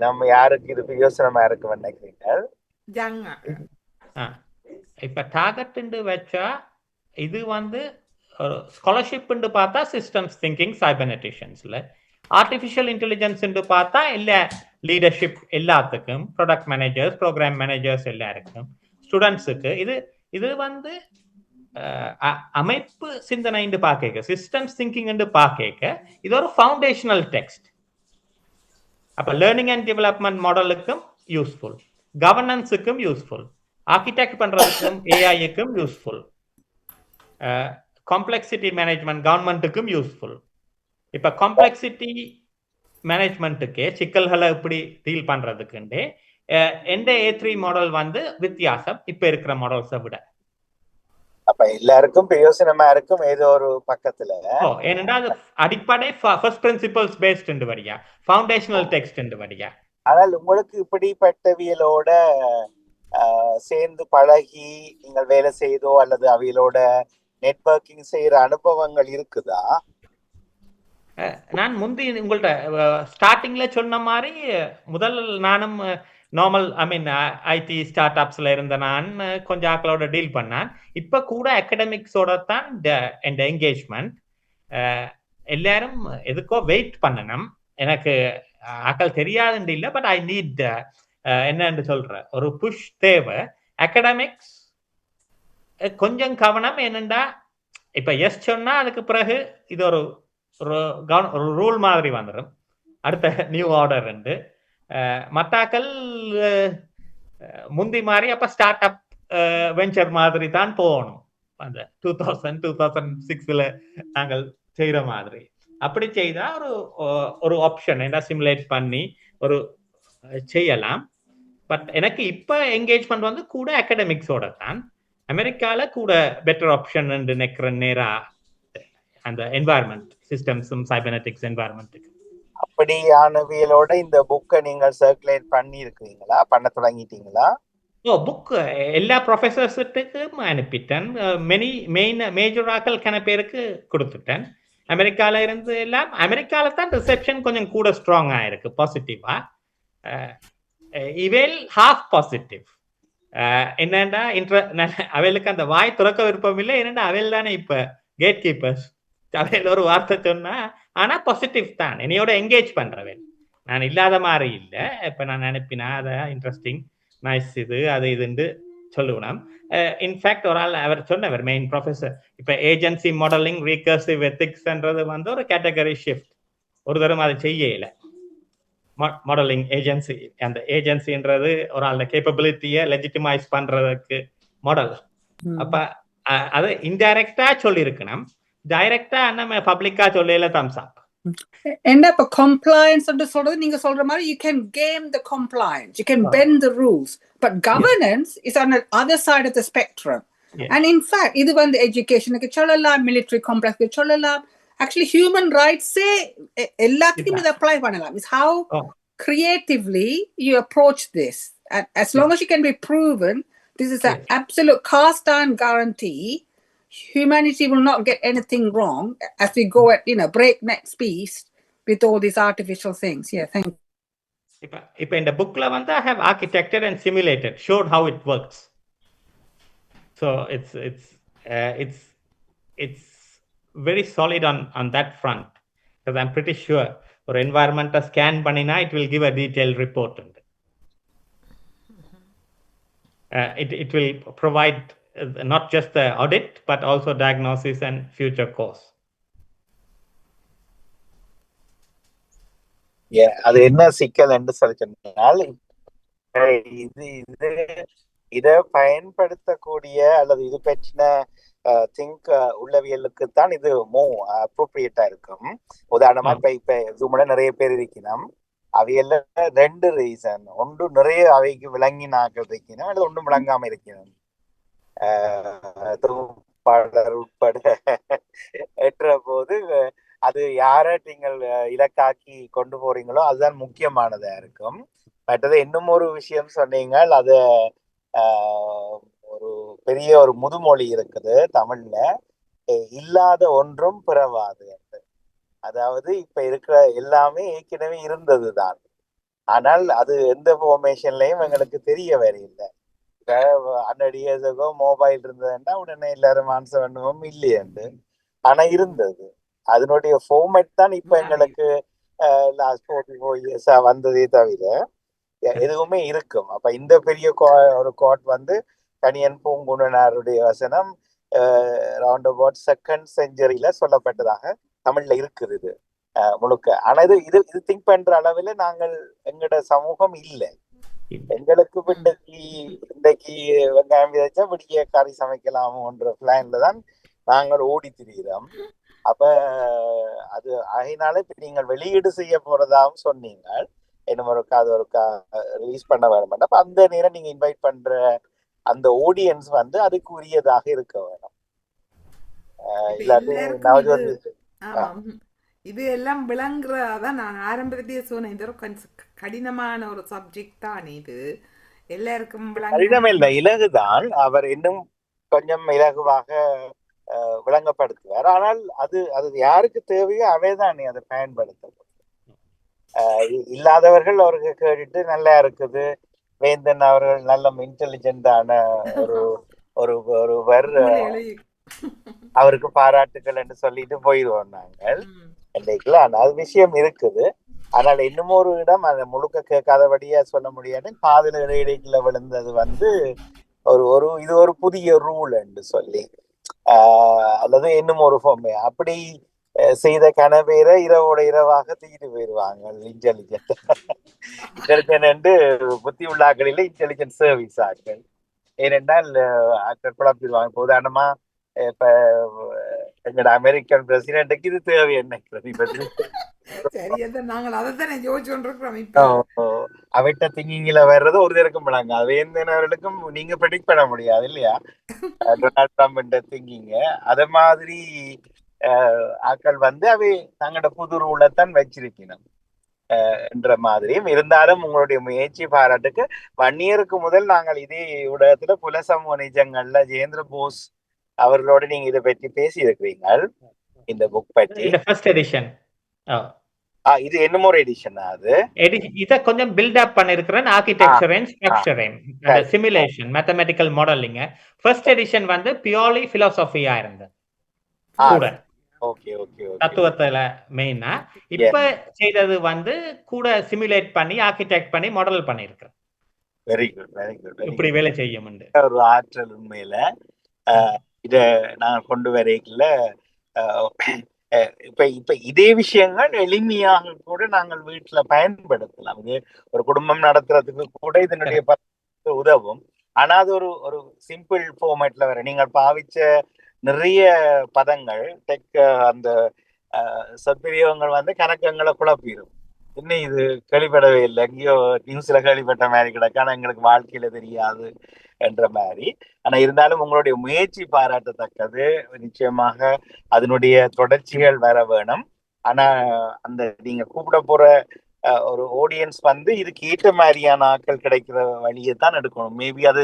Speaker 4: நம்ம யாருக்கு இது யோசனமா இருக்கு நினைக்கிறீங்க?
Speaker 2: இப்ப டார்கெட் வச்சா இது வந்து ஸ்காலர்ஷிப் பார்த்தா சிஸ்டம்ஸ் திங்கிங் சைபர்நெட்டிஷியன்ஸ்ல, ஆர்டிஃபிஷியல் இன்டெலிஜென்ஸ் பார்த்தா இல்ல லீடர்ஷிப் எல்லாத்துக்கும், ப்ராடக்ட் மேனேஜர்ஸ், ப்ரோக்ராம் மேனேஜர்ஸ் எல்லாருக்கும், ஸ்டூடெண்ட்ஸுக்கு. இது வந்து அமைப்பு சிந்தனை பார்க்க, சிஸ்டம்ஸ் திங்கிங் பார்க்க இது ஒரு ஃபவுண்டேஷனல் டெக்ஸ்ட். அப்ப லேர்னிங் அண்ட் டெவலப்மெண்ட் மாடலுக்கும் யூஸ்ஃபுல், கவர்னன்ஸுக்கும் யூஸ்ஃபுல், ஆர்கிடெக்ட் பண்றதுக்கும் ஏஐக்கும் யூஸ்ஃபுல், காம்ப்ளெக்சிட்டி மேனேஜ்மெண்ட் கவர்மெண்ட்டுக்கும் யூஸ்ஃபுல். இப்ப காம்ப்ளெக்சிட்டி மேனேஜ்மெண்ட்டுக்கு சிக்கல்களை எப்படி டீல் பண்றதுக்குண்டு எந்த A3 மாடல் வந்து வித்தியாசம் இப்ப இருக்கிற மாடல்ஸை விட.
Speaker 4: அப்ப எல்லாருக்கும் பிரயோசனமா இருக்கும் ஏதோ ஒரு பக்கத்துல.
Speaker 2: ஏனென்றா அது அடிப்படை ஃபர்ஸ்ட் பிரின்சிபல்ஸ் பேஸ்ட் வரியா, ஃபவுண்டேஷனல் டெக்ஸ்ட் வரியா.
Speaker 4: ஆனால் உங்களுக்கு இப்படிப்பட்டவியலோட சேர்ந்து பழகி நீங்கள் வேலை செய்தோ அல்லது அவைகளோட நெட்வொர்க்கிங் செய்யற அனுபவங்கள் இருக்குதா?
Speaker 2: நான் முந்தி உங்கள்ட்ட ஸ்டார்டிங்ல சொன்ன மாதிரி முதல் நானும் நார்மல் ஐடி ஸ்டார்ட் அப்ஸ்ல இருந்த நான் கொஞ்சம் ஆக்களோட டீல் பண்ணேன். இப்ப கூட அகடமிக்ஸோட தான் என் என்கேஜ்மெண்ட். எல்லாரும் எதுக்கோ வெயிட் பண்ணணும், எனக்கு ஆக்கள் தெரியாதுன்னு இல்லை, பட் ஐ நீட் என்னன்னு சொல்ற ஒரு புஷ் தேவை. அகடமிக்ஸ் கொஞ்சம் கவனம். என்னண்டா இப்ப எஸ் சொன்னா அதுக்கு பிறகு இது ஒரு ரூல் மாதிரி வந்துடும், அடுத்த நியூ ஆர்டர் ரெண்டு. மத்தாக்கள் முந்தி மாதிரி அப்ப ஸ்டார்ட் அப் வெஞ்சர் மாதிரி தான் போகணும். அந்த 2006 நாங்கள் செய்யற மாதிரி அப்படி செய்தா ஒரு ஆப்ஷன் என்ன சிமுலேட் பண்ணி ஒரு செய்யலாம். பட் எனக்கு இப்ப என்கேஜ்மெண்ட் வந்து கூட அகடமிக்ஸோட தான். அமெரிக்கால கூட பெட்டர் ஆப்ஷன் நினைக்கிற நேரா அந்த என்வாயர்மெண்ட் சிஸ்டம்ஸும் சைபர்நெட்டிக்ஸ் என்வாயர்மெண்ட்டுக்கு.
Speaker 4: அப்படியானவியலோட இந்த புக்கை நீங்கள் சர்க்குலேட் பண்ணி இருக்கீங்களா, பண்ண தொடங்கிட்டீங்களா?
Speaker 2: புக் எல்லா ப்ரொஃபஸர்ஸுக்கும் அனுப்பிட்டேன். மேஜராக்கள் பேருக்கு கொடுத்துட்டேன். அமெரிக்கால இருந்து எல்லாம். அமெரிக்கால தான் ரிசெப்ஷன் கொஞ்சம் கூட ஸ்ட்ராங் ஆயிருக்கு, பாசிட்டிவா. இவேல் ஹாஃப் பாசிட்டிவ். என்னண்டா அவைகளுக்கு அந்த வாய் துறக்க விருப்பம் இல்லை. என்னண்டா அவையில் தானே இப்ப கேட் கீப்பர்ஸ். அவையில் ஒரு வார்த்தை சொன்னா ஆனா பாசிட்டிவ் தான், என்னையோட என்கேஜ் பண்றவன். நான் இல்லாத மாதிரி இல்லை. இப்ப நான் அனுப்பினா அதை இன்ட்ரெஸ்டிங் நைஸ் இது அது இதுன்னு சொல்லுவேன். இன்ஃபேக்ட் ஒரு ஆள் அவர் சொன்னவர், மெயின் ப்ரொஃபஸர், இப்ப ஏஜென்சி மாடலிங் ரீகர்சிவ் எத்திக்ஸ்ன்றது வந்து ஒரு கேட்டகரி ஷிஃப்ட். ஒரு தரம் அதை செய்யல. மாடலிங் ஏஜென்சி, அந்த ஏஜென்சின்றது ஒரு ஆளோட கேப்பபிலிட்டியை லெஜிட்டிமைஸ் பண்றதுக்கு மாடல். அப்ப அது இன்டைரக்டா சொல்லி இருக்கணும், டைரக்டா நம்ம பப்ளிக்கா சொல்லல Thums up.
Speaker 3: And up a compliance under sort of நீங்க சொல்ற மாதிரி you can game the compliance, you can bend the rules, but governance is on the other side of the spectrum. And in fact இது வந்து education-க்கு சொல்லலாம், military complex-க்கு சொல்லலாம், actually human rights say எல்லாத்துக்கும் இது apply பண்ணலாம். It's how creatively you approach this, and as long as you can be proven this is an absolute cast iron guarantee humanity will not get anything wrong as we go at breakneck speed with all these artificial things. Thank you.
Speaker 2: If in the bookla vanda I have architected and simulated, showed how it works. So it's very solid on that front, because I'm pretty sure for environment scan panina it will give a detailed report. It will provide not just the audit but also diagnosis and future course.
Speaker 4: அது என்ன சிக்கல் என்று சொன்னால், இதை பயன்படுத்தக்கூடிய அல்லது இது பற்றின திங்க் உள்ளவியலுக்கு தான் இது அப்ரோப்ரியேட்டா இருக்கும். உதாரணமா இப்ப ஜூம்ல நிறைய பேர் இருக்கணும், அவையெல்லாம் 2 ரீசன். ஒன்று நிறைய அவைக்கு விளங்கி நாக்கள் இருக்கணும், அல்லது ஒன்றும் விளங்காம இருக்கணும். தொகுப்பாளர் உட்பட என்ற போது அது யாரை நீங்கள் இலக்காக்கி கொண்டு போறீங்களோ அதுதான் முக்கியமானதா இருக்கும். மற்றது இன்னும் ஒரு விஷயம் சொன்னீங்க, அது ஒரு பெரிய ஒரு முதுமொழி இருக்குது தமிழ்ல, இல்லாத ஒன்றும் பிறவாது. அதாவது இப்ப இருக்கிற எல்லாமே ஏற்கனவே இருந்ததுதான், ஆனால் அது எந்த ஃபார்மேஷன்லயும் எங்களுக்கு தெரிய வரையில்லை. 100 years ago மொபைல் இருந்ததுன்னா உடனே எல்லாரும் ஆன்சர் பண்ணுவோம் இல்லையண்டு, ஆனா இருந்தது. அதனுடைய ஃபார்மேட் தான் இப்ப எங்களுக்கு லாஸ்ட் 44 years வந்ததே தவிர எதுவுமே இருக்கும். அப்ப இந்த பெரிய ஒரு கோட் வந்து கணியன் பூங்குணனாருடைய வசனம் ரவுண்ட் அபவுட் 2nd centuryல சொல்லப்பட்டதாக தமிழ்ல இருக்குது இது முழுக்க. ஆனா இது இது இது திங்க் பண்ற அளவுல நாங்கள் எங்களோட சமூகம் இல்லை. எங்களுக்கு இன்றைக்கு வெங்காயம் விதைச்சா விடிய கறி சமைக்கலாமோன்ற பிளான்ல தான் நாங்கள் ஓடி திரிகிறோம். அப்ப அது அதனால இப்ப நீங்கள் வெளியீடு செய்ய போறதாகவும் சொன்னீங்க, இன்னும் ஒருக்கா ரிலீஸ் பண்ண வேணும். அப்ப அந்த நேரம் நீங்க இன்வைட் பண்ற அந்த ஆடியன்ஸ் வந்து அதுக்கு உரியதாக இருக்க வேணும்.
Speaker 1: இது எல்லாம் விளங்குறதான் நான் ஆரம்பத்திலேயே சொன்னேன். இது கொஞ்சம் கடினமான ஒரு சப்ஜெக்ட் தான். இது எல்லாருக்கும்
Speaker 4: கடினம் இல்லை, இலகுதான். அவர் இன்னும் கொஞ்சம் இலகுவாக விளங்கப்படுத்துவார். ஆனால் அது அது யாருக்கு தேவையோ அவைதான் அதை பயன்படுத்த. இல்லாதவர்கள் அவருக்கு கேட்டுட்டு நல்லா இருக்குது, வேந்தன் அவர்கள் நல்ல இன்டெலிஜென்டான ஒருவர், அவருக்கு பாராட்டுகள் என்று சொல்லிட்டு போயிடுவோம் நாங்கள் இன்னைக்குல. ஆனால் விஷயம் இருக்குது. ஆனால் இன்னும் ஒரு இடம் அதை முழுக்க கேட்காதபடியா சொல்ல முடியாது. காதல் இடையில விழுந்தது வந்து இது ஒரு புதிய ரூல் என்று சொல்லி, அல்லது இன்னும் ஒரு அப்படி செய்த கனவேரை இரவோட இரவாக தூக்கிட்டு போயிடுவாங்க. இன்டெலிஜென்ட் புத்தி உள்ளாக்களில் இன்டெலிஜென்ட் சர்வீஸ் ஆக்கள். ஏனென்றால் ஆக்கள் குழப்பிடுவாங்க. உதாரணமா இப்ப எங்களோட அமெரிக்கன் பிரசிடென்ட்டுக்கு இது தேவை என்ன, அவைட்ட திங்கிங்ல வர்றது ஒருத்தருக்கும் விளங்க, அது வேந்தனவர்களுக்கும் நீங்க ப்ரெடிக்ட் பண்ண முடியாது இல்லையா, டொனால்ட் ட்ரம்ப் திங்கிங்க. அத மாதிரி ஆக்கள் வந்து அவை தங்களோட புது ரூலத்தான் வச்சிருக்கணும் என்ற மாதிரியும். இருந்தாலும் உங்களுடைய முயற்சி பாராட்டுக்கு. வன்னியருக்கு முதல் நாங்கள் இதே ஊடகத்துல புல சமூக நிஜங்கள்ல ஜெயேந்திர போஸ் அவர்களோட நீங்க இதை பற்றி பேசி இருக்கிறீங்க, இந்த புக் பற்றி. இது என்னமோ எடிஷன், அது
Speaker 2: இத கொஞ்சம் பில்ட் அப் பண்ணிருக்கிறேன். Architecture and structure and simulation mathematical modelling. First edition வந்து பியூர்லி பிலாசபியா இருந்தது கூட.
Speaker 4: ஓகே ஓகே,
Speaker 2: தத்துவத்துல மெயினா. இப்ப செய்தது வந்து கூட சிமுலேட் பண்ணி ஆர்க்கிடெக்ட் பண்ணி மாடல் பண்ணிருக்கிறேன்.
Speaker 4: Very good very good.
Speaker 2: இப்படி வேலை செய்யும்
Speaker 4: ஒரு ஆற்றல் உண்மையில. இத நான் கொண்டு வரைக்கல. இப்ப இதே விஷயங்கள் எளிமையாக கூட நாங்கள் வீட்டுல பயன்படுத்தலாம். இது ஒரு குடும்பம் நடத்துறதுக்கு கூட இதனுடைய உதவும். ஆனா அது ஒரு சிம்பிள் ஃபார்மேட்ல வர. நீங்கள் பாவிச்ச நிறைய பதங்கள் அந்த சொற்பிரியவங்கள் வந்து கணக்கங்களை குழப்பிடும். இன்னும் இது கேள்விப்படவே இல்லை, எங்கேயோ நியூஸ்ல கேள்விப்பட்ட மாதிரி கிடக்கு, ஆனா எங்களுக்கு வாழ்க்கையில தெரியாது என்ற மாதிரி. ஆனா இருந்தாலும் உங்களுடைய முயற்சி பாராட்டத்தக்கது. நிச்சயமாக அதனுடைய தொடர்ச்சிகள் வர வேணும். ஆனா அந்த நீங்க கூப்பிட போற ஒரு ஆடியன்ஸ் வந்து இதுக்கு ஏற்ற மாதிரியான ஆட்கள் கிடைக்கிற வழியை தான் எடுக்கணும். மேபி அது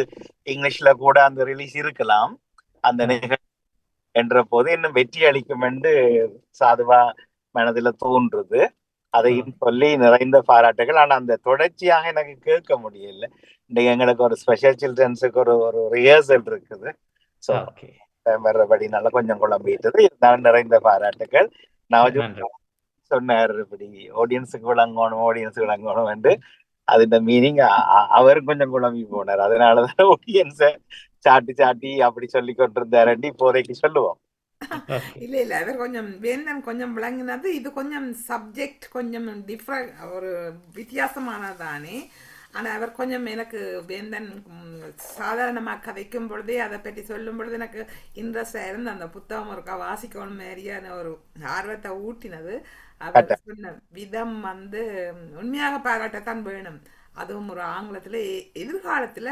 Speaker 4: இங்கிலீஷ்ல கூட அந்த ரிலீஸ் இருக்கலாம் அந்த நிகழ்ச்சி என்ற போது இன்னும் வெற்றி அளிக்கும் என்று சாதுவா மனதுல தோன்றுது. அதையும் சொல்லி நிறைந்த பாராட்டுகள். ஆனா அந்த தொடர்ச்சியாக எனக்கு கேட்க முடியல. இன்னைக்கு எங்களுக்கு ஒரு ஸ்பெஷல் சில்ட்ரன்ஸுக்கு ஒரு ரிஹர்சல் இருக்குது. ஸோ வர்றபடி நல்லா கொஞ்சம் குழம்பிட்டது. இருந்தாலும் நிறைந்த பாராட்டுகள். நான் சொன்னார் இப்படி ஆடியன்ஸுக்கு விளங்கணும் என்று. அது மீனிங் அவரும் கொஞ்சம் குழம்பி போனார். அதனாலதான் ஆடியன்ஸை சாட்டி அப்படி சொல்லி கொண்டிருந்தாரண்டி இப்போதைக்கு சொல்லுவோம்.
Speaker 1: இல்ல அவர் கொஞ்சம் வேந்தன் கொஞ்சம் விளங்கினது. இது கொஞ்சம் சப்ஜெக்ட் கொஞ்சம் டிஃப்ரெண்ட், ஒரு வித்தியாசமானதானே. ஆனால் அவர் கொஞ்சம் எனக்கு வேந்தன் சாதாரணமாக கதைக்கும் பொழுதே அதை பற்றி சொல்லும் பொழுது எனக்கு இன்ட்ரெஸ்டாக இருந்து அந்த புத்தகம் இருக்கா வாசிக்கணும் மாதிரியான ஒரு ஆர்வத்தை ஊட்டினது. அவர் சொன்ன விதம் வந்து உண்மையாக பாராட்டத்தான் வேணும். அதுவும் ஒரு ஆங்கிலத்தில் எதிர்காலத்தில்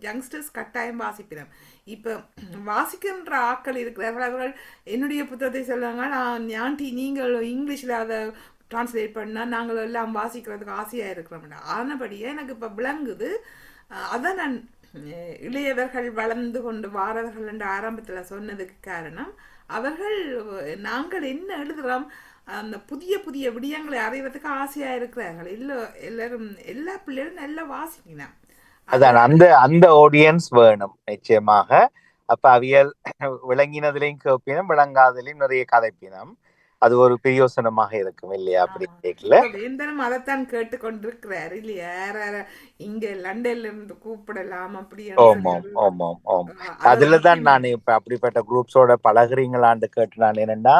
Speaker 1: யங்ஸ்டர்ஸ் கட்டாயம் வாசிப்பினோம். இப்போ வாசிக்கின்ற ஆட்கள் இருக்கிறார்கள். அவர்கள் என்னுடைய புத்தகத்தை சொல்லுவாங்க, ஆண்டி நீங்கள் இங்கிலீஷில் அதை டிரான்ஸ்லேட் பண்ணால் நாங்கள் எல்லாம் வாசிக்கிறதுக்கு ஆசையாக இருக்கிறோம். ஆனபடியே எனக்கு இப்போ விளங்குது. அதை நான் இளையவர்கள் வளர்ந்து கொண்டு வாரவர்கள் என்று ஆரம்பத்தில் சொன்னதுக்கு காரணம், அவர்கள் நாங்கள் என்ன எழுதுகிறோம் அந்த புதிய புதிய விடயங்களை அறிவதற்கு ஆசையா இருக்கிறார்கள். எல்லாரும் எல்லா பிள்ளைகளும் நல்லா வாசிக்கணும்.
Speaker 4: அதான் அந்த ஆடியன்ஸ் வேணும் நிச்சயமாக. அப்ப அவியல் விளங்கினதுலையும் கேட்பினம், விளங்காதலையும் நிறைய கதைப்பினம். அது ஒரு பிரயோசனமாக இருக்கும் இல்லையா? அப்படி கேட்கல
Speaker 1: வேந்தனும் அதைத்தான் கேட்டுக்கொண்டிருக்கிறார் இல்லையா? இங்க லண்டன்ல இருந்து கூப்பிடலாம் அப்படி.
Speaker 4: அதுலதான் நான் இப்ப அப்படிப்பட்ட குரூப்ஸோட பழகுறீங்களான்னு கேட்டு நான் என்னன்னா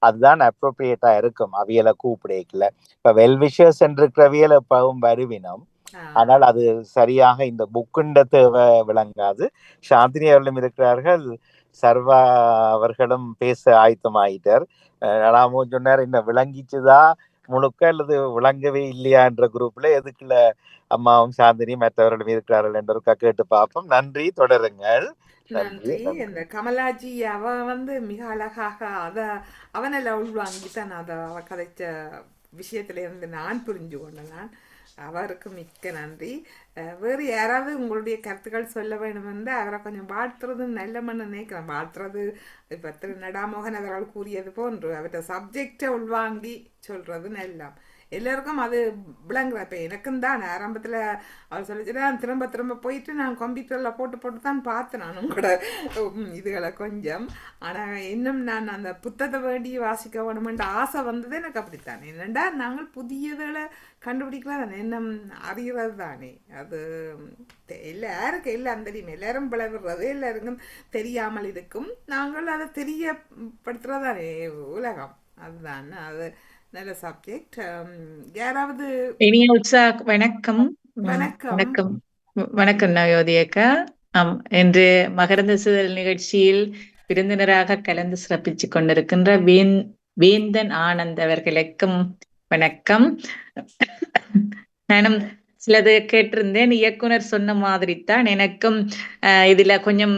Speaker 4: அதுதான் அப்ரோப்ரியேட்டா இருக்கும் அவியலை கூப்பிடல. இப்ப வெல்விஷர்ஸ் இருக்கிறவியல் எப்பவும் வருவினம். ஆனால் அது சரியாக இந்த புக்குண்ட தேவை விளங்காது. சாந்தினி அவர்களும் இருக்கிறார்கள், சர்வா அவர்களும் பேச ஆயத்தமாயிட்டார். நாமும் சொன்னார் இந்த விளங்கிச்சுதா முழுக்க அல்லது விளங்கவே இல்லையா என்ற குரூப்ல எதுக்குள்ள அம்மாவும் சாந்தினி மற்றவர்களும் இருக்கிறார்கள் என்று கேட்டு பார்ப்போம். நன்றி, தொடருங்கள்.
Speaker 1: நன்றி. இந்த கமலாஜி அவ வந்து மிக அழகாக அவனெல்லாம் உள்வாங்கித்தான் அவ கதைச்ச விஷயத்துல இருந்து நான் புரிஞ்சு கொண்டேன். அவருக்கு மிக்க நன்றி. வேறு யாராவது உங்களுடைய கருத்துக்கள் சொல்ல வேண்டும் என்று அவரை கொஞ்சம் வாழ்த்துறது நல்ல மண்ணு நினைக்கிறேன். வாழ்த்துறது இப்போ திரு நடாமோகன் அவர்கள் கூறியது போன்று அவர்கிட்ட சப்ஜெக்டை உள்வாங்கி சொல்றது நல்லா எல்லாருக்கும் அது விளங்குற. இப்போ எனக்கும் தான் ஆரம்பத்தில் அவர் சொல்லிச்சு, நான் திரும்ப திரும்ப போயிட்டு நான் கம்ப்யூட்டரில் போட்டு தான் பார்த்தேன் நானும் கூட இதுகளை கொஞ்சம். ஆனால் இன்னும் நான் அந்த புத்தகத்தை வேண்டி வாசிக்க வேணுமென்ற ஆசை வந்தது எனக்கு அப்படித்தான். என்னென்னா நாங்கள் புதியதுகளை கண்டுபிடிக்கலாம் தானே, இன்னும் அறிகிறது தானே. அது எல்லாருக்கும் எல்லாம் தெரியும், எல்லாரும் பிளவுறது எல்லாருக்கும் தெரியாமல் இருக்கும். நாங்கள் அதை தெரியப்படுத்துறதானே உலகம். அதுதான் அது நல்ல சப்ஜெக்ட். யாராவது
Speaker 5: இனிய வணக்கம்.
Speaker 1: வணக்கம்
Speaker 5: வணக்கம் நயோதியக்கா. இன்று மகரந்த சிதறல் நிகழ்ச்சியில் விருந்தினராக கலந்து சிறப்பிச்சு கொண்டிருக்கின்ற வேந்தன் ஆனந்த் அவர்களுக்கும் வணக்கம். நானும் சிலது கேட்டிருந்தேன். இயக்குனர் சொன்ன மாதிரி தான் எனக்கும் இதுல கொஞ்சம்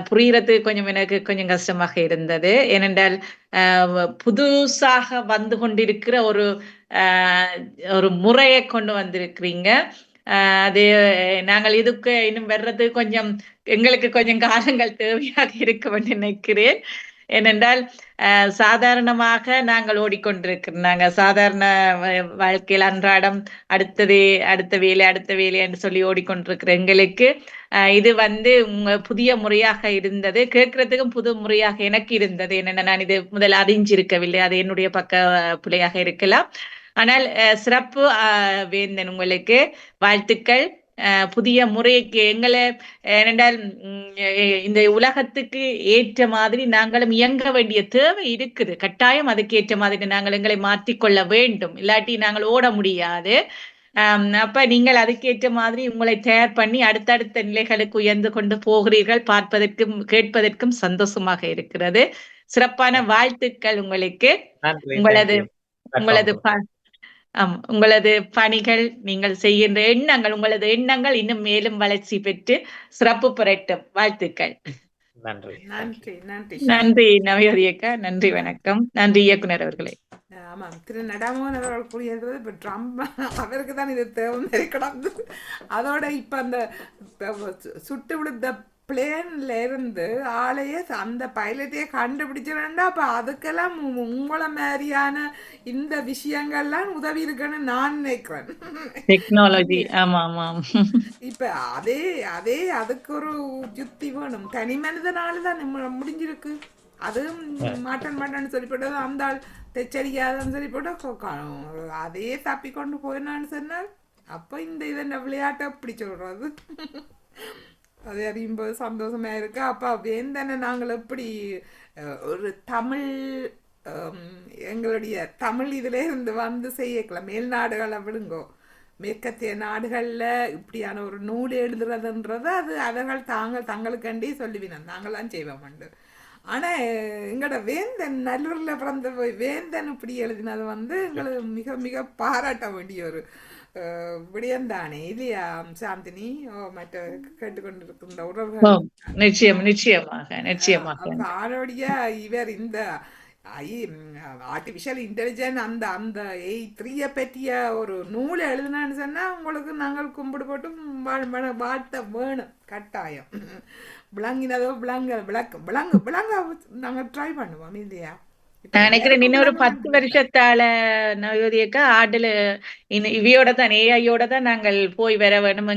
Speaker 5: புரியறது எனக்கு கொஞ்சம் கஷ்டமாக இருந்தது. ஏனென்றால் புதுசாக வந்து கொண்டிருக்கிற ஒரு முறையை கொண்டு வந்திருக்கிறீங்க. அது நாங்கள் இதுக்கு இன்னும் வர்றது கொஞ்சம் எங்களுக்கு கொஞ்சம் காலங்கள் தேவையாக இருக்கும் நினைக்கிறேன். ஏனென்றால் சாதாரணமாக நாங்கள் ஓடிக்கொண்டிருக்கிறோம். நாங்கள் சாதாரண வாழ்க்கையில் அன்றாடம் அடுத்த வேலை என்று சொல்லி ஓடிக்கொண்டிருக்கிற எங்களுக்கு இது புதிய முறையாக இருந்தது. கேட்கறதுக்கும் புது முறையாக எனக்கு இருந்தது. என்னென்ன நான் இது முதல் அறிஞ்சிருக்கவில்லை. அது என்னுடைய பக்க பிள்ளையாக இருக்கலாம். ஆனால் சிறப்பு வேந்தன், உங்களுக்கு வாழ்த்துக்கள். புதிய முறைக்கு எங்களை ஏனென்றால் இந்த உலகத்துக்கு ஏற்ற மாதிரி நாங்களும் இயங்க வேண்டிய தேவை இருக்குது. கட்டாயம் அதுக்கு ஏற்ற மாதிரி நாங்கள் எங்களை மாற்றிக்கொள்ள வேண்டும். இல்லாட்டி நாங்கள் ஓட முடியாது. அப்ப நீங்கள் அதுக்கேற்ற மாதிரி உங்களை தயார் பண்ணி அடுத்தடுத்த நிலைகளுக்கு உயர்ந்து கொண்டு போகிறீர்கள். பார்ப்பதற்கும் கேட்பதற்கும் சந்தோஷமாக இருக்கிறது. சிறப்பான வாழ்த்துக்கள் உங்களுக்கு. உங்களது பணிகள், நீங்கள் செய்கின்ற எண்ணங்கள், உங்களது எண்ணங்கள் இன்னும் மேலும் வளர்ச்சி பெற்று சிறப்பு பெறட்டும். வாழ்த்துக்கள். நன்றி நவயோதியக்கா. நன்றி, வணக்கம். நன்றி இயக்குனர் அவர்களே.
Speaker 1: ஆமாம், திரு நடாமோகன் அவர்கள் கூறியது இப்போ ட்ரம்ப் அவருக்கு தான் இது தேவை கிடந்து. அதோட இப்போ அந்த சுட்டு விழுந்த பிளேன்ல இருந்து ஆளையே அந்த பைலட்டையே கண்டுபிடிச்சிடா. அப்ப அதுக்கெல்லாம் உங்களை மாதிரியான இந்த விஷயங்கள்லாம் உதவி இருக்குன்னு நான் நினைக்கிறேன்.
Speaker 5: டெக்னாலஜி. ஆமா ஆமா.
Speaker 1: இப்ப அதே அதுக்கு ஒரு யுக்தி வேணும். தனி மனிதனாலதான் முடிஞ்சிருக்கு. அதுவும் மாட்டன்னு சொல்லி போட்டது, அந்த ஆள் தெச்சரிக்காதன்னு சொல்லி போட்டு அதே தப்பி கொண்டு போயினான்னு சொன்னால் அப்ப இந்த இதென்ன விளையாட்டை அப்படி சொல்றது. அது அறியும்போது சந்தோஷமா இருக்கு. அப்போ வேந்தனை நாங்கள் எப்படி ஒரு தமிழ் எங்களுடைய தமிழ் இதில் இருந்து வந்து செய்யக்கலாம். மேல்நாடுகளை விடுங்கோ, மேற்கத்திய நாடுகளில் இப்படியான ஒரு நூல் எழுதுறதுன்றது அது அவர்கள் தங்களுக்கண்டே சொல்லுவினோம், நாங்களாம் செய்வோம் உண்டு. ஆனா எங்களோட வேந்தன் நல்லூர்ல பிறந்த போய் வேந்தன் இப்படி எழுதினது வந்து எங்களுக்கு மிக மிக பாராட்ட வேண்டிய ஒரு விடயம்தானே இல்லையா சாந்தினி? மற்ற கேட்டுக்கொண்டிருக்கின்ற உறவுகள்
Speaker 5: நிச்சயமாக.
Speaker 1: அப்ப ஆரோடைய இவர் இந்த ஆர்டிபிஷியல் இன்டெலிஜென்ஸ் அந்த அந்த A3 பற்றிய ஒரு நூலை எழுதினான்னு சொன்னா உங்களுக்கு நாங்கள் கும்பிடு போட்டு வாழ்த்த வேணும் கட்டாயம். விளங்கினதோ விளங்க நாங்கள் ட்ரை பண்ணுவோம் இல்லையா?
Speaker 5: நான் நினைக்கிறேன் இன்னொரு 10 வருஷத்தால நயோதியக்கா ஆடுல இவையோட தான் ஏஐயோட தான் நாங்கள் போய் வர வேணும்.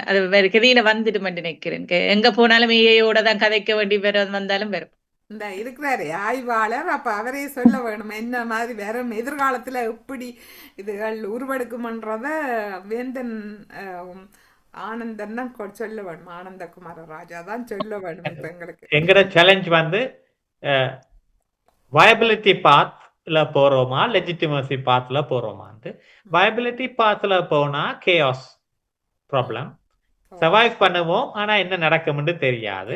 Speaker 5: அது வேற கதியில வந்துடும் நினைக்கிறேன். எங்க போனாலும் ஏஐயோட தான் கதைக்க வேண்டி வந்தாலும் வரும்.
Speaker 1: இந்த இருக்கிறாரு ஆய்வாளர், அப்ப அவரே சொல்ல வேணும் என்ன மாதிரி வரும் எதிர்காலத்துல எப்படி இதுகள் உருவெடுக்கும்ன்றத வேந்தன் ஆனந்தன் தான் சொல்ல வேணும். ஆனந்தகுமார ராஜா தான் சொல்ல வேணும். இப்ப
Speaker 2: எங்கட சேலஞ்ச் வந்து வயபிலிட்டி பாத்ல போறோமா லெஜிட்டிமசி பாத்ல போறோமான்ட்டு. வயபிலிட்டி பாத்ல போனா கேஆஸ் ப்ராப்ளம் சர்வைவ் பண்ணுவோம், ஆனா என்ன நடக்கும்னு தெரியாது.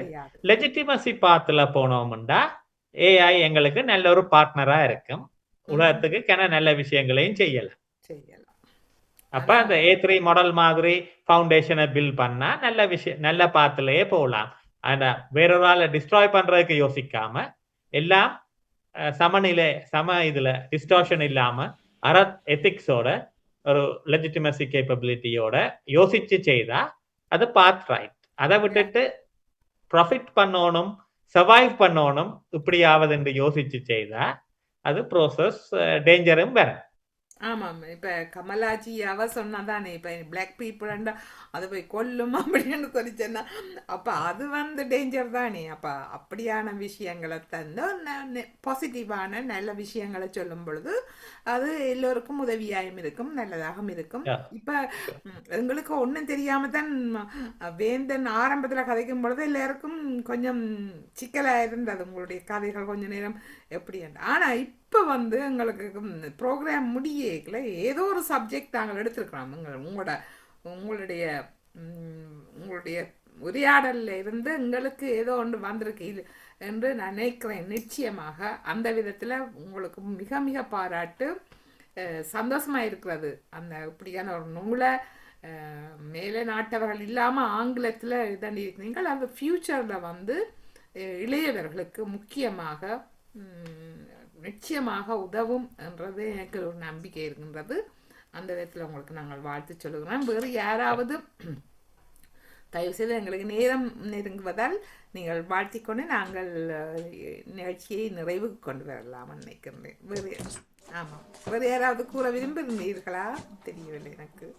Speaker 2: லெஜிட்டிமசி பாத்துல போனோம்னா ஏஐ எங்களுக்கு நல்ல ஒரு பார்ட்னரா இருக்கும், உலகத்துக்கு நல்ல விஷயங்களையும் செய்யலாம். அப்ப அந்த A3 மாடல் மாதிரி ஃபவுண்டேஷனை பில்ட் பண்ணா நல்ல விஷயம், நல்ல பாத்துலயே போகலாம். ஆனா வேறொரு ஆளை டிஸ்ட்ராய் பண்றதுக்கு யோசிக்காம எல்லாம் சமநிலை இதுல டிஸ்டார்ஷன் இல்லாம எத்திக்ஸோட ஒரு லெஜிட்டிமசி கேப்பபிலிட்டியோட யோசிச்சு செய்தா அது பாத் ரைட். அதை விட்டுட்டு ப்ராஃபிட் பண்ணணும் சர்வைவ் பண்ணணும் இப்படியாவது என்று யோசிச்சு செய்தா அது ப்ரோசஸ் டேஞ்சரும் வேற.
Speaker 1: ஆமாம், இப்ப கமலாஜி அவ சொன்னதானே இப்ப பிளாக் பீப்புள் அது போய் கொல்லும் அப்படின்னு சொல்லிச்சேன்னா அப்ப அது வந்து டேஞ்சர் தானே. அப்ப அப்படியான விஷயங்களை தந்து பாசிட்டிவான நல்ல விஷயங்களை சொல்லும் பொழுது அது எல்லோருக்கும் உதவியாயும் இருக்கும், நல்லதாகவும் இருக்கும். இப்ப எங்களுக்கு ஒன்றும் தெரியாம தான் வேந்தன் ஆரம்பத்துல கதைக்கும் பொழுது எல்லாருக்கும் கொஞ்சம் சிக்கலா இருந்தது உங்களுடைய கதைகள் கொஞ்ச நேரம் எப்படி. ஆனா இப்போ வந்து எங்களுக்கு ப்ரோக்ராம் முடியல ஏதோ ஒரு சப்ஜெக்ட் நாங்கள் எடுத்துருக்கிறோம். உங்களுடைய உரையாடல்ல இருந்து எங்களுக்கு ஏதோ ஒன்று வந்திருக்கு இது என்று நான் நினைக்கிறேன். நிச்சயமாக அந்த விதத்தில் உங்களுக்கு மிக மிக பாராட்டு, சந்தோஷமாக இருக்கிறது. அந்த இப்படியான ஒரு நூலை மேலே நாட்டவர்கள் இல்லாமல் ஆங்கிலத்தில் இதண்டி இருக்கிறீங்கள். அது ஃப்யூச்சரில் வந்து இளையவர்களுக்கு முக்கியமாக நிச்சயமாக உதவும் என்றது எனக்கு ஒரு நம்பிக்கை இருக்கின்றது. அந்த விதத்தில் உங்களுக்கு நாங்கள் வாழ்த்து சொல்லுகிறோம். வேறு யாராவது தயவுசெய்து எங்களுக்கு நேரம் நெருங்குவதால் நீங்கள் வாழ்த்திக்கொண்டு நாங்கள் நிகழ்ச்சியை நிறைவுக்கு கொண்டு வரலாம் நினைக்கின்றேன். வேறு யாராவது கூற விரும்புகிறீர்களா? தெரியவில்லை எனக்கு.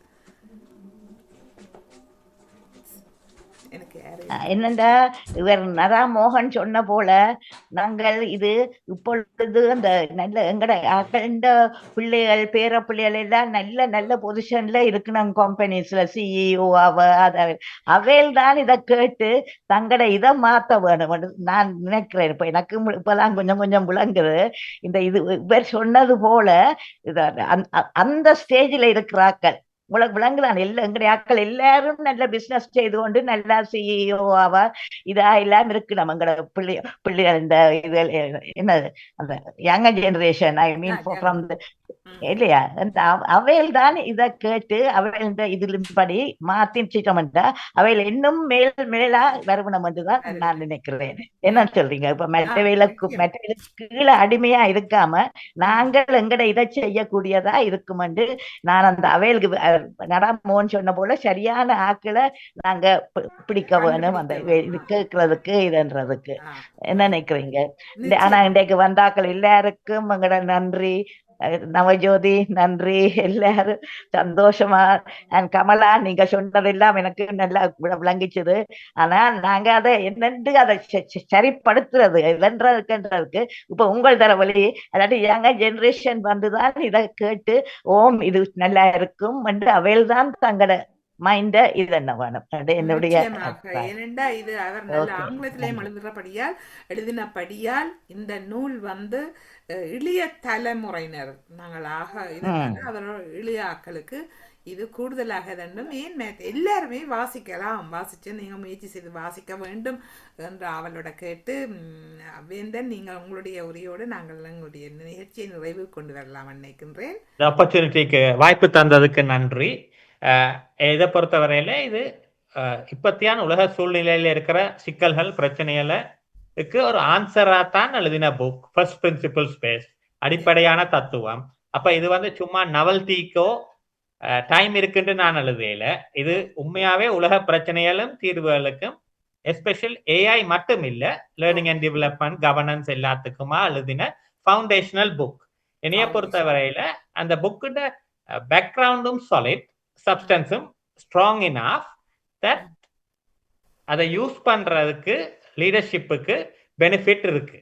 Speaker 6: என்னண்டா இவர் நரா மோகன் சொன்ன போல நாங்கள் இது இப்பொழுது அந்த நல்ல எங்கட பிள்ளைகள் பேர பிள்ளைகள் எல்லாம் நல்ல நல்ல பொசிஷன்ல இருக்கணும் கம்பெனிஸ்ல சிஇஓ அவையில் தான் இதை கேட்டு தங்கட இதை மாத்த வேணும் நான் நினைக்கிறேன். இப்ப எனக்கு இப்பதான் கொஞ்சம் கொஞ்சம் விளங்குது. இந்த இது இவர் சொன்னது போல அந்த ஸ்டேஜில் இருக்கிறாக்கள் உங்களுக்கு விளங்குதான். எங்களுடைய ஆட்கள் எல்லாரும் நல்ல பிசினஸ் செய்து கொண்டு நல்லா சிஇஓ இதா எல்லாம் இருக்கு. நம்ம எங்களோட பிள்ளைகள் இந்த இது என்னது அந்த younger generation I mean from இல்லையா அவையில் தான் இதை கேட்டு அவையில் இதின்படி மாத்திட்டோம்டா அவையில் இன்னும் மேலா வரணும் என்றுதான் நான் நினைக்கிறேன். என்ன சொல்றீங்க? இப்ப மற்றவைகளுக்கு கீழே அடிமையா இருக்காம நாங்கள் எங்கட இதை செய்யக்கூடியதா இருக்கும் என்று நான் அந்த அவைகளுக்கு நடாமோன்னு சொன்ன போல சரியான ஆக்களை நாங்க பிடிக்க வேணும் அந்த இது கேட்கறதுக்கு இதுன்றதுக்கு. என்ன நினைக்கிறீங்க? ஆனா இன்றைக்கு வந்தாக்கள் எல்லாருக்கும் எங்கட நன்றி. நவஜோதி நன்றி, எல்லாரும் சந்தோஷமா. கமலா நீங்க சொன்னதெல்லாம் எனக்கு நல்லா விளங்கிச்சது. ஆனா நாங்க அதை என்னென்று அதை சரிப்படுத்துறது இல்லைன்றதுக்குன்றதுக்கு இப்ப உங்கள் தர வழி அதாவது யங்கர் ஜெனரேஷன் வந்துதான் இதை கேட்டு ஓம் இது நல்லா இருக்கும் என்று அவையில் தான் தங்கட மைண்ட இதென்ன வேணும் அது என்னுடைய
Speaker 1: நிச்சயமாக. ஏனெண்டா இது அவர் நல்ல
Speaker 6: ஓகே
Speaker 1: ஆங்கிலத்திலேயும் எழுதினபடியால் இந்த நூல் வந்து இளைய தலைமுறையினர் நாங்களாக இதனால அவரோட இளைய ஆக்களுக்கு இது கூடுதலாக வேண்டும். ஏன் எல்லாருமே வாசிக்கலாம், வாசிச்சு நீங்க முயற்சி செய்து வாசிக்க வேண்டும் என்று அவளோட கேட்டு வேந்தன் நீங்கள் உங்களுடைய உரையோடு நாங்கள் எங்களுடைய நிகழ்ச்சியை நிறைவு கொண்டு வரலாம் நினைக்கின்றேன்.
Speaker 2: ஆப்பர்ச்சுனிட்டிக்கு வாய்ப்பு தந்ததுக்கு நன்றி. இதை பொறுத்தவரையில இது இப்பத்தியான உலக சூழ்நிலையில இருக்கிற சிக்கல்கள் பிரச்சனைகளுக்கு ஒரு ஆன்சரா தான் எழுதின புக். ஃபர்ஸ்ட் பிரின்சிபல் ஸ்பேஸ், அடிப்படையான தத்துவம். அப்ப இது வந்து சும்மா நவல்டிக்கோ டைம் இருக்குன்னு நான் எழுதையில, இது உண்மையாவே உலக பிரச்சனைகளும் தீர்வுகளுக்கும் எஸ்பெஷல் ஏஐ மட்டும் இல்ல, லேர்னிங் அண்ட் டெவலப்மெண்ட் கவர்னன்ஸ் எல்லாத்துக்குமா எழுதின ஃபவுண்டேஷனல் புக். என்னைய பொறுத்தவரையில அந்த புக்கோட பேக்ரவுண்டும் சாலிட், சப்ஸ்டன்ஸும் ஸ்ட்ராங் இனஃப் தட் அதை யூஸ் பண்றதுக்கு லீடர்ஷிப்புக்கு பெனிஃபிட் இருக்கு.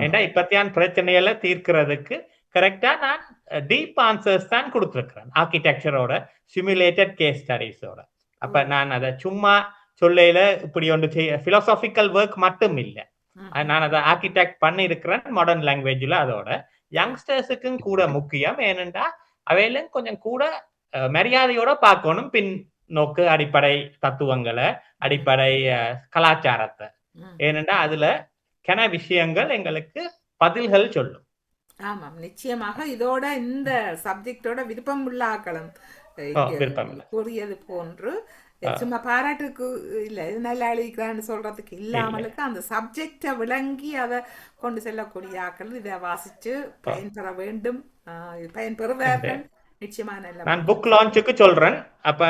Speaker 2: ஏண்டா இப்பத்தியான பிரச்சனைகளை தீர்க்கிறதுக்கு கரெக்டா நான் டீப் ஆன்சர்ஸ் தான் கொடுத்துருக்கிறேன், ஆர்கிடெக்சரோட சிமுலேட்டட் கேஸ் ஸ்டடிஸோட. அப்ப நான் அதை சும்மா சொல்லையில இப்படி ஒன்று செய்ய பிலாசாபிக்கல் ஒர்க் மட்டும் இல்லை, நான் அதை ஆர்கிடெக்ட் பண்ணி இருக்கிறேன் மாடர்ன் லாங்குவேஜ்ல. அதோட யங்ஸ்டர்ஸுக்கும் கூட முக்கியம், ஏனென்றா அவையிலும் கொஞ்சம் கூட மரியாதையோட பார்க்கணும் பின் நோக்கு அடிப்படை தத்துவங்களை, அடிப்படை கலாச்சாரத்தை. ஏனென்றா அதுல கன விஷயங்கள் எங்களுக்கு பதில்கள் சொல்லும்.
Speaker 1: ஆமாம், நிச்சயமாக. இதோட இந்த சப்ஜெக்டோட விருப்பம் உள்ள ஆக்களும் கூறியது போன்று சும்மா பாராட்டுக்கு இல்லை, இது நல்லா எழுதிக்கிறான்னு சொல்றதுக்கு இல்லாமலுக்கு அந்த சப்ஜெக்டை விளங்கி அதை கொண்டு செல்லக்கூடிய ஆக்கள் இதை வாசிச்சு பயன்பெற வேண்டும், பயன்பெறுவார்கள். நிச்சயமா நல்ல
Speaker 2: நான் புக் லான்ச்சுக்கு சொல்றேன். அப்ப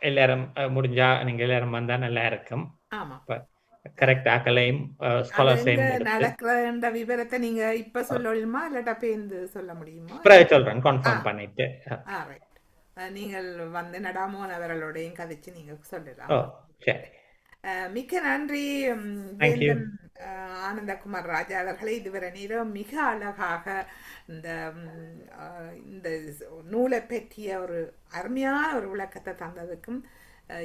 Speaker 2: எல்லாரும் முடிஞ்சா நீங்க எல்லாரும் வந்தா நல்லா இருக்கும்.
Speaker 1: ஆமா,
Speaker 2: கரெக்ட் ஆக்களையும்
Speaker 1: நடக்கிற விவரத்தை நீங்க இப்ப சொல்லணுமா இல்லாட்டா பேருந்து சொல்ல முடியுமா?
Speaker 2: சொல்றேன், கன்ஃபார்ம் பண்ணிட்டு.
Speaker 1: நீங்கள் வந்து நடாமோன் அவர்களோடையும் கதைச்சு நீங்க சொல்லலாம்.
Speaker 2: சரி,
Speaker 1: மிக்க நன்றி ஆனந்தகுமார் ராஜா அவர்களை. இதுவரை நேரம் மிக அழகாக இந்த நூலை பற்றிய ஒரு அருமையான ஒரு விளக்கத்தை தந்ததுக்கும்,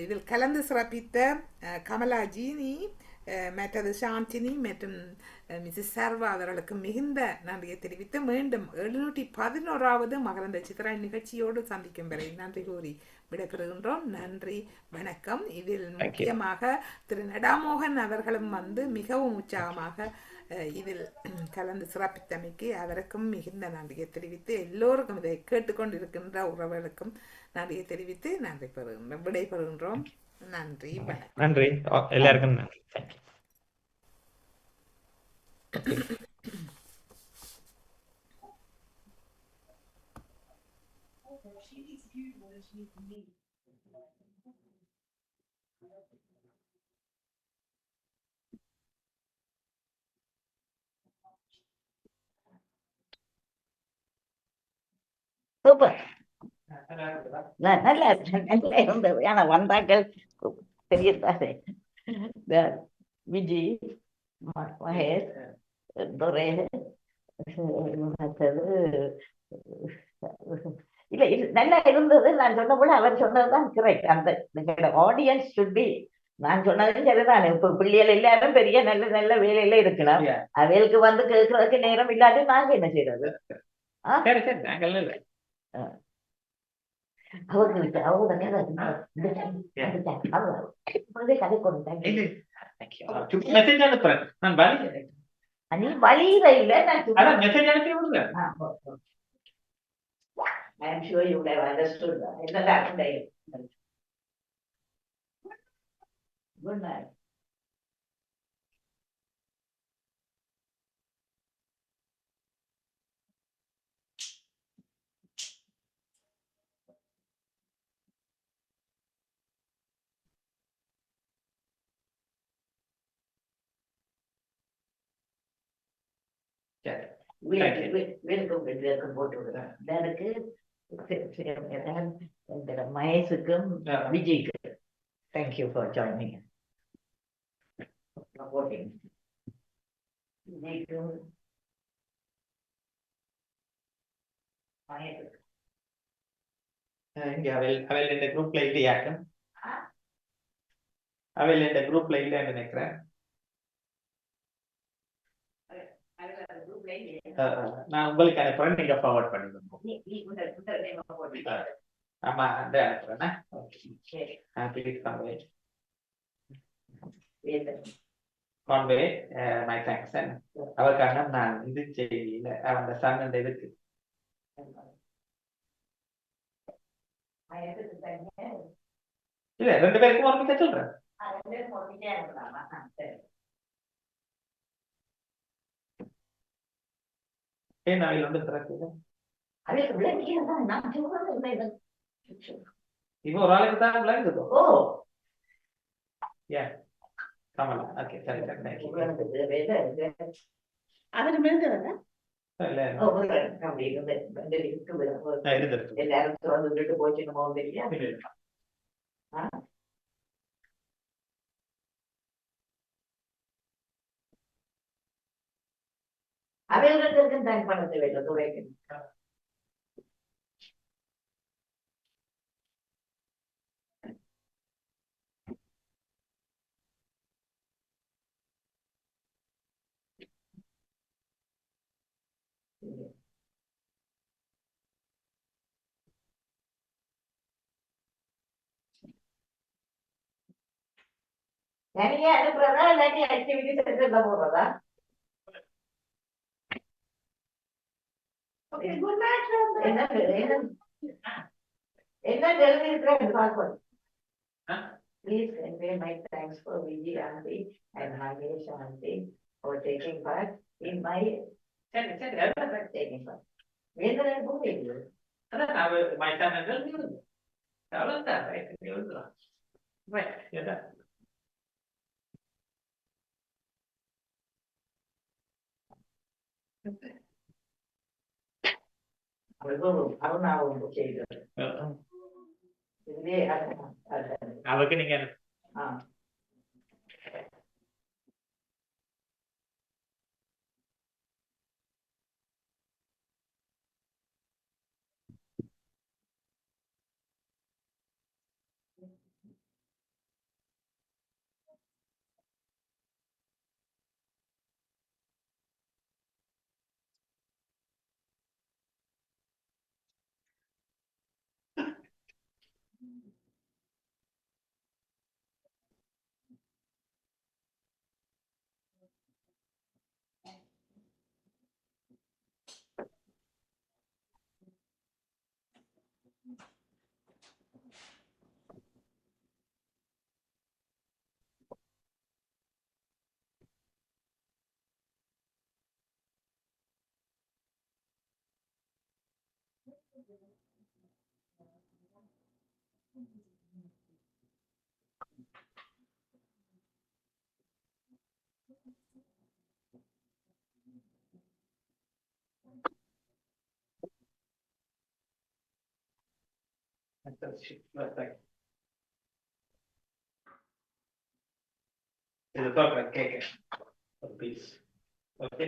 Speaker 1: இதில் கலந்து சிறப்பித்த கமலாஜினி மற்றது சாந்தினி மற்றும் மிஸ்ஸஸ் சர்வா அவர்களுக்கு மிகுந்த நன்றியை தெரிவித்து மீண்டும் 711வது மகரந்த சித்ரா நிகழ்ச்சியோடு சந்திக்கும் வரை நன்றி கூறி விடைபெறுகின்றோம். நன்றி, வணக்கம். இதில் முக்கியமாக திரு நடாமோகன் அவர்களும் வந்து மிகவும் உற்சாகமாக இதில் கலந்து சிறப்பித்தமைக்கு அவருக்கும் மிகுந்த நன்றியை தெரிவித்து, எல்லோருக்கும் இதை கேட்டுக்கொண்டிருக்கின்ற உறவுகளுக்கும் நன்றியை தெரிவித்து விடைபெறுகின்றோம். நன்றி, வணக்கம்.
Speaker 2: நன்றி, எல்லாருக்கும் நன்றி.
Speaker 6: சூப்பர், நல்லா இருந்தது. ஆனா வந்தாக்கள் தெரியத்தாரு, விஜி, மகேஷ், துரை, இல்ல நல்லா இருந்தது. நான் சொன்ன போல அவர் சொன்னதுதான் கரெக்ட். அந்த ஆடியன்ஸ் சுட் பி, நான் சொன்னதும் சரிதான். இப்ப பிள்ளைகள் எல்லாரும் பெரிய நல்ல நல்ல வேலையில இருக்கலாம், அவைகளுக்கு வந்து கேட்கறதுக்கு நேரம் இல்லாட்டி நாங்க என்ன செய்யறது? அவங்களுக்கு அவங்க கதை கொடுத்தாங்க. நீ வழியில இல்ல, I am sure you would have understood that. Good night. மகேஷுக்கும் விஜய்க்கு thank you for joining supporting. Mahesh
Speaker 2: இங்க அவள் இந்த குரூப்ல இல்லையாக்கும், அவள் இந்த குரூப்ல இல்லைன்னு நினைக்கிறேன். நான் உங்களுக்கு அனுப்புறேன், நீங்க ஃபார்வர்ட் பண்ணிடுங்க. ஆமா, அந்த அனுப்புறேன். Please Conway my thanks. அவருக்காக நான் இது செய்யல, அவன் சன் அந்த இதுக்கு இல்ல 2 பேருக்கும் ஒரு சொல்றேன். ஏன் அவையில் வந்து திறக்குது? இப்போ ஒரு ஆளுக்கு தான் விளங்குதோ? ஏன் கமலா? ஓகே, சரி சரி, தேங்க்யூ.
Speaker 7: അതിന് മേൽതന്നെ
Speaker 2: இல்ல இருந்திருக்கு.
Speaker 6: എല്ലാരും തുറന്നിട്ട് പോയിട്ട് പോകുന്നില്ല. അവരുടെ താൻ പണത്തെ വല്ല തുറയ്ക്കുന്നു. தனியா அனுப்புறதா இல்லாட்டி ஆக்டிவிட்டி சென்டர்ல போடுறதா? என்ன எழுதியிருக்கிறேன் பார்க்கணும். Please convey my thanks for Viji aunty and Nagesh aunty for taking part in my taking part. வேதனை போகுது.
Speaker 2: அதான் my channel எழுதுறது. அவ்வளவுதான், எழுதுறோம். எதா
Speaker 6: அருணாவும் செய்தது.
Speaker 2: அவருக்கு நீங்க இது பார்க்குறேன், கேட்க ப்ளீஸ். ஓகே,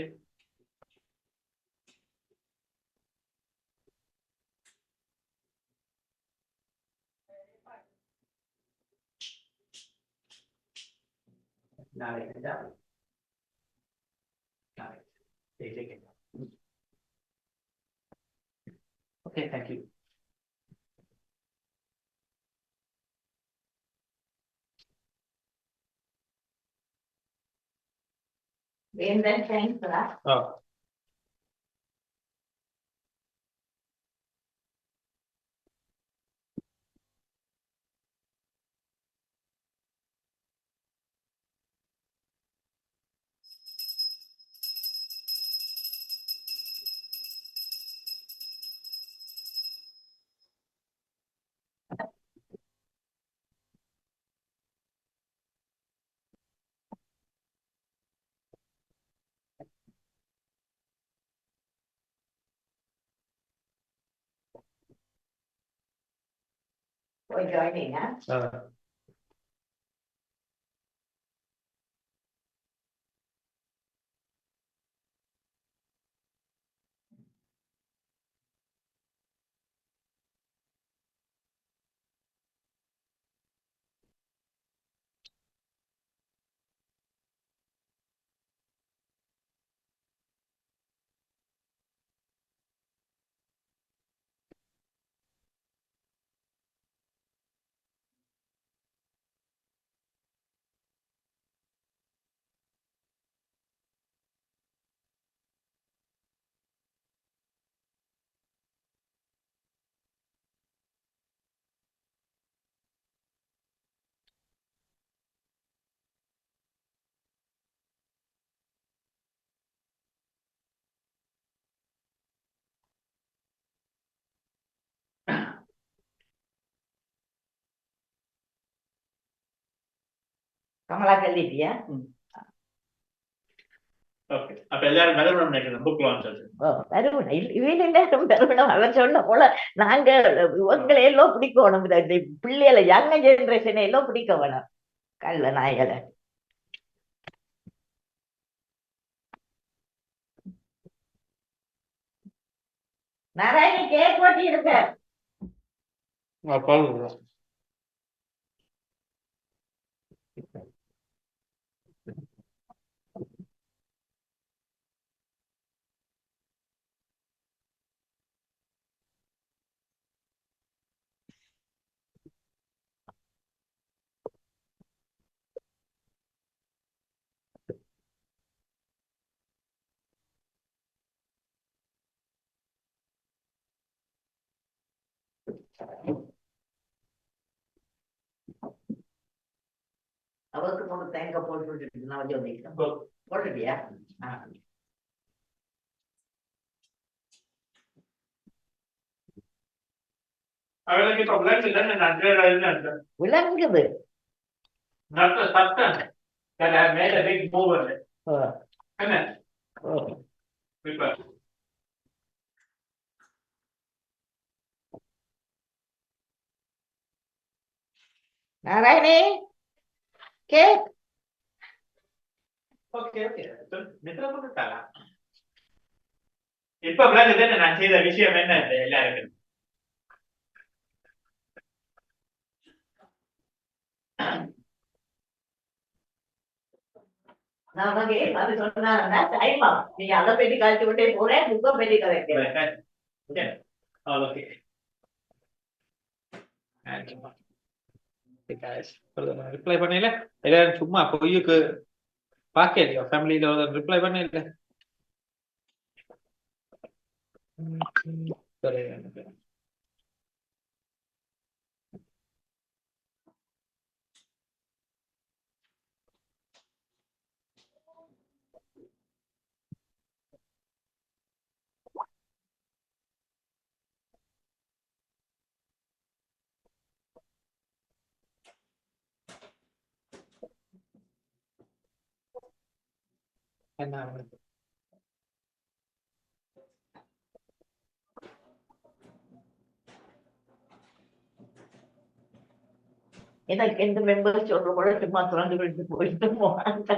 Speaker 2: நாளைக்கு ஓகே, தேங்க்யூ.
Speaker 6: வேந்தன் தேங்க்ஸ்ரா. For joining, huh? கமலா கல்லிட்டியா?
Speaker 2: ஓகே அப்ப எல்லாரும் வரணும் நினைக்கிறேன் புக் லான்ச்
Speaker 6: வருவணும் இவையில எல்லாரும் வருவணும். அவர் சொன்ன போல நாங்க இவங்களை எல்லாம் பிடிக்கணும். இந்த பிள்ளைகளை யங் ஜெனரேஷனை எல்லாம் பிடிக்க வேணும் கல்ல நாய்களை. நாராயணி கேக் போட்டி இருக்க அவருக்கு மட்டும் தேங்காய் போட்டு விட்டுட்டு நான் வந்து போட்டுட்டியா? விளங்குது நாராயணி கேக்.
Speaker 2: இப்ப விளங்குது நான் செய்த விஷயம் என்ன எல்லாருக்கும்.
Speaker 6: அது சொன்னா டைமா நீங்க அதை பெட்டி கழிச்சு விட்டே போறேன் முக பெட்டி கலைக்கிறேன்.
Speaker 2: ரிப்ளை பண்ணல எல்லாரும் சும்மா பொய்யுக்கு பாக்கலையோ ஃபேமிலியில ரிப்ளை பண்ணல. என்ன
Speaker 6: எனக்கு எந்த மெம்பர்ஸ் சொல்ற கூட சும்மா திறந்து விட்டு போயிட்டு போவாங்க.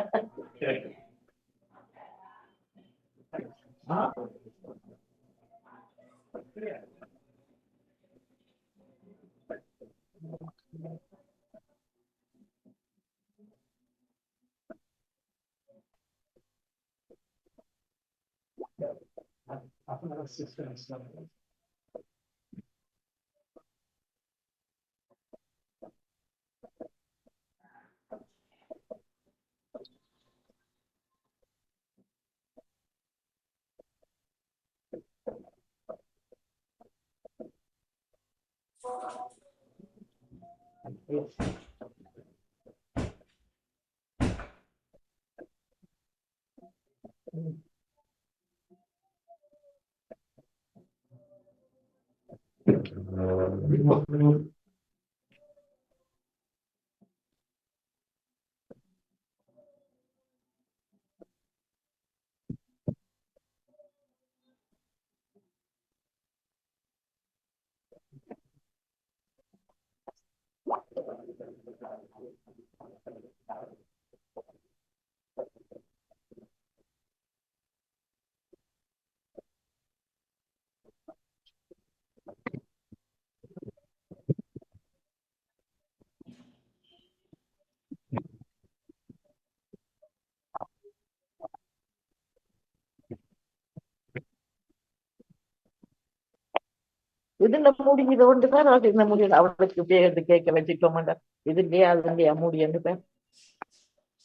Speaker 6: இதுல முடிஞ்சது ஒன்றுதான் அது இந்த முடியல அவளுக்கு பேருந்து கேட்க வச்சுட்டோம்டா. இது இல்லையா அது இல்லையா முடியுன்னு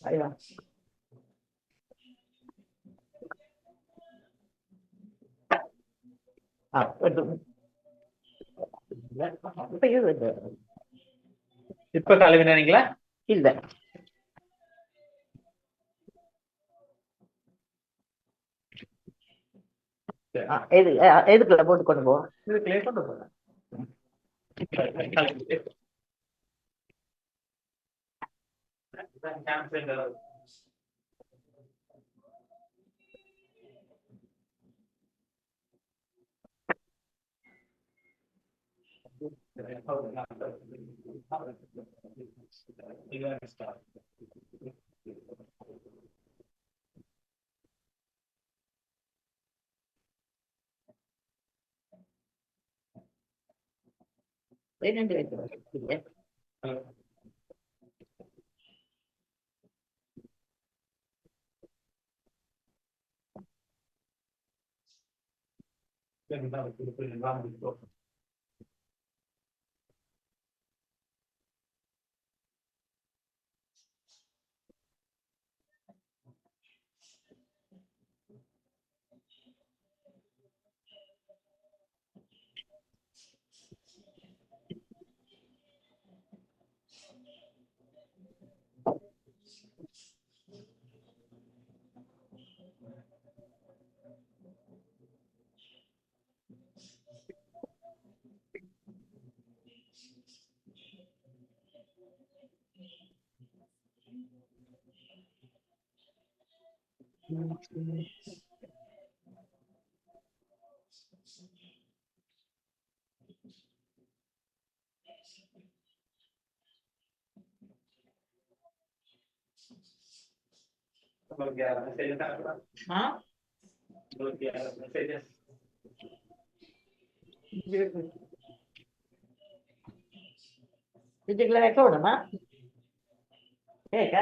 Speaker 6: ஐயா
Speaker 2: இப்ப கழுவினீங்களா?
Speaker 6: இல்ல எதுக்குள்ள போட்டு கொண்டு போவோம்.
Speaker 2: இதுக்குள்ளே கொண்டு போறேன்.
Speaker 6: இதுக்குள்ள வைக்க விடுமா கேக்க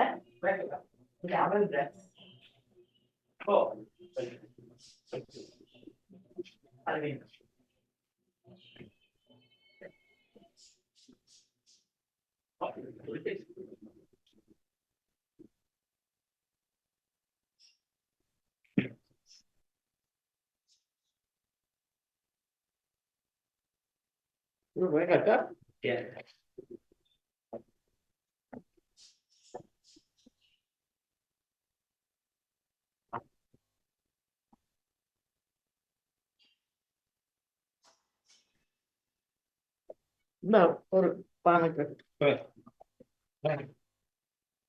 Speaker 6: ஒரு பானைக்கு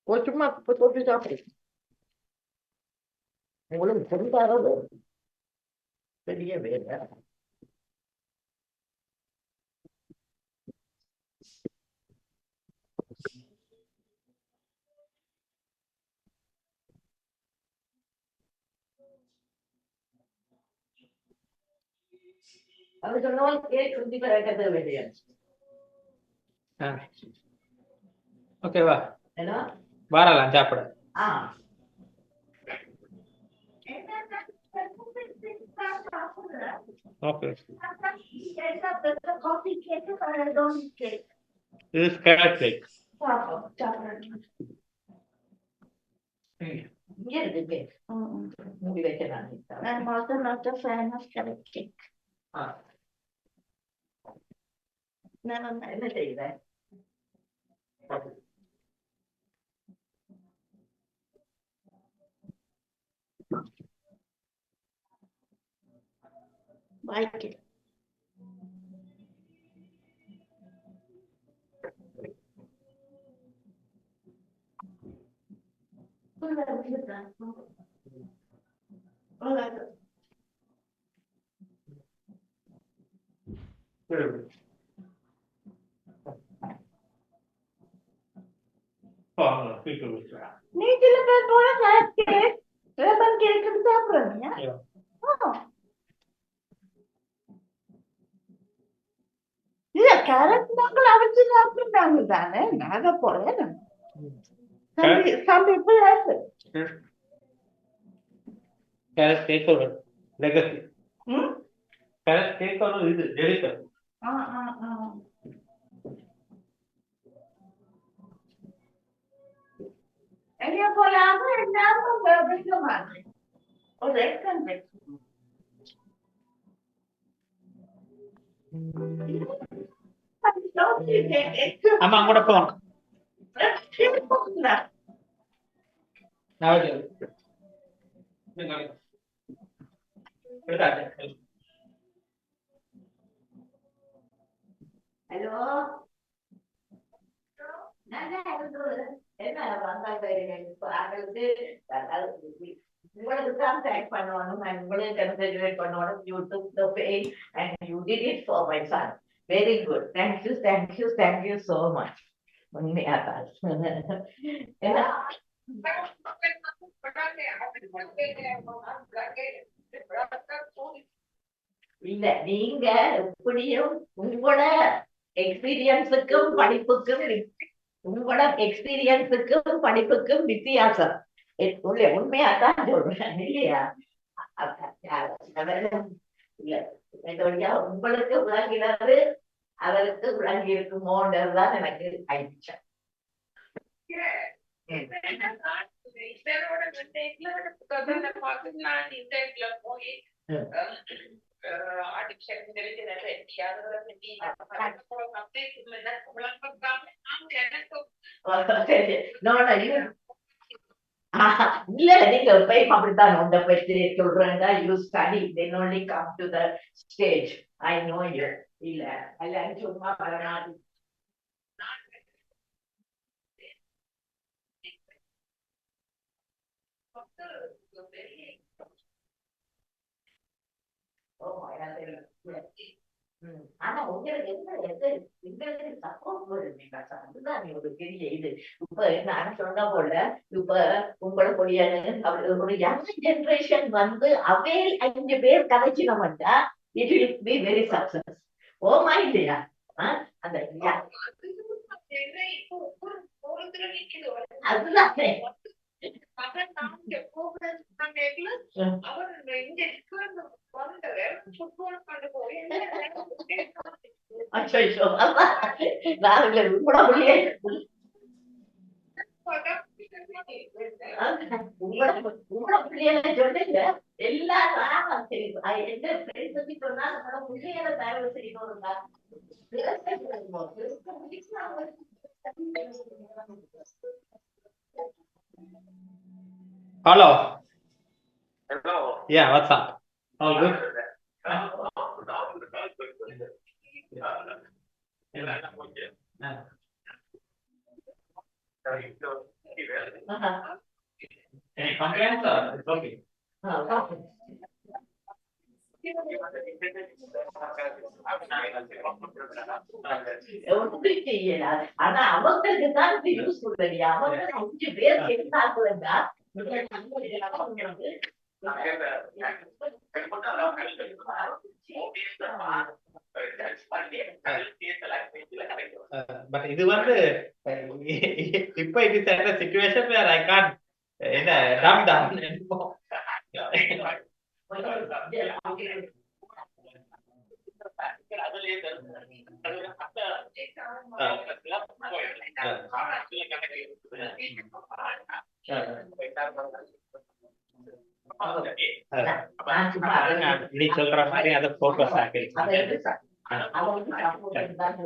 Speaker 6: சும்மா தொட்டு சாப்பிடு உங்களுக்கு தெரிந்தாரது பெரிய வேலை அது சொன்னால் கேக் சுத்தி வைக்கிறது வேண்டிய
Speaker 2: ஓகேவா
Speaker 6: ஏன்னா
Speaker 2: வரலாம் சாப்பிட
Speaker 6: ஆ
Speaker 2: okay
Speaker 6: coffee cake
Speaker 2: This is carrot cake.
Speaker 6: I'm also not a fan of carrot cake. நான் என்ன செய்வேன் வாய்க்கு நீ சில பேர் போல கேக் லெமன் கேக் சாப்பிடுறீங்க இல்ல கேரட் நாங்கள் அவிச்சு சாப்பிடுறாங்க தானே நாங்க போல some people like it.
Speaker 2: Carrot cake or legacy. Carrot cake or இது delicious.
Speaker 6: எங்க போலாம எல்லாரும் வைக்க மாட்டேன் ஒரு எக்ஸாம்பிள்
Speaker 2: ஆமா கூட போங்க
Speaker 6: ஹலோ என்ன வந்தாங்க உங்களுக்கு தான் தேங்க் பண்ணணும் உங்களுக்கு கன்சிடரேட் பண்ணணும் you took the pain and you did it for my son very good thank you so much உண்மையா தான் ஏன்னா இல்ல நீங்க எப்படியும் உங்களோட எக்ஸ்பீரியன்ஸுக்கும் படிப்புக்கும் வித்தியாசம் உண்மையாதான் சொல்றேன் இல்லையா இல்ல உங்களுக்கு விளங்கினது அவருக்கு விளங்கி இருக்குமோன்றதுதான் எனக்கு ஆயிடுச்சு இல்ல நீங்க எப்பயும் அப்படித்தான் உண்ட பற்றி சொல்றேன் you study then only come to the stage I know you இல்ல அல்ல சும்மா வரநாடி ஆனா உங்களுக்கு சப்போர்ட் வருவீங்க அதுதான் ஒரு பெரிய இது இப்ப நான் சொன்ன போல இப்ப உங்களுடைய ஒரு யங் ஜெனரேஷன் வந்து அவே 5 பேர் கதைச்சினோம்டா it will be very success ஓமா இல்லையா அந்த அதுதான்
Speaker 2: Hello. Yeah, what's up? All good? Any complaints or it's okay?
Speaker 6: ஆனா அவங்களுக்கு தான் இது யூஸ்ஃபுல் இல்லையா அவங்க 5 பேர் சேர்ந்தாக்குறதா
Speaker 2: But இது வந்து இப்ப it is at a situation where I can't dumb down anymore. நீ சொல்ற மாதிரி அதை போக்கஸ் ஆகி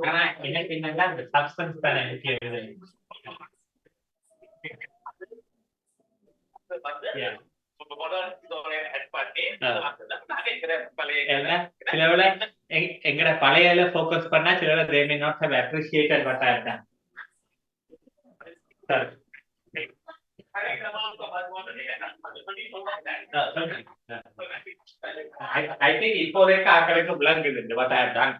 Speaker 2: ஆனா எனக்கு என்னன்னா அந்த சப்ஸ்டன்ஸ் தான் எனக்கு சிலவிட எங்கட பழைய போக்கஸ் பண்ணா சிலவிட they may not have appreciated what I have done. I think இப்போதைக்கு ஆக்களுக்கு விளங்குது what I have done.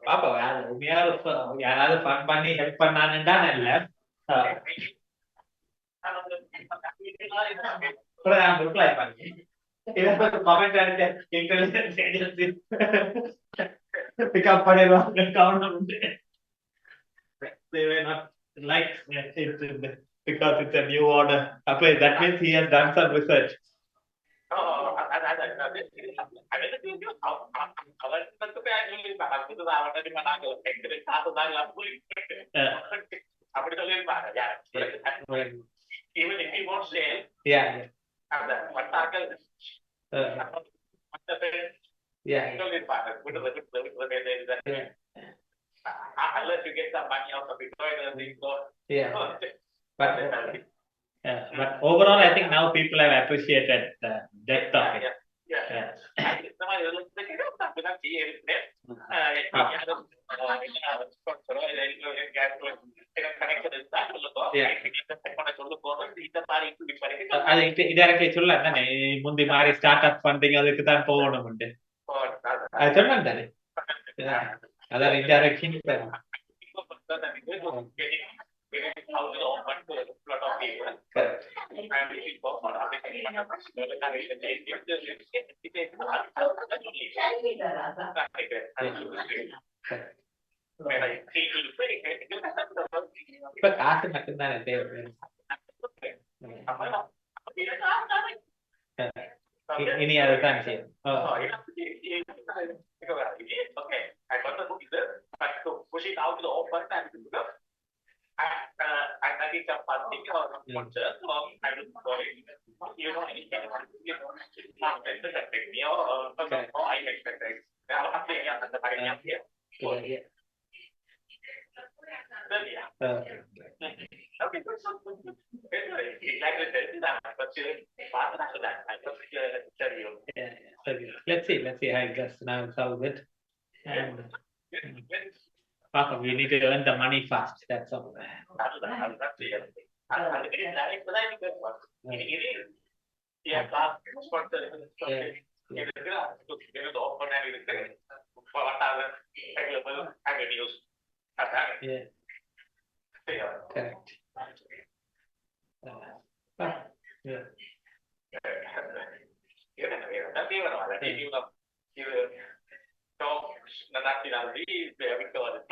Speaker 2: பாப்பா யாராவது ஃபன் பண்ணி ஹெல்ப் பண்ணானுண்டா இல்ல ரிப்ளை பண்ணி கமெண்ட் அடிச்ச இன்டெலிஜென்ஸ் ஏஜென்சி பிக்கப் பண்ணிடுவாங்க கவனம் உண்டு. They were not like it because it's a new order. That means he has done some research.
Speaker 4: Even if he won't say,
Speaker 2: Yeah.
Speaker 4: Unless you get some money out of Bitcoin and things go.
Speaker 2: Yeah. But overall, I think now people have appreciated the depth of it. அது இடையிறக்கே சொல்ல தானே முந்தி மாதிரி ஸ்டார்ட் அப் பண்றீங்க அதுக்கு தான் போகணும் அது சொன்னேன் தானே அதான் இன்டைரக்ஷன் இப்ப காசு மட்டும்தானே தேவை. இனி அதுதான் செய்யும். Let's see how it goes. Now it's all good. And Papa, we need to earn the money fast. That's all. Yeah. Correct. Yeah.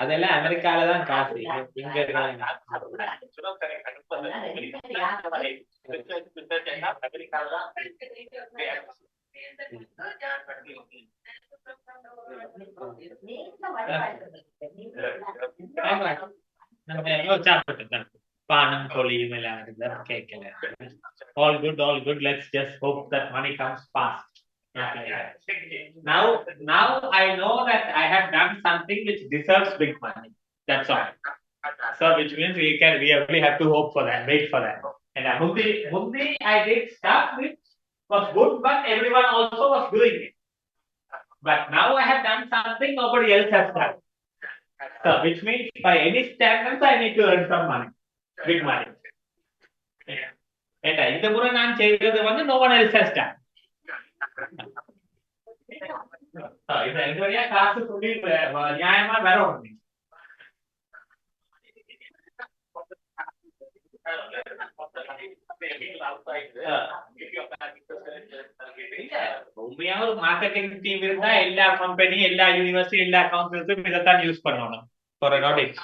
Speaker 2: அதெல்லாம் அமெரிக்கால தான் காசு இங்க சாப்பிட்டு பானம் கோழியும் எல்லாம் இருந்தா கேட்கல. All good. Let's just hope that money comes fast. Now I know that I have done something which deserves big money. That's all. So which means we only have to hope for that, wait for that. And Mundi I did stuff which was good, but everyone also was doing it. But now I have done something nobody else has done. So which means by any standards I need to earn some money, big money. And இந்த முறை நான் செய்தது வந்து no one else has done. இது எங்க வழியா காசு சொல்லி நியாயமா வரணும். உண்மையா ஒரு மார்க்கெட்டிங் டீம் இருந்தா எல்லா கம்பெனி எல்லா யூனிவர்சிட்டி எல்லா கவுன்சில்ஸும் இதைத்தான் யூஸ் பண்ணணும் ஃபார் an audit.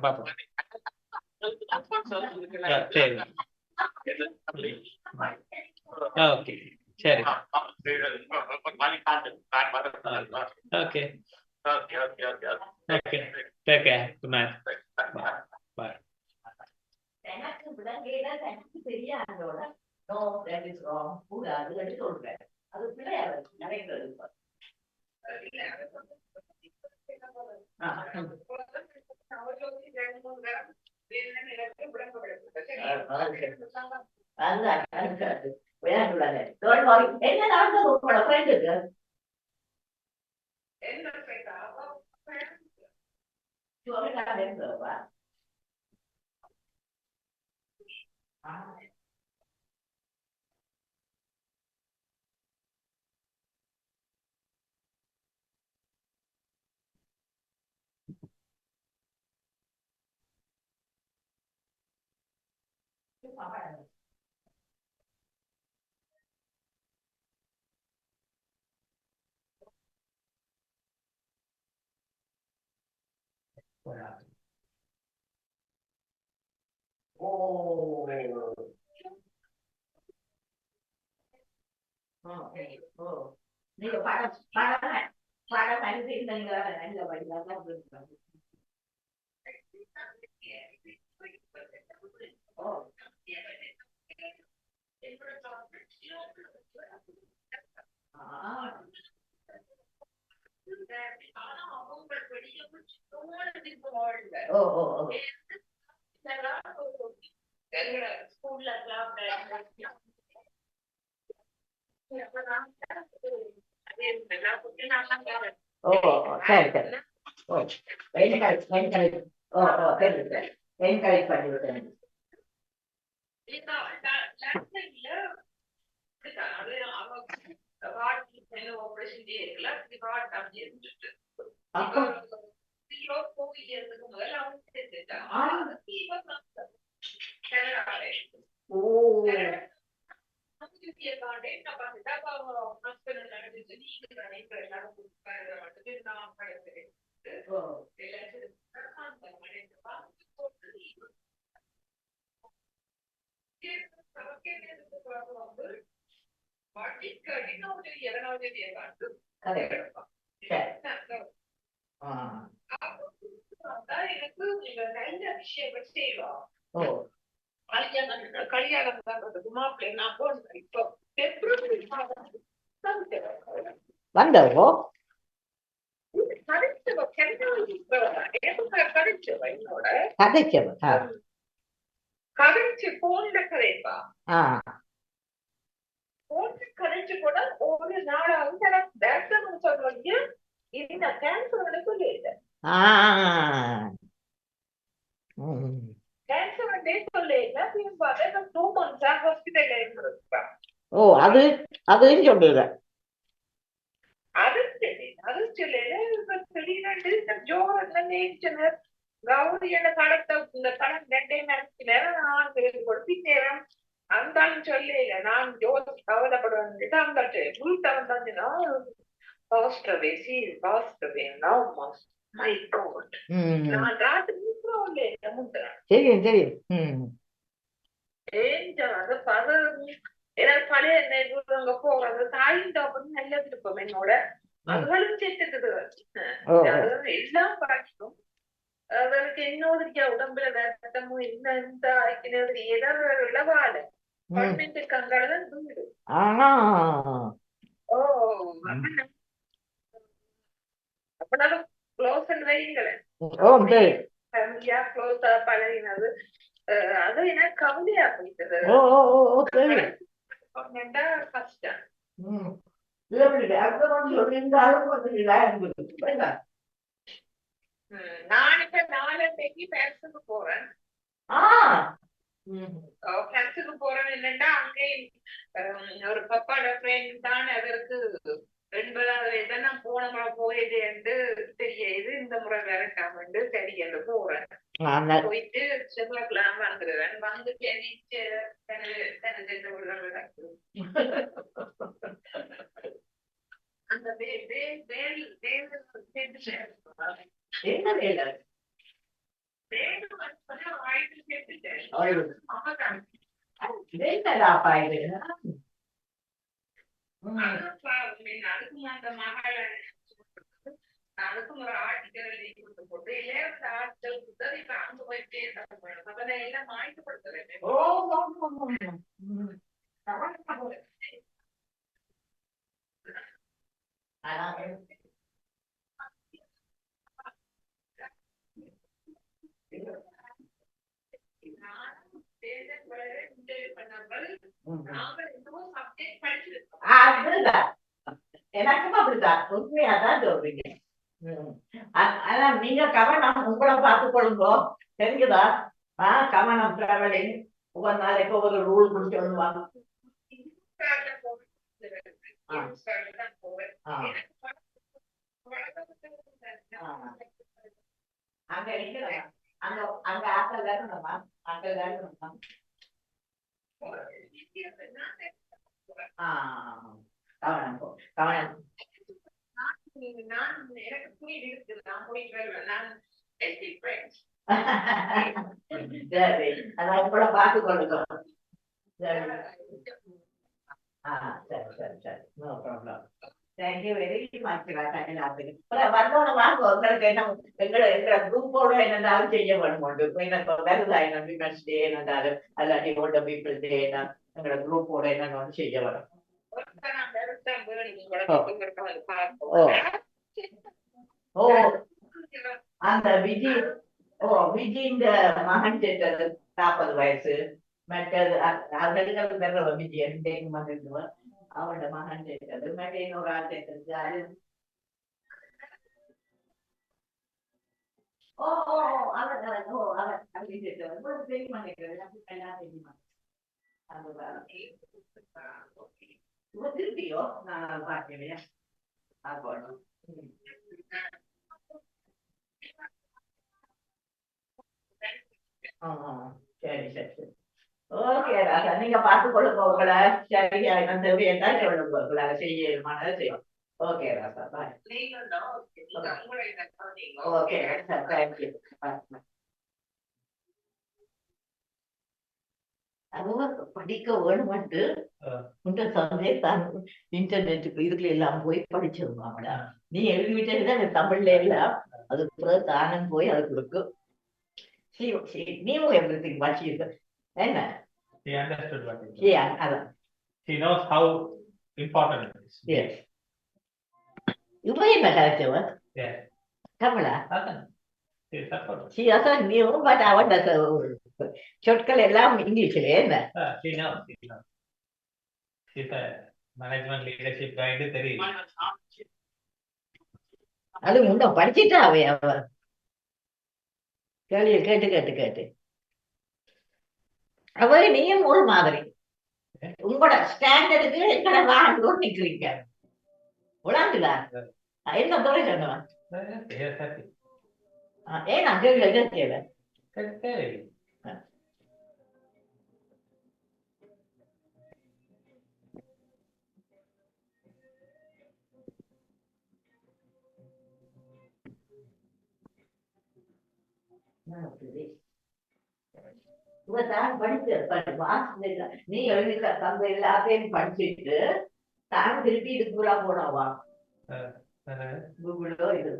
Speaker 2: பாப்போம் சரி ஓகே சரி okay okay take care good night by.
Speaker 6: எனக்கு விலங்கையில எனக்கு தெரியாதோட நோ தட் இஸ் ராங் கூடாது சொல்றேன். அது பிள்ளையாரு நிறைய என்ன நடந்தது உங்களோட ஃப்ரெண்டுக்கு நீங்க படம் அனுப்பியிருந்தீங்க நல்ல வழியாக ஓ சரி சரி ஓ என்கரேஜ் ஓ ஓ சரி என்கரேஜ் பண்ணி விட்டேன் அப்போ ஓ வந்தவோ கதைச்சவ
Speaker 1: கதைச்சு போன்ல கதைப்பா கதைச்சு கூட ஒரு நாளாவது எனக்கு சொல்றீங்க இந்த கேன்சர் சொல்லிட்டு
Speaker 6: ஓ அது அதையும் சொல்லுற
Speaker 1: கௌரியோட படத்தை இந்த படம் 2 மணிக்கு நேரம் நான் நேரம் அந்தாலும் சொல்லல நான் ஜோதி கவலைப்படுவேன் அந்த ஃபுல் தரம் தாங்கன்னா passed away. She is passed away now. My God. நான் ராத்திரி நிற்கிறோம்ல முந்திரா
Speaker 6: தெரியும்
Speaker 1: அது பதம் ஏதாவது பழைய அங்க போறது தாயின் அப்படின்னு நல்ல விருப்பம் என்னோட அதுகளும் சேர்த்துக்குது எல்லாம் பாக்கிக்கும் அவருக்கு இன்னொரு உடம்புல ரத்தமும் இந்த ஏதாவது இளவால கவர்மெண்ட் அங்காலதான் தூங்கிடு ஓ அப்பனாலும் க்ளோஸ் வைங்களேன் ஃபேமிலியா க்ளோஸா பழகினது அது எனக்கு கவலையா போயிட்டது கஷ்டம் நான் இப்ப 4 பேருக்கு போறேன் ஃப்ரெண்ட்ஸுக்கு போறேன் என்னன்னா அங்கே ஒரு பப்பாட ஃப்ரெண்ட் தான் அதற்கு 80வது நான் போன முறை போயிட்டு என்று தெரியாது இந்த முறை வேறக்காமண்டு சரி என்று போறேன் போயிட்டு செவ்வாய்க்கிழமை வந்துடுவேன் வந்து அந்த அதுக்கும் அந்த மகள் அதுக்கும் ஒரு ஆட்டுக்கு போட்டு ஆட்கள் இப்ப அங்க போயிட்டே அதனை எல்லாம் மாய்க்கப்படுத்துறேன்
Speaker 6: எனக்கும் அப்படிதான் உண்மையாதான் சொல்றீங்க ஆனா நீங்க கவனம் உங்களை பார்த்துக் கொள்ளுங்கோ தெரியுதா கவனம் டிராவலிங் ஒவ்வொரு நாளைக்கு ஒவ்வொரு ரூல் குடிச்சு வருவாங்க அங்க இருக்கிறேன் அங்க அங்க ஆக்கல் வேணுமா ஆக்கல் வேணுமா கவனம்
Speaker 1: எனக்கு புரியுது இருக்கு நான் போயிட்டு நான்
Speaker 6: சரி அதான் கூட பார்த்து கொள்ளுங்க சரி சரி சரி no problem thank you very much வந்தோட வாங்க உங்களுக்கு என்ன எங்களை குரூப்போட என்னென்னாலும் செய்ய வேணும் எனக்கு வேலண்டைன்ஸ் டே என்னந்தாலும் அல்லாட்டி ஓல்ட பீப்புள் டே எங்களோட குரூப்போட என்னென்னு செய்ய வேணும் ஓ அந்த விஜயின் மகன் சேர்த்தது 40 வயசு மற்றது விஜய் அவனோட மகன் சேர்க்கிறது மற்ற இன்னொரு ஆள் சேர்க்கிறது அது ஓ ஓ ஓ அவன் ஓ அவன் அப்படி சேர்க்கிறது தெரியுமா கேட்கறது எல்லாம் தெரியுமா அதுதான் திருப்பியோ நான் பார்க்கலையா பார்க்கணும் சரி சரி சரி ஓகே ராஜா நீங்க பார்த்து கொள்ளுங்க உங்களை சரியா என்ன தேவை என்ன சொல்லுங்க உங்களால செய்யணுமானதை செய்யும் ஓகே ராஜா பாய் ஓகே தேங்க்யூ படிக்க வேணுமென்று உங்க தந்தை தான் இன்டர்நெட்டுக்கு இதுல எல்லாம் போய் படிச்சிருவாங்களா நீ எழுதிவிட்டா தமிழ்ல எல்லாம் அது பிறகு தானம் போய் அது கொடுக்கும் நீயும் everything படிச்சிருக்க என்ன
Speaker 2: She understood what it was.
Speaker 6: Yeah, அதான்
Speaker 2: She knows how important it is.
Speaker 6: yes இவ என்ன கரெக்டவ
Speaker 2: Yeah.
Speaker 6: கமலா
Speaker 2: அதான். She supported.
Speaker 6: she also knew but அவன் சொற்கள் எல்லாம் இங்கிலீஷ்ல என்ன
Speaker 2: She knows. She knows. She's a management leadership guide. தெரியும்.
Speaker 6: அது முன்ன படிச்சிட்டா அவ கேள்வியை கேட்டு கேட்டு கேட்டு அவ நீயும் ஒரு மாதிரி உங்களோட ஸ்டாண்டர்டுக்கு எங்கட வாழ்ந்து நிக்கிறீங்க உலாந்துல என்ன துறை சொன்னவன்
Speaker 2: Yes, happy.
Speaker 6: ஏன் நான் கேள்வி கேட்கல
Speaker 2: Okay.
Speaker 6: இவதான் படிச்சு நீ எழுதி தந்த எல்லாத்தையும் படிச்சுட்டு தான் திருப்பி இதுக்குள்ள போனவா கூகுளோ இது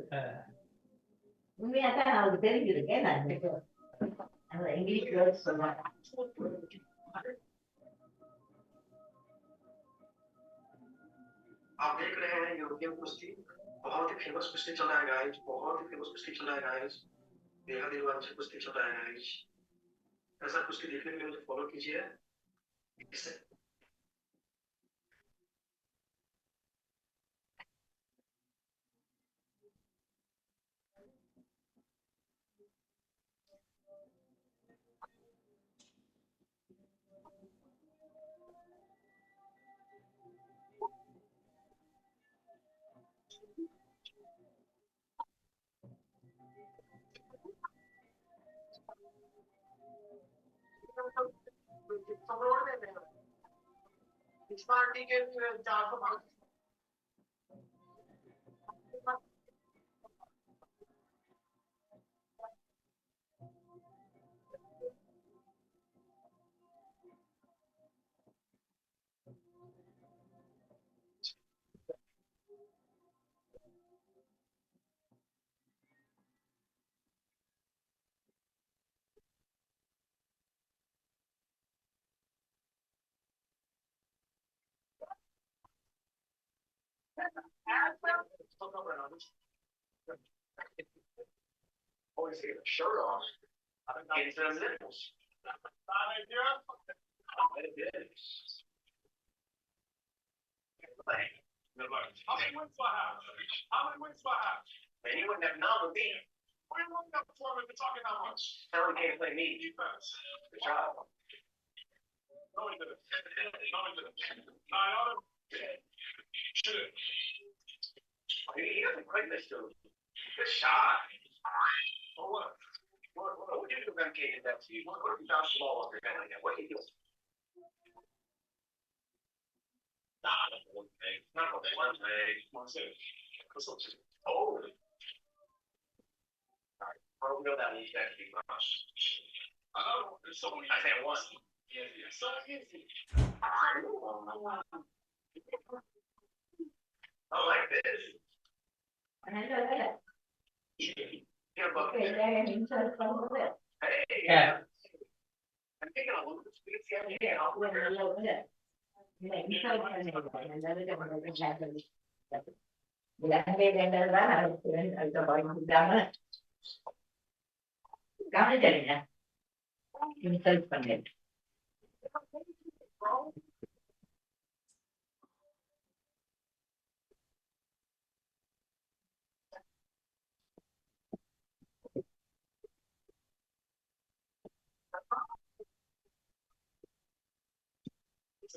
Speaker 6: உண்மையாதான் அவருக்கு தெரிஞ்சிருக்கேன் நான் இங்கிலீஷ் வேர்ட் சொல்லுவேன்
Speaker 7: आप देख रहे हैं यूरोपियन कुश्ती बहुत ही फेमस कुश्ती चल रहा है गाइस बहुत ही फेमस कुश्ती चल रहा है गाइस बेहद ही रोमांचक कुश्ती चल रहा है गाइस ऐसा कुश्ती देखने के लिए मुझे फॉलो कीजिए इससे इस पार्टी के 400 always take a shirt off. Get to the nipples. How many wins do I have? How many wins do I have? And you wouldn't have known me. What are you looking up for when we're talking that much? Tell him can't play me. Defense. Good job. No, he didn't. No, he didn't. I ought to. Should. He doesn't quite this dude. Good shot. For what? What would you do if MK did that to you? What if you got small off your head like that? What do you do? Nah, that's one thing. Not one thing. One thing. Oh. Alright. I don't know that easy actually much. Oh, it's so easy. I said one. Yeah, it's so easy. I like this. Hey.
Speaker 2: Yeah.
Speaker 7: I'm thinking a little bit of
Speaker 6: கவனிச்சீங்க இன்சல்ட் பண்ணேன்
Speaker 7: I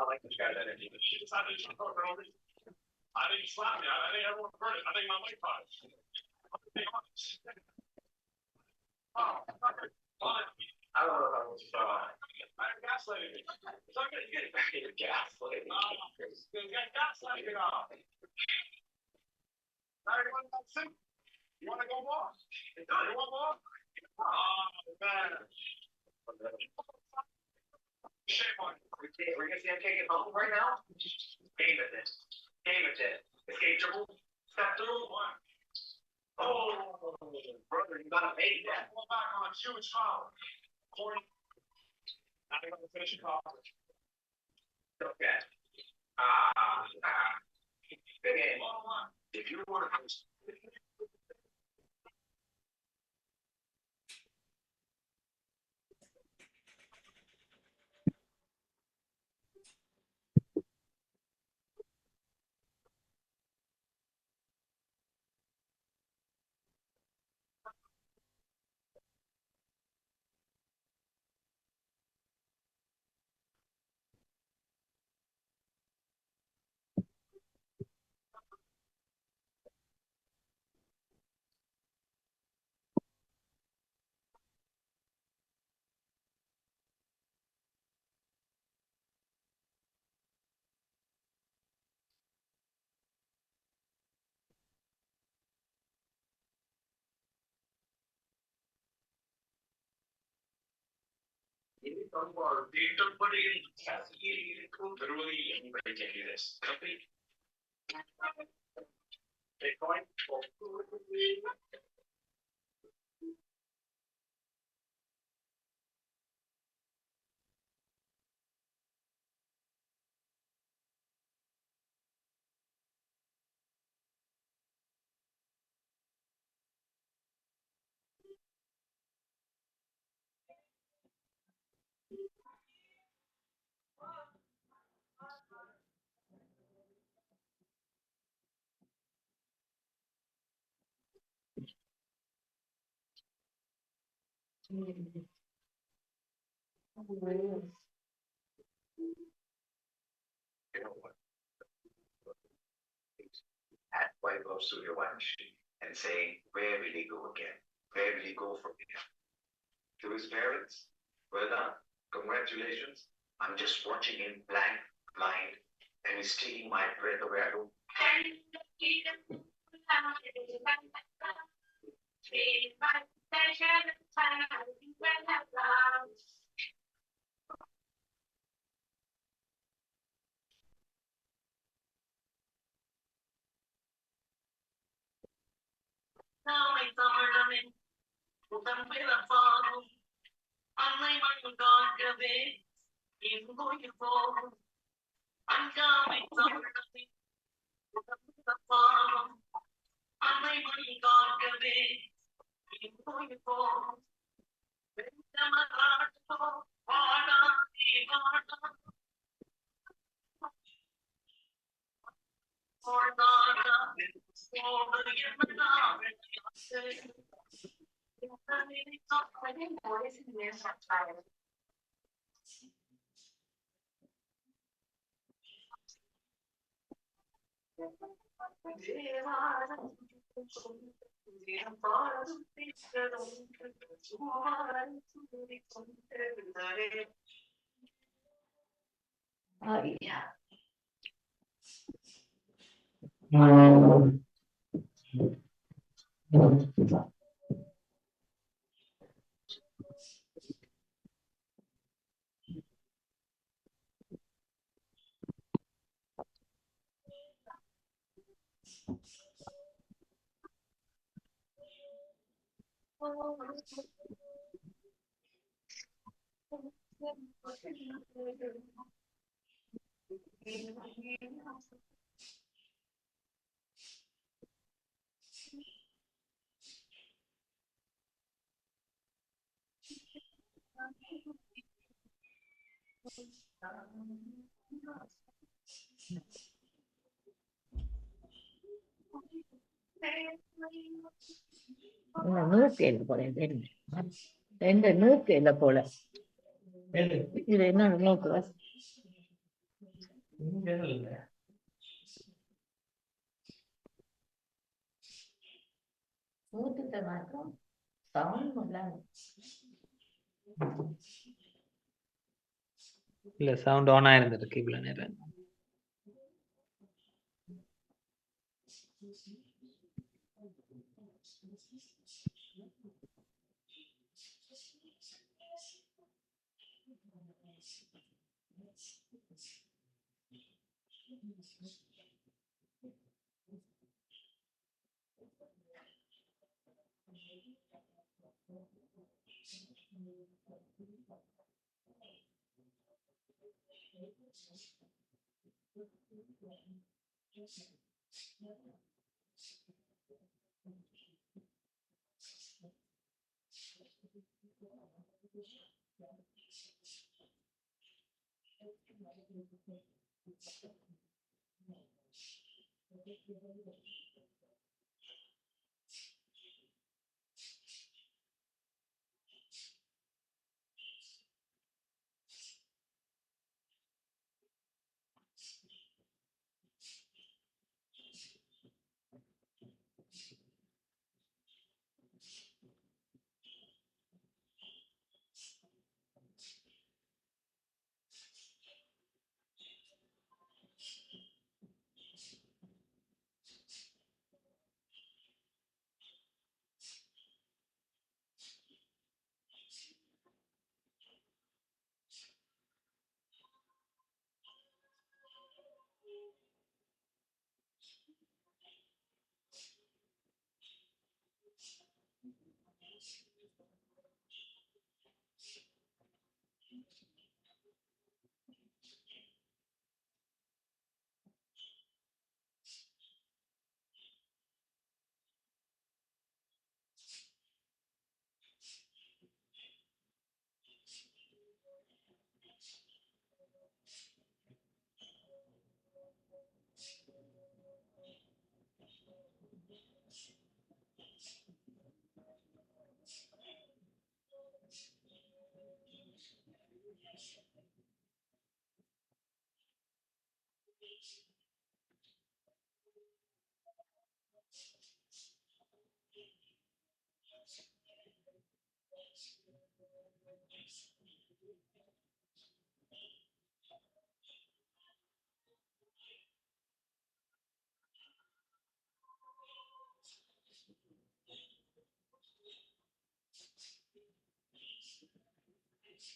Speaker 7: like this guy's energy. I think he slapped me. I think everyone heard it. I think my mic caught it. Oh, I don't know if I was I'm gaslighting me. It's not gonna get back into gaslighting. Get gaslighting off. Now you want to sing? You want to go walk? You want to walk? Oh, man. Shame on you. We're gonna see him taking home right now. Game it then. Game it then. Escapeable. Step through one. Oh, brother, you gotta make that. Pull back on a huge foul. Corey. Now you're gonna finish it off. Okay. Big game. If you want to. Literally anybody can do this. Bitcoin. You know what? At White Glove Studio Lunch and saying, where will he go again? Where will he go from here? To his parents, well done, congratulations. I'm just watching him blank, blind, and he's taking my breath away. I don't.
Speaker 6: Ay,
Speaker 5: நூக்கு இல்லை போல எந்த நூக்கு இல்லை போல இது என்ன நூக்கு நூற்றுத்த மாற்றம் சவுண்ட்
Speaker 2: இல்ல சவுண்ட் ஆன் ஆயிருந்திருக்கு இவ்வளவு நேரம்.